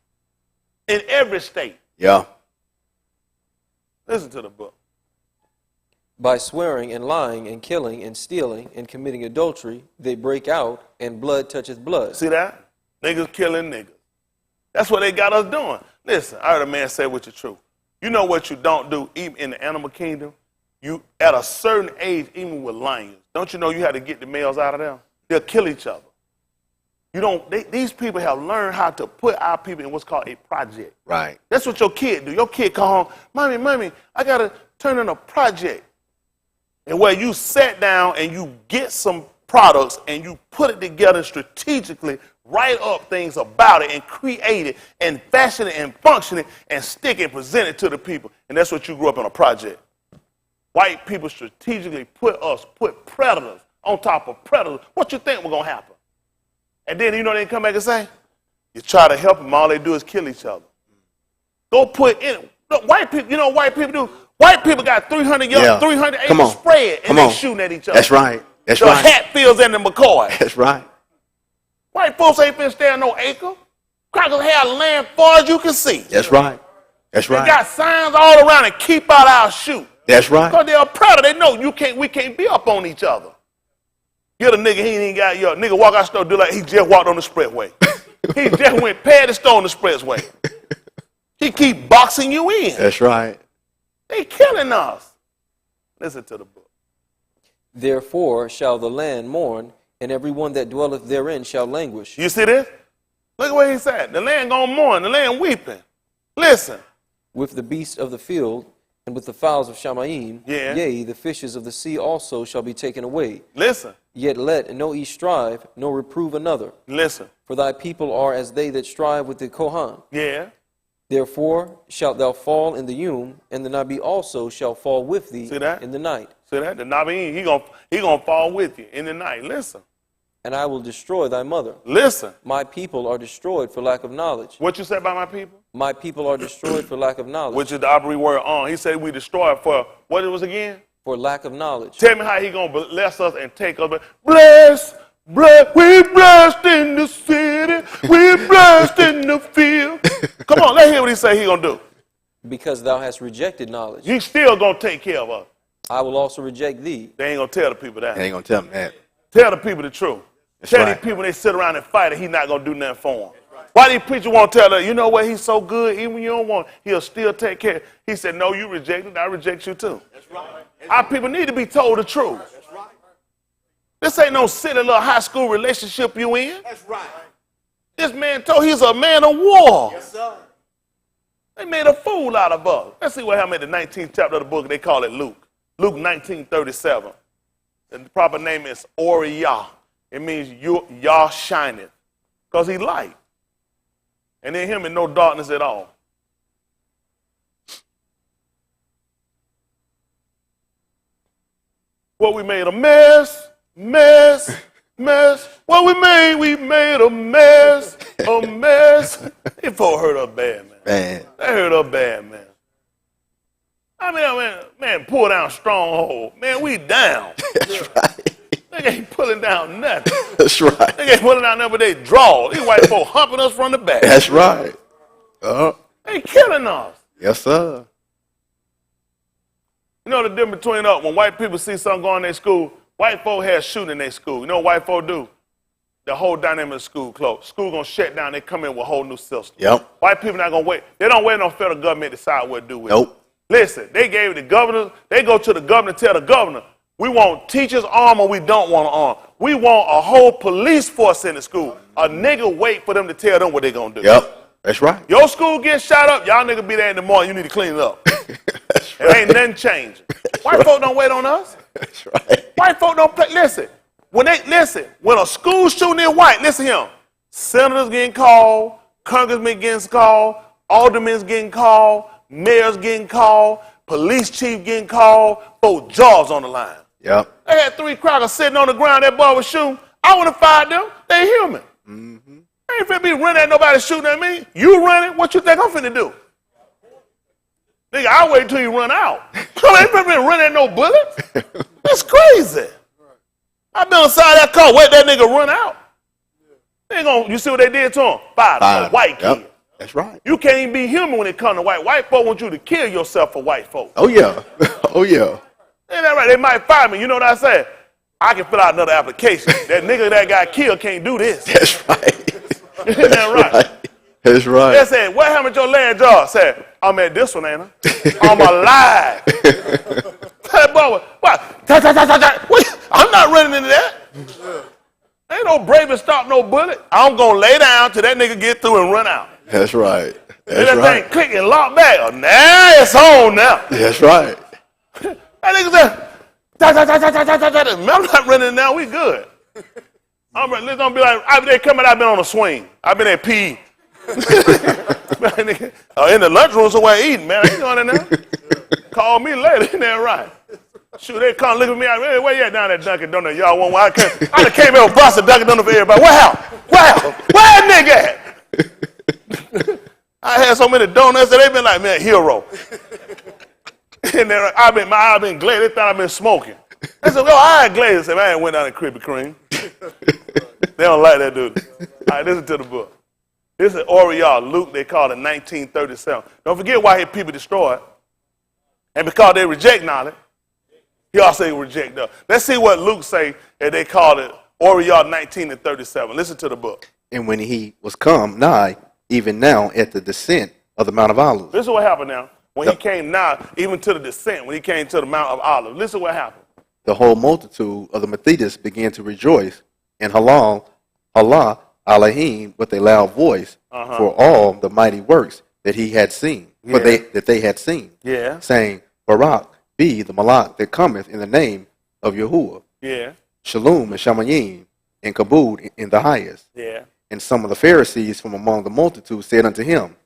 Speaker 1: in every state.
Speaker 3: Yeah.
Speaker 1: Listen to the book.
Speaker 5: By swearing and lying and killing and stealing and committing adultery, they break out, and blood toucheth blood.
Speaker 1: See that? Niggas killing niggas. That's what they got us doing. Listen, I heard a man say what you true. You know what you don't do, even in the animal kingdom? You, at a certain age, even with lions, don't you know you have to get the males out of there? They'll kill each other. You don't. These people have learned how to put our people in what's called a project.
Speaker 3: Right.
Speaker 1: That's what your kid do. Your kid come home, mommy, I got to turn in a project. And where you sit down and you get some products and you put it together strategically, write up things about it and create it and fashion it and function it and stick it and present it to the people. And that's what you grew up in, a project. White people strategically put predators on top of predators. What you think was going to happen? And then you know they come back and say, you try to help them, all they do is kill each other. Go put in, look, white people, you know what white people do? White people got 300 acres spread, and they shooting at each other.
Speaker 3: That's right. That's
Speaker 1: the
Speaker 3: right.
Speaker 1: Hatfields and the McCoy.
Speaker 3: That's right.
Speaker 1: White folks ain't finna stay on no acre. Crackers have land far as you can see.
Speaker 3: That's right. That's
Speaker 1: They
Speaker 3: right.
Speaker 1: got signs all around and keep out our shoot.
Speaker 3: That's right.
Speaker 1: Because they're a predator. They know we can't be up on each other. Get a nigga, he ain't got your nigga walk out the store, do like he just walked on the expressway. He just went past the store on the expressway. He keep boxing you in.
Speaker 3: That's right.
Speaker 1: They killing us. Listen to the book.
Speaker 5: Therefore shall the land mourn, and every one that dwelleth therein shall languish.
Speaker 1: You see this? Look at what he said. The land gonna mourn, the land weeping. Listen.
Speaker 5: With the beasts of the field, and with the fowls of Shamaim,
Speaker 1: Yeah.
Speaker 5: yea, the fishes of the sea also shall be taken away.
Speaker 1: Listen.
Speaker 5: Yet let no east strive, nor reprove another.
Speaker 1: Listen.
Speaker 5: For thy people are as they that strive with the Kohan.
Speaker 1: Yeah.
Speaker 5: Therefore shalt thou fall in the Yom, and the Nabi also shall fall with thee
Speaker 1: See that?
Speaker 5: in the night.
Speaker 1: See that? The Nabi, he gonna fall with you in the night. Listen.
Speaker 5: And I will destroy thy mother.
Speaker 1: Listen.
Speaker 5: My people are destroyed for lack of knowledge.
Speaker 1: What you said about my people?
Speaker 5: My people are destroyed for lack of knowledge.
Speaker 1: Which is the operative word on. He said we destroy it for what it was again?
Speaker 5: For lack of knowledge.
Speaker 1: Tell me how he gonna bless us and take us. Bless, we blessed in the city, we blessed in the field. Come on, let's hear what he say he gonna do.
Speaker 5: Because thou hast rejected knowledge.
Speaker 1: He still gonna take care of us.
Speaker 5: I will also reject thee.
Speaker 1: They ain't gonna tell the people that.
Speaker 3: They ain't gonna tell them that.
Speaker 1: Tell the people the truth.
Speaker 3: That's
Speaker 1: Tell
Speaker 3: right.
Speaker 1: these people they sit around and fight and he not gonna do nothing for them. Why these preachers won't tell them, you know what, he's so good, even when you don't want, he'll still take care. He said, no, you rejected, I reject you too.
Speaker 6: That's right.
Speaker 1: Our people need to be told the truth.
Speaker 6: That's right.
Speaker 1: This ain't no silly little high school relationship you in.
Speaker 6: That's right.
Speaker 1: This man told he's a man of war.
Speaker 6: Yes, sir.
Speaker 1: They made a fool out of us. Let's see what happened in the 19th chapter of the book. They call it Luke. Luke 19:37. And the proper name is Oriyah. It means Yah shineth. Because he light. And then him in no darkness at all. What we made a mess. What we made a mess. These folks hurt up bad, man.
Speaker 3: Man.
Speaker 1: They hurt up bad, man. I mean, man, pull down stronghold. Man, we down.
Speaker 3: That's right.
Speaker 1: They ain't pulling down nothing.
Speaker 3: That's right.
Speaker 1: They ain't pulling down nothing but they draw. These white folks humping us from the back.
Speaker 3: That's right.
Speaker 1: They killing us.
Speaker 3: Yes, sir.
Speaker 1: You know the difference between when white people see something going in their school, white folk have shooting in their school. You know what white folk do? The whole dynamic of school closed. School gonna shut down. They come in with a whole new system.
Speaker 3: Yep.
Speaker 1: White people not gonna wait. They don't wait on federal government to decide what to do with it.
Speaker 3: Nope.
Speaker 1: Listen, they gave the governor. They go to the governor, tell the governor, we want teachers arm or we don't want to arm. We want a whole police force in the school. A nigga wait for them to tell them what they gonna do.
Speaker 3: Yep. That's right.
Speaker 1: Your school gets shot up, y'all nigga be there in the morning. You need to clean it up.
Speaker 3: That's
Speaker 1: It ain't nothing changing. White folk don't wait on us.
Speaker 3: That's right.
Speaker 1: White folk don't play. Listen, when a school shooting is white, listen to him. Senators getting called, congressmen getting called, aldermen getting called, mayors getting called, police chief getting called, both jaws on the line.
Speaker 3: Yep.
Speaker 1: They had 3 crackers sitting on the ground, that boy was shooting. I would have fired them. They human. Mm-hmm. I ain't finna be running at nobody shooting at me. You running, what you think I'm finna do? Nigga, I'll wait until you run out. I ain't finna be running at no bullets. That's crazy. I been inside that car, wait that nigga run out. They you see what they did to him? Fired a white kid.
Speaker 3: Yep. That's right.
Speaker 1: You can't even be human when it comes to white. White folk want you to kill yourself for white folk.
Speaker 3: Oh, yeah. Oh, yeah.
Speaker 1: Ain't that right? They might fire me. You know what I said? I can fill out another application. That nigga that got killed can't do this.
Speaker 3: That's right.
Speaker 1: Isn't that right?
Speaker 3: That's right.
Speaker 1: They said, what happened to your land job? Said, I'm at this one, ain't I? I'm alive. That boy, what? I'm not running into that. Ain't no brave and stop no bullet. I'm going to lay down till that nigga get through and run out.
Speaker 3: That's right.
Speaker 1: And
Speaker 3: That's
Speaker 1: that
Speaker 3: right.
Speaker 1: thing click and lock back. Oh, now it's on now.
Speaker 3: That's right.
Speaker 1: That nigga said, I'm not running now. We good. Let's don't be like, they coming, I've been on a swing. I've been at PE. In the lunchroom somewhere eating, man. I ain't going in there. Call me later. Ain't that right? Shoot, they come look at me. Hey, where you at down at Dunkin' Donuts? Y'all want one? I done came here with busted Dunkin' Donuts for everybody. What happened? Where that nigga at? I had so many donuts that they been like, man, hero. And then I've been glazed. They thought I've been smoking. I said, I had glazed. I said, I ain't went down to Krispy Kreme. They don't like that, dude. All right, listen to the book. This is Oriel, Luke, they call it 1937. Don't forget why his people destroyed. And because they reject knowledge, he also reject us. Let's see what Luke say, and they called it Oriel 1937. Listen to the book.
Speaker 3: And when he was come nigh, even now at the descent of the Mount of Olives.
Speaker 1: This is what happened now. When he came nigh, even to the descent, when he came to the Mount of Olives. Listen what happened.
Speaker 3: The whole multitude of the Methodists began to rejoice and Allah Elohim with a loud voice for all the mighty works that he had seen, that they had seen, saying, Barak be the Malak that cometh in the name of Yahuwah.
Speaker 1: Yeah.
Speaker 3: Shalom and Shamayim and Kabod in the highest.
Speaker 1: Yeah.
Speaker 3: And some of the Pharisees from among the multitude said unto him,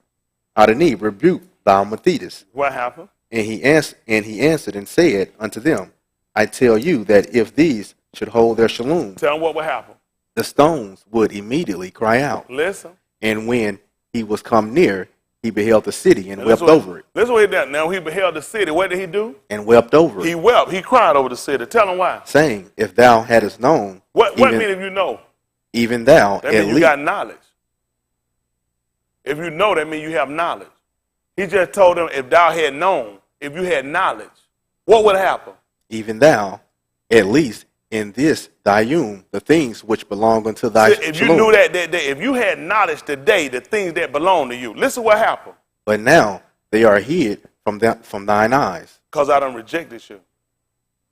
Speaker 3: Adonai, rebuke thou Methodists.
Speaker 1: What happened?
Speaker 3: And he answered and said unto them, I tell you that if these should hold their shalom,
Speaker 1: Tell them what would happen.
Speaker 3: the stones would immediately cry out.
Speaker 1: Listen.
Speaker 3: And when he was come near, he beheld the city and wept over it.
Speaker 1: Listen what he did. Now he beheld the city. What did he do?
Speaker 3: And wept over
Speaker 1: He
Speaker 3: it,
Speaker 1: wept. He cried over the city. Tell him why.
Speaker 3: saying, If thou hadst known,
Speaker 1: What mean if you know?
Speaker 3: even thou
Speaker 1: That
Speaker 3: at
Speaker 1: means you
Speaker 3: least,
Speaker 1: got knowledge. If you know, that means you have knowledge. He just told them, if thou had known, if you had knowledge, what would happen?
Speaker 3: even thou at least in this thyum, the things which belong unto thy
Speaker 1: If you
Speaker 3: shalom.
Speaker 1: knew that day, if you had knowledge today, the things that belong to you, listen what happened.
Speaker 3: But now they are hid from thine eyes.
Speaker 1: Because I done rejected you.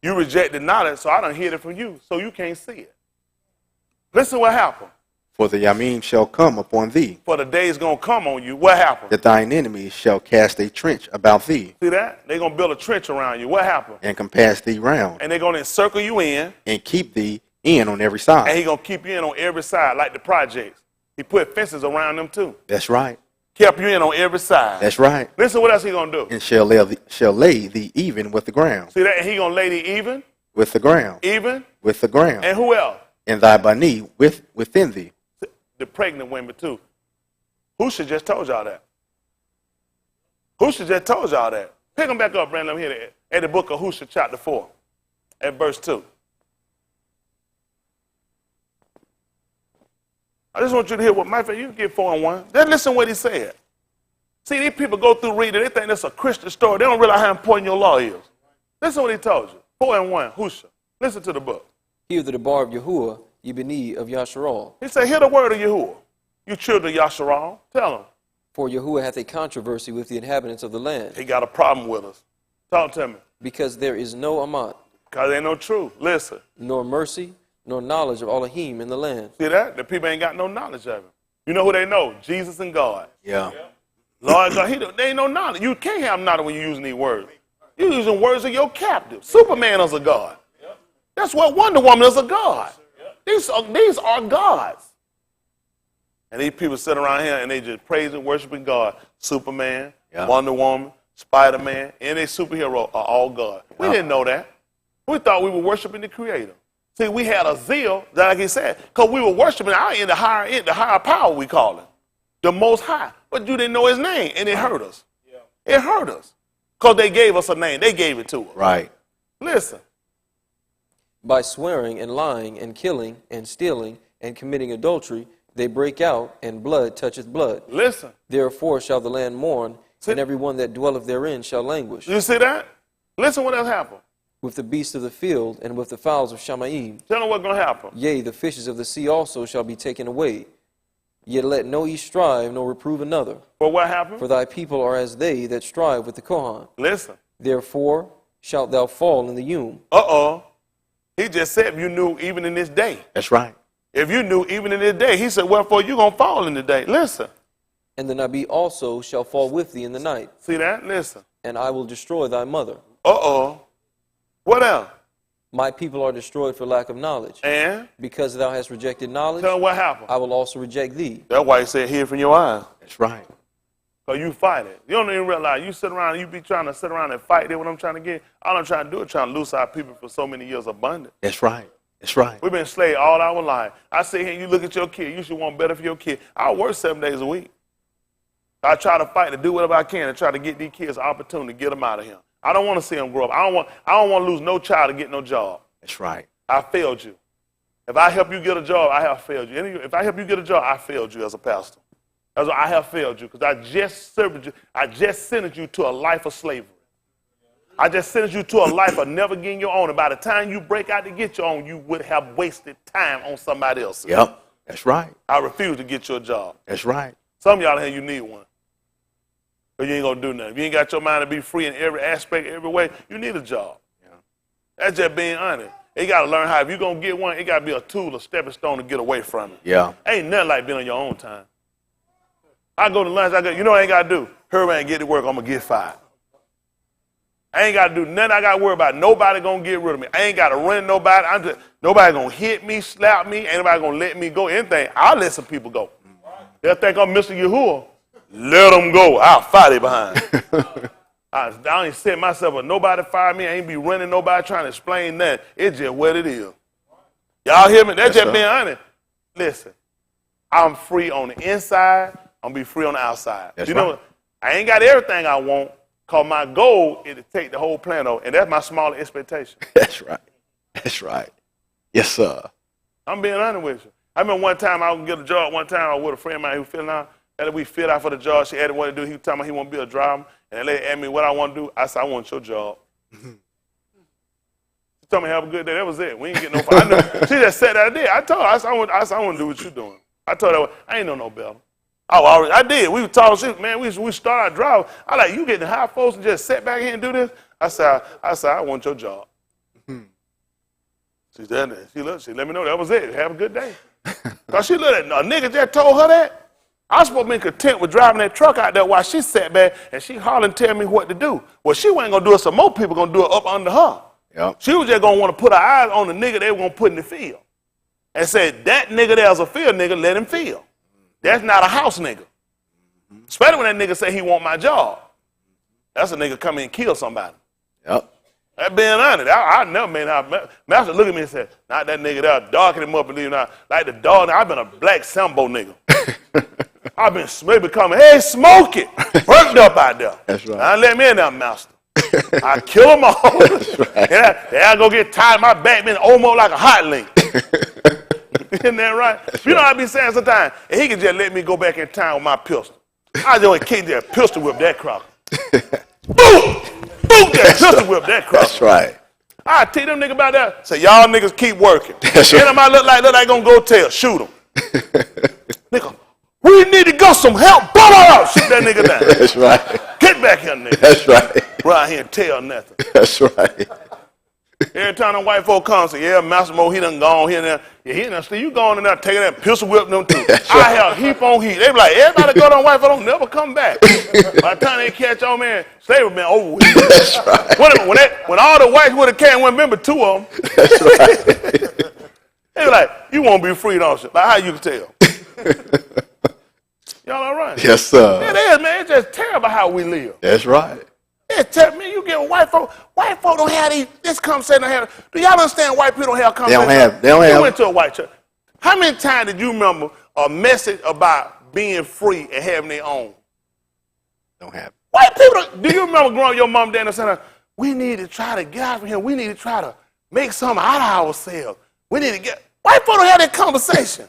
Speaker 1: You rejected knowledge, so I done hid it from you, so you can't see it. Listen what happened.
Speaker 3: For the Yamim shall come upon thee,
Speaker 1: For the day's going to come on you. What happened?
Speaker 3: that thine enemies shall cast a trench about thee,
Speaker 1: See that? They're going to build a trench around you. What happened?
Speaker 3: and compass thee round,
Speaker 1: And they're going to encircle you in,
Speaker 3: and keep thee in on every
Speaker 1: and
Speaker 3: side.
Speaker 1: he's going to keep you in on every side, like the projects. He put fences around them too.
Speaker 3: That's right.
Speaker 1: Kept you in on every side.
Speaker 3: That's right.
Speaker 1: Listen, what else he gonna do?
Speaker 3: And shall lay thee even with the ground.
Speaker 1: See that? And he gonna lay thee even,
Speaker 3: With the ground.
Speaker 1: even,
Speaker 3: With the ground.
Speaker 1: and who else?
Speaker 3: And thy bani within thee.
Speaker 1: The pregnant women too. Who should just told y'all that? Who should just told y'all that? Pick them back up, Brandon. Let me hear that. At the book of Hosea, chapter 4, at verse 2. I just want you to hear what my friend, you can get 4 and 1. Then listen what he said. See, these people go through reading, they think that's a Christian story. They don't realize how important your law is. Listen what he told you. 4 and 1, Hosea. Listen to the book.
Speaker 5: Hear the bar of Yahuwah, ye beni of Yasharal.
Speaker 1: He said, hear the word of Yahuwah. You children of Yasharal, tell them.
Speaker 5: For Yahuwah hath a controversy with the inhabitants of the land,
Speaker 1: He got a problem with us. Talk to me.
Speaker 5: because there is no amat,
Speaker 1: Because there ain't no truth. Listen.
Speaker 5: nor mercy, nor knowledge of Elohim in the land.
Speaker 1: See that? The people ain't got no knowledge of him. You know who they know? Jesus and God.
Speaker 3: Yeah.
Speaker 1: Lord God, they ain't no knowledge. You can't have knowledge when you're using these words. You're using words of your captive. Superman is a God. That's what Wonder Woman is a God. These are gods. And these people sit around here and they just praising, worshiping God. Superman,
Speaker 3: Yeah.
Speaker 1: Wonder Woman, Spider-Man, any superhero are all God. We didn't know that. We thought we were worshiping the Creator. See, we had a zeal, like he said, because we were worshiping the higher power, we call it, the Most High. But you didn't know His name, and it hurt us. It hurt us because they gave us a name. They gave it to us.
Speaker 3: Right.
Speaker 1: Listen,
Speaker 5: By swearing and lying and killing and stealing and committing adultery, they break out, and blood toucheth blood.
Speaker 1: listen.
Speaker 5: Therefore shall the land mourn,
Speaker 1: See-
Speaker 5: and every one that dwelleth therein shall languish.
Speaker 1: You see that? Listen what else happened.
Speaker 5: With the beasts of the field and with the fowls of Shamaim,
Speaker 1: Tell them what's going to happen.
Speaker 5: yea, the fishes of the sea also shall be taken away. Yet let no east strive, nor reprove another.
Speaker 1: But what happened?
Speaker 5: For thy people are as they that strive with the Kohan.
Speaker 1: Listen.
Speaker 5: Therefore shalt thou fall in the Yum.
Speaker 1: Uh-oh. He just said you knew even in this day.
Speaker 3: That's right.
Speaker 1: If you knew even in this day, he said, wherefore you going to fall in the day. Listen.
Speaker 5: And the Nabi also shall fall with thee in the night,
Speaker 1: See that? Listen.
Speaker 5: and I will destroy thy mother.
Speaker 1: Uh-oh. What else?
Speaker 5: My people are destroyed for lack of knowledge.
Speaker 1: And
Speaker 5: Because thou hast rejected knowledge,
Speaker 1: tell them what happened.
Speaker 5: I will also reject thee.
Speaker 1: That's why he said, hear from your eyes.
Speaker 3: That's right.
Speaker 1: Because you fight it. You don't even realize you sit around, you be trying to sit around and fight it. What I'm trying to get, all I'm trying to do is trying to loose our people for so many years abundant.
Speaker 3: That's right. That's right.
Speaker 1: We've been enslaved all our life. I sit here and you look at your kid, you should want better for your kid. I work 7 days a week. I try to fight to do whatever I can to try to get these kids an opportunity to get them out of here. I don't want to see them grow up. I don't want to lose no child to get no job.
Speaker 3: That's right.
Speaker 1: I failed you. If I help you get a job, I have failed you. If I help you get a job, I failed you as a pastor. That's why I have failed you, because I just served you. I just sentenced you to a life of slavery. I just sentenced you to a life of never getting your own. And by the time you break out to get your own, you would have wasted time on somebody else.
Speaker 3: Yep. That's right.
Speaker 1: I refuse to get you a job.
Speaker 3: That's right.
Speaker 1: Some of y'all here, you need one. But you ain't going to do nothing. If you ain't got your mind to be free in every aspect, every way, you need a job.
Speaker 3: Yeah.
Speaker 1: That's just being honest. You got to learn how, if you're going to get one, it got to be a tool, a stepping stone to get away from it.
Speaker 3: Yeah.
Speaker 1: Ain't nothing like being on your own time. I go to lunch, you know what I ain't got to do? Hurry and get to work, I'm going to get fired. I ain't got to do nothing I got to worry about. Nobody going to get rid of me. I ain't got to run nobody. Nobody going to hit me, slap me. Ain't nobody going to let me go. Anything, I'll let some people go. They'll think I'm Mr. Yahuwah. Let them go. I'll fight it behind. I ain't set myself up. Nobody fire me. I ain't be running nobody trying to explain that. It's just what it is. Y'all hear me? That's
Speaker 3: Yes,
Speaker 1: just
Speaker 3: sir.
Speaker 1: being honest. Listen, I'm free on the inside. I'm be free on the outside.
Speaker 3: That's
Speaker 1: you know,
Speaker 3: right.
Speaker 1: I ain't got everything I want, because my goal is to take the whole plan over, and that's my small expectation.
Speaker 3: That's right. That's right. Yes, sir.
Speaker 1: I'm being honest with you. I remember one time I was get a job. One time I was with a friend of mine who filling out. And we fit out for the job. She asked what to do. He was telling me he want to be a driver. And the lady asked me what I want to do. I said, I want your job. She told me have a good day. That was it. We ain't getting no far. I knew. She just said that I did. I told her, I said, I want to do what you're doing. I told her, I ain't know no better. I did. We were talking, man, we started driving. I like, you getting high folks and just sit back here and do this? I said, I want your job. She said, she let me know that was it. Have a good day. Because she looked at a nigga just told her that. I was supposed to be content with driving that truck out there while she sat back and she hollering tell me what to do. Well, she wasn't going to do it, so more people going to do it up under her.
Speaker 3: Yep.
Speaker 1: She was just going to want to put her eyes on the nigga they were going to put in the field. And said, that nigga there's a field nigga, let him feel. That's not a house nigga. Especially when that nigga say he want my job. That's a nigga come in and kill somebody.
Speaker 3: Yep.
Speaker 1: That being honest, I never made out. Master look at me and said, not that nigga there, darken him up and leave him out. Like the dog, I've been a black Sambo nigga. I've been maybe coming, hey, smoke it. Burnt up out there.
Speaker 3: That's right.
Speaker 1: I let me in there, master. I kill them all. That's right. And I go get tired, my back been almost like a hot link. Isn't that right? That's you know what I be saying sometimes? And he can just let me go back in time with my pistol. I just want to kick that pistol whip that crocker. Boom! Boom! That pistol whip that crocker.
Speaker 3: That's right.
Speaker 1: I tell them nigga about that. Say, y'all niggas keep working.
Speaker 3: That's right.
Speaker 1: And I look like gonna go tell, shoot him. Nigga, we need to go some help. Blah, blah, blah. Shoot that nigga down.
Speaker 3: That's right.
Speaker 1: Get back here, nigga.
Speaker 3: That's right.
Speaker 1: Right here and tell nothing.
Speaker 3: That's right.
Speaker 1: Every time them white folk come, say, yeah, Master Mo, he done gone here and there. Yeah, he done still, you going in there taking that pistol whip them too.
Speaker 3: That's
Speaker 1: I
Speaker 3: right.
Speaker 1: have heap on heat. They be like, everybody go to white folk don't never come back. By the time they catch on, man, slavery been over with.
Speaker 3: That's right.
Speaker 1: When all the whites would have came, remember two of them.
Speaker 3: That's right.
Speaker 1: They be like, you won't be free, don't you? Like, how you can tell? Y'all all right?
Speaker 3: Yes, sir.
Speaker 1: It is, man. It's just terrible how we live.
Speaker 3: That's right.
Speaker 1: It's terrible. Man, you get white folk don't have this conversation. Do y'all understand white people don't have conversation?
Speaker 3: They don't have.
Speaker 1: You went to a white church. How many times did you remember a message about being free and having their own?
Speaker 3: Don't have.
Speaker 1: White people, do you remember growing up, your mom and dad and saying, we need to try to get out from here. We need to try to make something out of ourselves. We need to get. White folk don't have that conversation.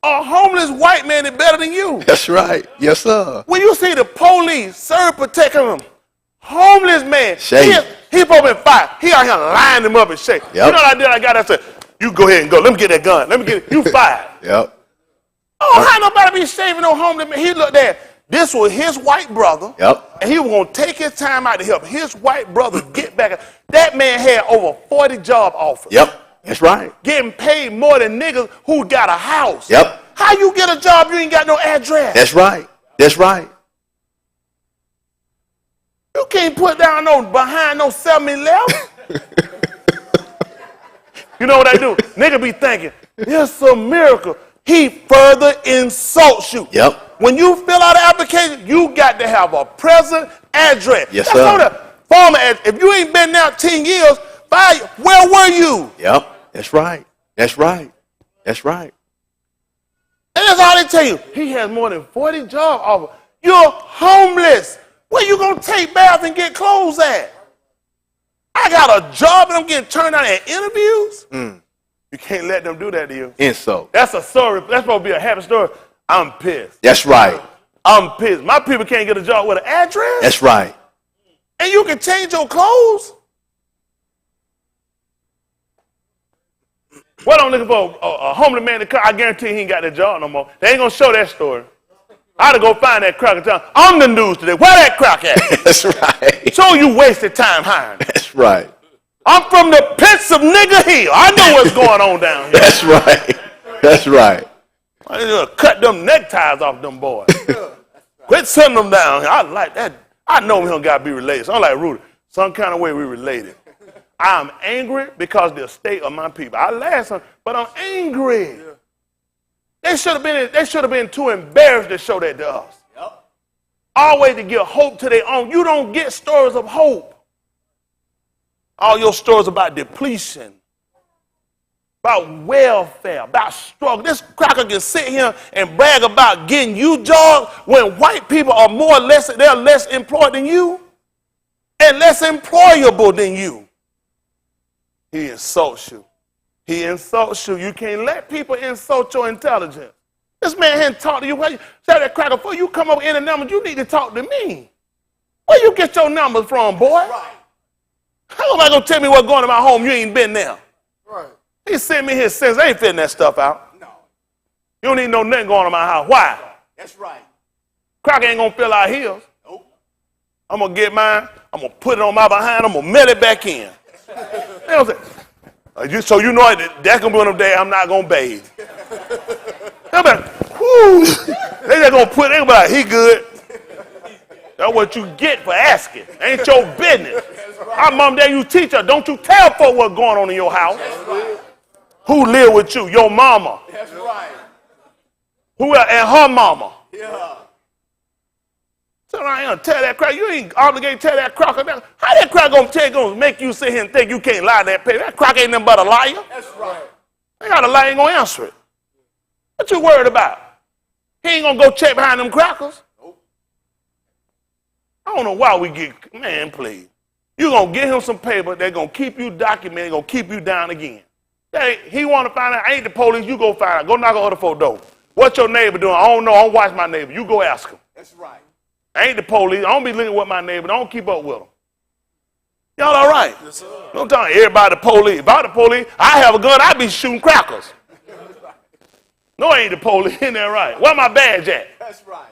Speaker 1: A homeless white man is better than you.
Speaker 3: That's right. Yes, sir.
Speaker 1: When you see the police serve protecting him, homeless man,
Speaker 3: Shake.
Speaker 1: he supposed to be fight. He out here lining him up and shake.
Speaker 3: Yep.
Speaker 1: You know what I did? I got that said, you go ahead and go. Let me get that gun. Let me get it. You fired.
Speaker 3: Yep.
Speaker 1: Oh, how nobody be shaving no homeless man? He looked there. This was his white brother.
Speaker 3: Yep.
Speaker 1: And he was going to take his time out to help his white brother get back. That man had over 40 job offers.
Speaker 3: Yep. That's right.
Speaker 1: Getting paid more than niggas who got a house.
Speaker 3: Yep.
Speaker 1: How you get a job you ain't got no address?
Speaker 3: That's right. That's right.
Speaker 1: You can't put down behind no 7-Eleven. You know what I do? Nigga be thinking, it's a miracle. He further insults you.
Speaker 3: Yep.
Speaker 1: When you fill out an application, you got to have a present address.
Speaker 3: Yes,
Speaker 1: That's
Speaker 3: sir.
Speaker 1: on the former address. If you ain't been there 10 years, where were you?
Speaker 3: Yep. That's right. That's right. That's right.
Speaker 1: And that's all they tell you. He has more than 40 job offers. You're homeless. Where you gonna take baths and get clothes at? I got a job and I'm getting turned down at interviews. You can't let them do that to you.
Speaker 3: Insult.
Speaker 1: That's a story. That's supposed to be a happy story. I'm pissed.
Speaker 3: That's right.
Speaker 1: I'm pissed. My people can't get a job with an address.
Speaker 3: That's right.
Speaker 1: And you can change your clothes. What I'm looking for a homeless man to come. I guarantee he ain't got that job no more. They ain't gonna show that story. I had to go find that crack and tell him, I'm the news today. Where that crack at?
Speaker 3: That's right.
Speaker 1: So you wasted time hiring.
Speaker 3: That's right.
Speaker 1: I'm from the pits of Nigger Hill. I know what's going on down here.
Speaker 3: That's right. That's right.
Speaker 1: I need to cut them neckties off them boys. Quit sending them down here. I like that. I know we don't got to be related. So I'm like Rudy. Some kind of way we related. I'm angry because of the state of my people. I laugh, but I'm angry. They should have been too embarrassed to show that to us. Yep. Always to give hope to their own. You don't get stories of hope. All your stories about depletion, about welfare, about struggle. This cracker can sit here and brag about getting you jobs when white people are they're less employed than you and less employable than you. He insults you. He insults you. You can't let people insult your intelligence. This man hadn't talked to you. Say that cracker, before you come up with any numbers, you need to talk to me. Where you get your numbers from, boy? Right. How am I going to tell me what's going on in my home? You ain't been there. Right. He sent me his sins. They ain't fitting that stuff out. No. You don't need no nothing going on in my house. Why? That's right. Cracker ain't going to fill our heels. Nope. I'm going to get mine. I'm going to put it on my behind. I'm going to mail it back in. They don't say, so you know that's going to be one of them days I'm not going to bathe. They're like, whoo. They just going to put it in, like, he good. That's what you get for asking. Ain't your business. Our mom, dad, you teach her. Don't you tell folks what's going on in your house. Right. Who live with you? Your mama. That's right. Who else? And her mama.
Speaker 6: Yeah.
Speaker 1: Turn around here and tell that cracker. You ain't obligated to tell that cracker that. How that cracker gonna make you sit here and think you can't lie to that paper? That cracker ain't nothing but a liar.
Speaker 6: That's right.
Speaker 1: They got a lie, ain't gonna answer it. What you worried about? He ain't gonna go check behind them crackers.
Speaker 6: Nope.
Speaker 1: I don't know why we get, man, please. You gonna get him some paper that's gonna keep you documented, gonna keep you down again. He wanna find out, I ain't the police, you go find out. Go knock on other folks' door. What your neighbor doing? I don't know, I don't watch my neighbor. You go ask him.
Speaker 6: That's right.
Speaker 1: I ain't the police. I don't be looking with my neighbor. I don't keep up with them. Y'all all right?
Speaker 6: Yes, sir.
Speaker 1: Don't tell everybody the police. If I the police, I have a gun, I be shooting crackers. No, I ain't the police. Ain't that right? Where my badge at?
Speaker 6: That's right.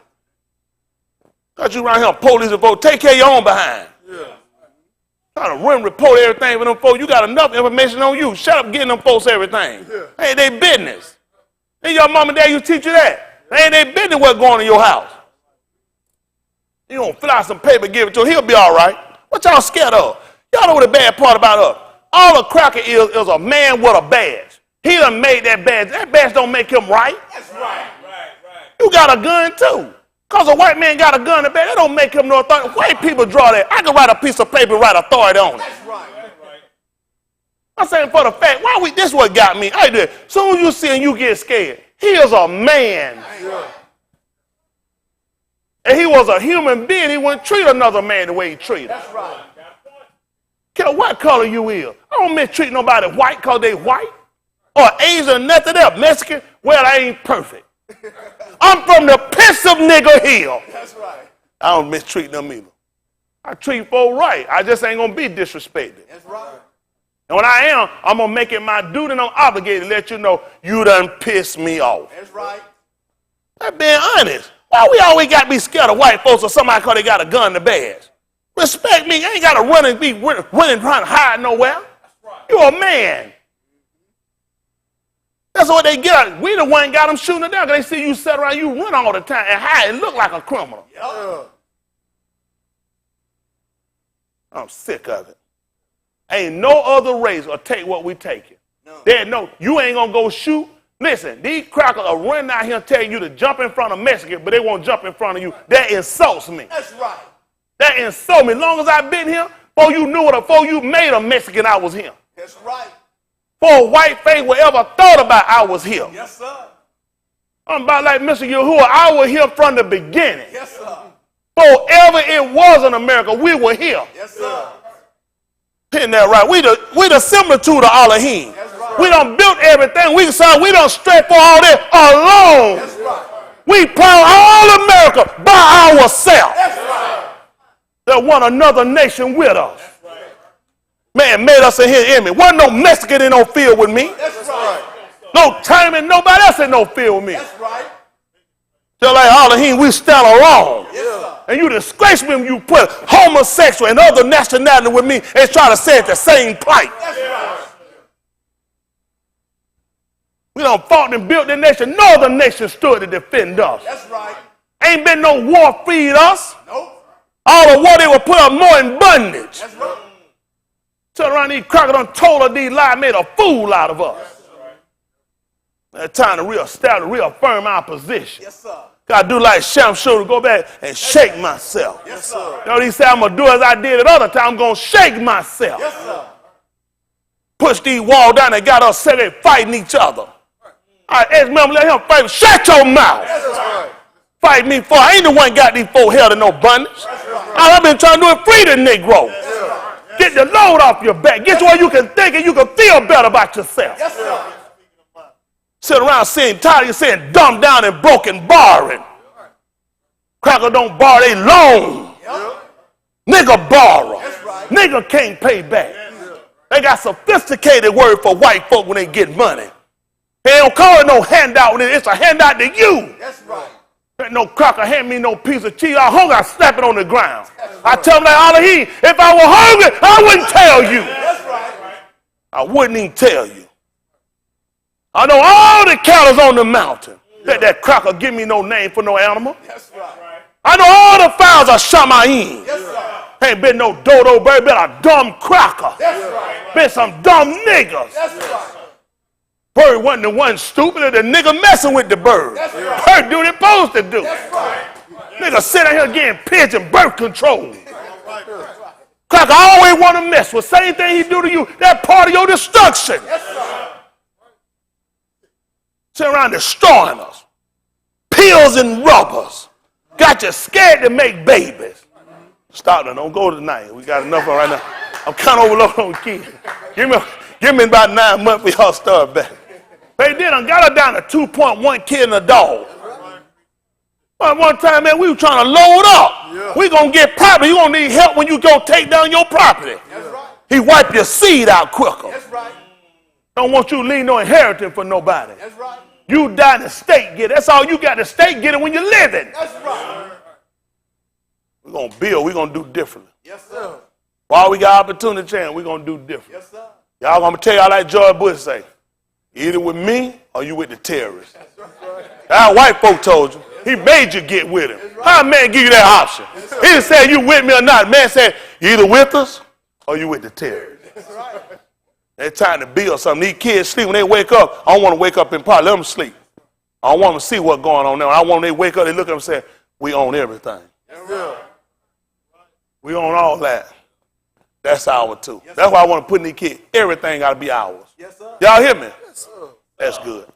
Speaker 1: Got you around here, police and folks. Take care of your own behind.
Speaker 6: Yeah.
Speaker 1: Trying to run, report everything for them folks. You got enough information on you. Shut up getting them folks everything.
Speaker 6: Yeah.
Speaker 1: Ain't they business. Ain't your mom and dad, you teach you that. Ain't they business what's going on in your house. You don't fill out some paper, give it to him. He'll be all right. What y'all scared of? Y'all know what the bad part about us? All a cracker is a man with a badge. He done made that badge. That badge don't make him right.
Speaker 6: That's right.
Speaker 1: You got a gun too. Because a white man got a gun in the badge, that don't make him no authority. White people draw that. I can write a piece of paper and write authority on it.
Speaker 6: That's right.
Speaker 1: I'm saying for the fact, this is what got me. I do it. Soon as you see him, you get scared. He is a man.
Speaker 6: Yeah.
Speaker 1: And he was a human being. He wouldn't treat another man the way he treated.
Speaker 6: That's right.
Speaker 1: Care what color you is. I don't mistreat nobody white because they white. Or Asian, nothing else. Mexican, well, I ain't perfect. I'm from the piss of nigger hill.
Speaker 6: That's right.
Speaker 1: I don't mistreat them either. I treat folk right. I just ain't gonna be disrespected.
Speaker 6: That's right.
Speaker 1: And when I am, I'm gonna make it my duty and I'm obligated to let you know you done pissed me off.
Speaker 6: That's right.
Speaker 1: I'm being honest. Why we always got to be scared of white folks or somebody because they got a gun in the badge? Respect me. I ain't got to run and be running trying to hide nowhere. You a man. That's what they get. We the one got them shooting it down because they see you sit around, you run all the time and hide and look like a criminal.
Speaker 6: Yeah.
Speaker 1: I'm sick of it. Ain't no other race will take what we taking. No. You ain't going to go shoot. Listen, these crackers are running out here telling you to jump in front of Mexican, but they won't jump in front of you. That insults me.
Speaker 6: That's right.
Speaker 1: That insults me. As long as I've been here, before you knew it, before you made a Mexican, I was here.
Speaker 6: That's right.
Speaker 1: Before a white face would ever thought about I was here.
Speaker 6: Yes, sir.
Speaker 1: I'm about like Mr. Yahuwah. I was here from the beginning.
Speaker 6: Yes, sir.
Speaker 1: Forever it was in America, we were here.
Speaker 6: Yes, sir.
Speaker 1: Isn't that right? We the similitude of Elohim.
Speaker 6: That's right.
Speaker 1: We done built everything. We done straight for all that alone.
Speaker 6: That's right.
Speaker 1: We plow all America by ourselves.
Speaker 6: That's right.
Speaker 1: There wasn't another nation with us. Man made us in his image. Wasn't no Mexican in no field with me.
Speaker 6: That's right.
Speaker 1: No Chinaman, nobody else in no field with me.
Speaker 6: That's right.
Speaker 1: Just like Elohim, we stand alone.
Speaker 6: Yes, sir.
Speaker 1: And you disgrace me when you put homosexual and other nationality with me and try to say it's the same plight.
Speaker 6: That's right.
Speaker 1: We done fought and built the nation. No other nation stood to defend us.
Speaker 6: That's right.
Speaker 1: Ain't been no war freed us.
Speaker 6: Nope.
Speaker 1: All the war they would put us more in bondage.
Speaker 6: That's right.
Speaker 1: Turn around, these crackers done told us these lies, made a fool out of us. It's time to reaffirm our position.
Speaker 6: Yes, sir.
Speaker 1: Gotta do like Shamshur, go back and shake myself.
Speaker 6: Yes, sir.
Speaker 1: You know, he said, I'm gonna do as I did at other time, I'm gonna shake myself.
Speaker 6: Yes, sir.
Speaker 1: Push these walls down and got us sitting fighting each other. I asked me, let him fight. Shut your mouth.
Speaker 6: That's right.
Speaker 1: Fight me for. I ain't the one got these folks held in no bondage. All I've been trying to do is free the Negro. Get the load off your back. Get to where you can think and you can feel better about yourself.
Speaker 6: Yes, sir.
Speaker 1: Sit around tired of saying dumb down and broken borrowing. Cracker don't borrow, they loan.
Speaker 6: Yep.
Speaker 1: Nigga borrow.
Speaker 6: That's right.
Speaker 1: Nigga can't pay back. They got sophisticated word for white folk when they get money. They don't call it no handout. It's a handout to you.
Speaker 6: That's right.
Speaker 1: Ain't no cracker hand me no piece of cheese. I hungry, I slap it on the ground. I tell them like Elohim, if I were hungry, I wouldn't tell you.
Speaker 6: That's right.
Speaker 1: I wouldn't even tell you. I know all the cattle on the mountain. Let that cracker give me no name for no animal.
Speaker 6: That's right.
Speaker 1: I know all the fowls are Shamayim.
Speaker 6: Yes, sir.
Speaker 1: Ain't been no dodo bird, been a dumb cracker.
Speaker 6: That's right.
Speaker 1: Been some dumb niggas.
Speaker 6: That's right.
Speaker 1: Bird wasn't the one stupid, the nigga messing with the bird. Bird do what it's supposed to do. Nigga sit out here getting pigeon birth control. Cracker always want to mess with. Same thing he do to you, that part of your destruction. Sit around destroying us. Pills and rubbers. Got you scared to make babies. Stop now, don't go tonight. We got enough of right now. I'm kind of overloaded on kids. Give me about 9 months before y'all start back. They did. I got her down to 2.1 kid and a dog. One time, man, we were trying to load up. We gonna get property. You gonna need help when you go take down your property. He wipe your seed out quicker. Don't want you to leave no inheritance for nobody. You die, the state get it. That's all you got. The state get it when you're living. We're gonna build. We're gonna do differently. While we got opportunity chance, we're gonna do different. Y'all gonna tell y'all like George Bush say, either with me or you with the terrorists. That white folk told you. He made you get with him. How a man give you that option? He didn't say you with me or not. Man said, you either with us or you with the terrorists. They're trying to build something. These kids sleep. When they wake up, I don't want to wake up in part. Let them sleep. I don't want them to see what's going on now. I want them to wake up, they look at them and say, we own everything. We own all that. That's ours too. That's why I want to put in these kids. Everything got to be ours. Y'all hear me? That's good.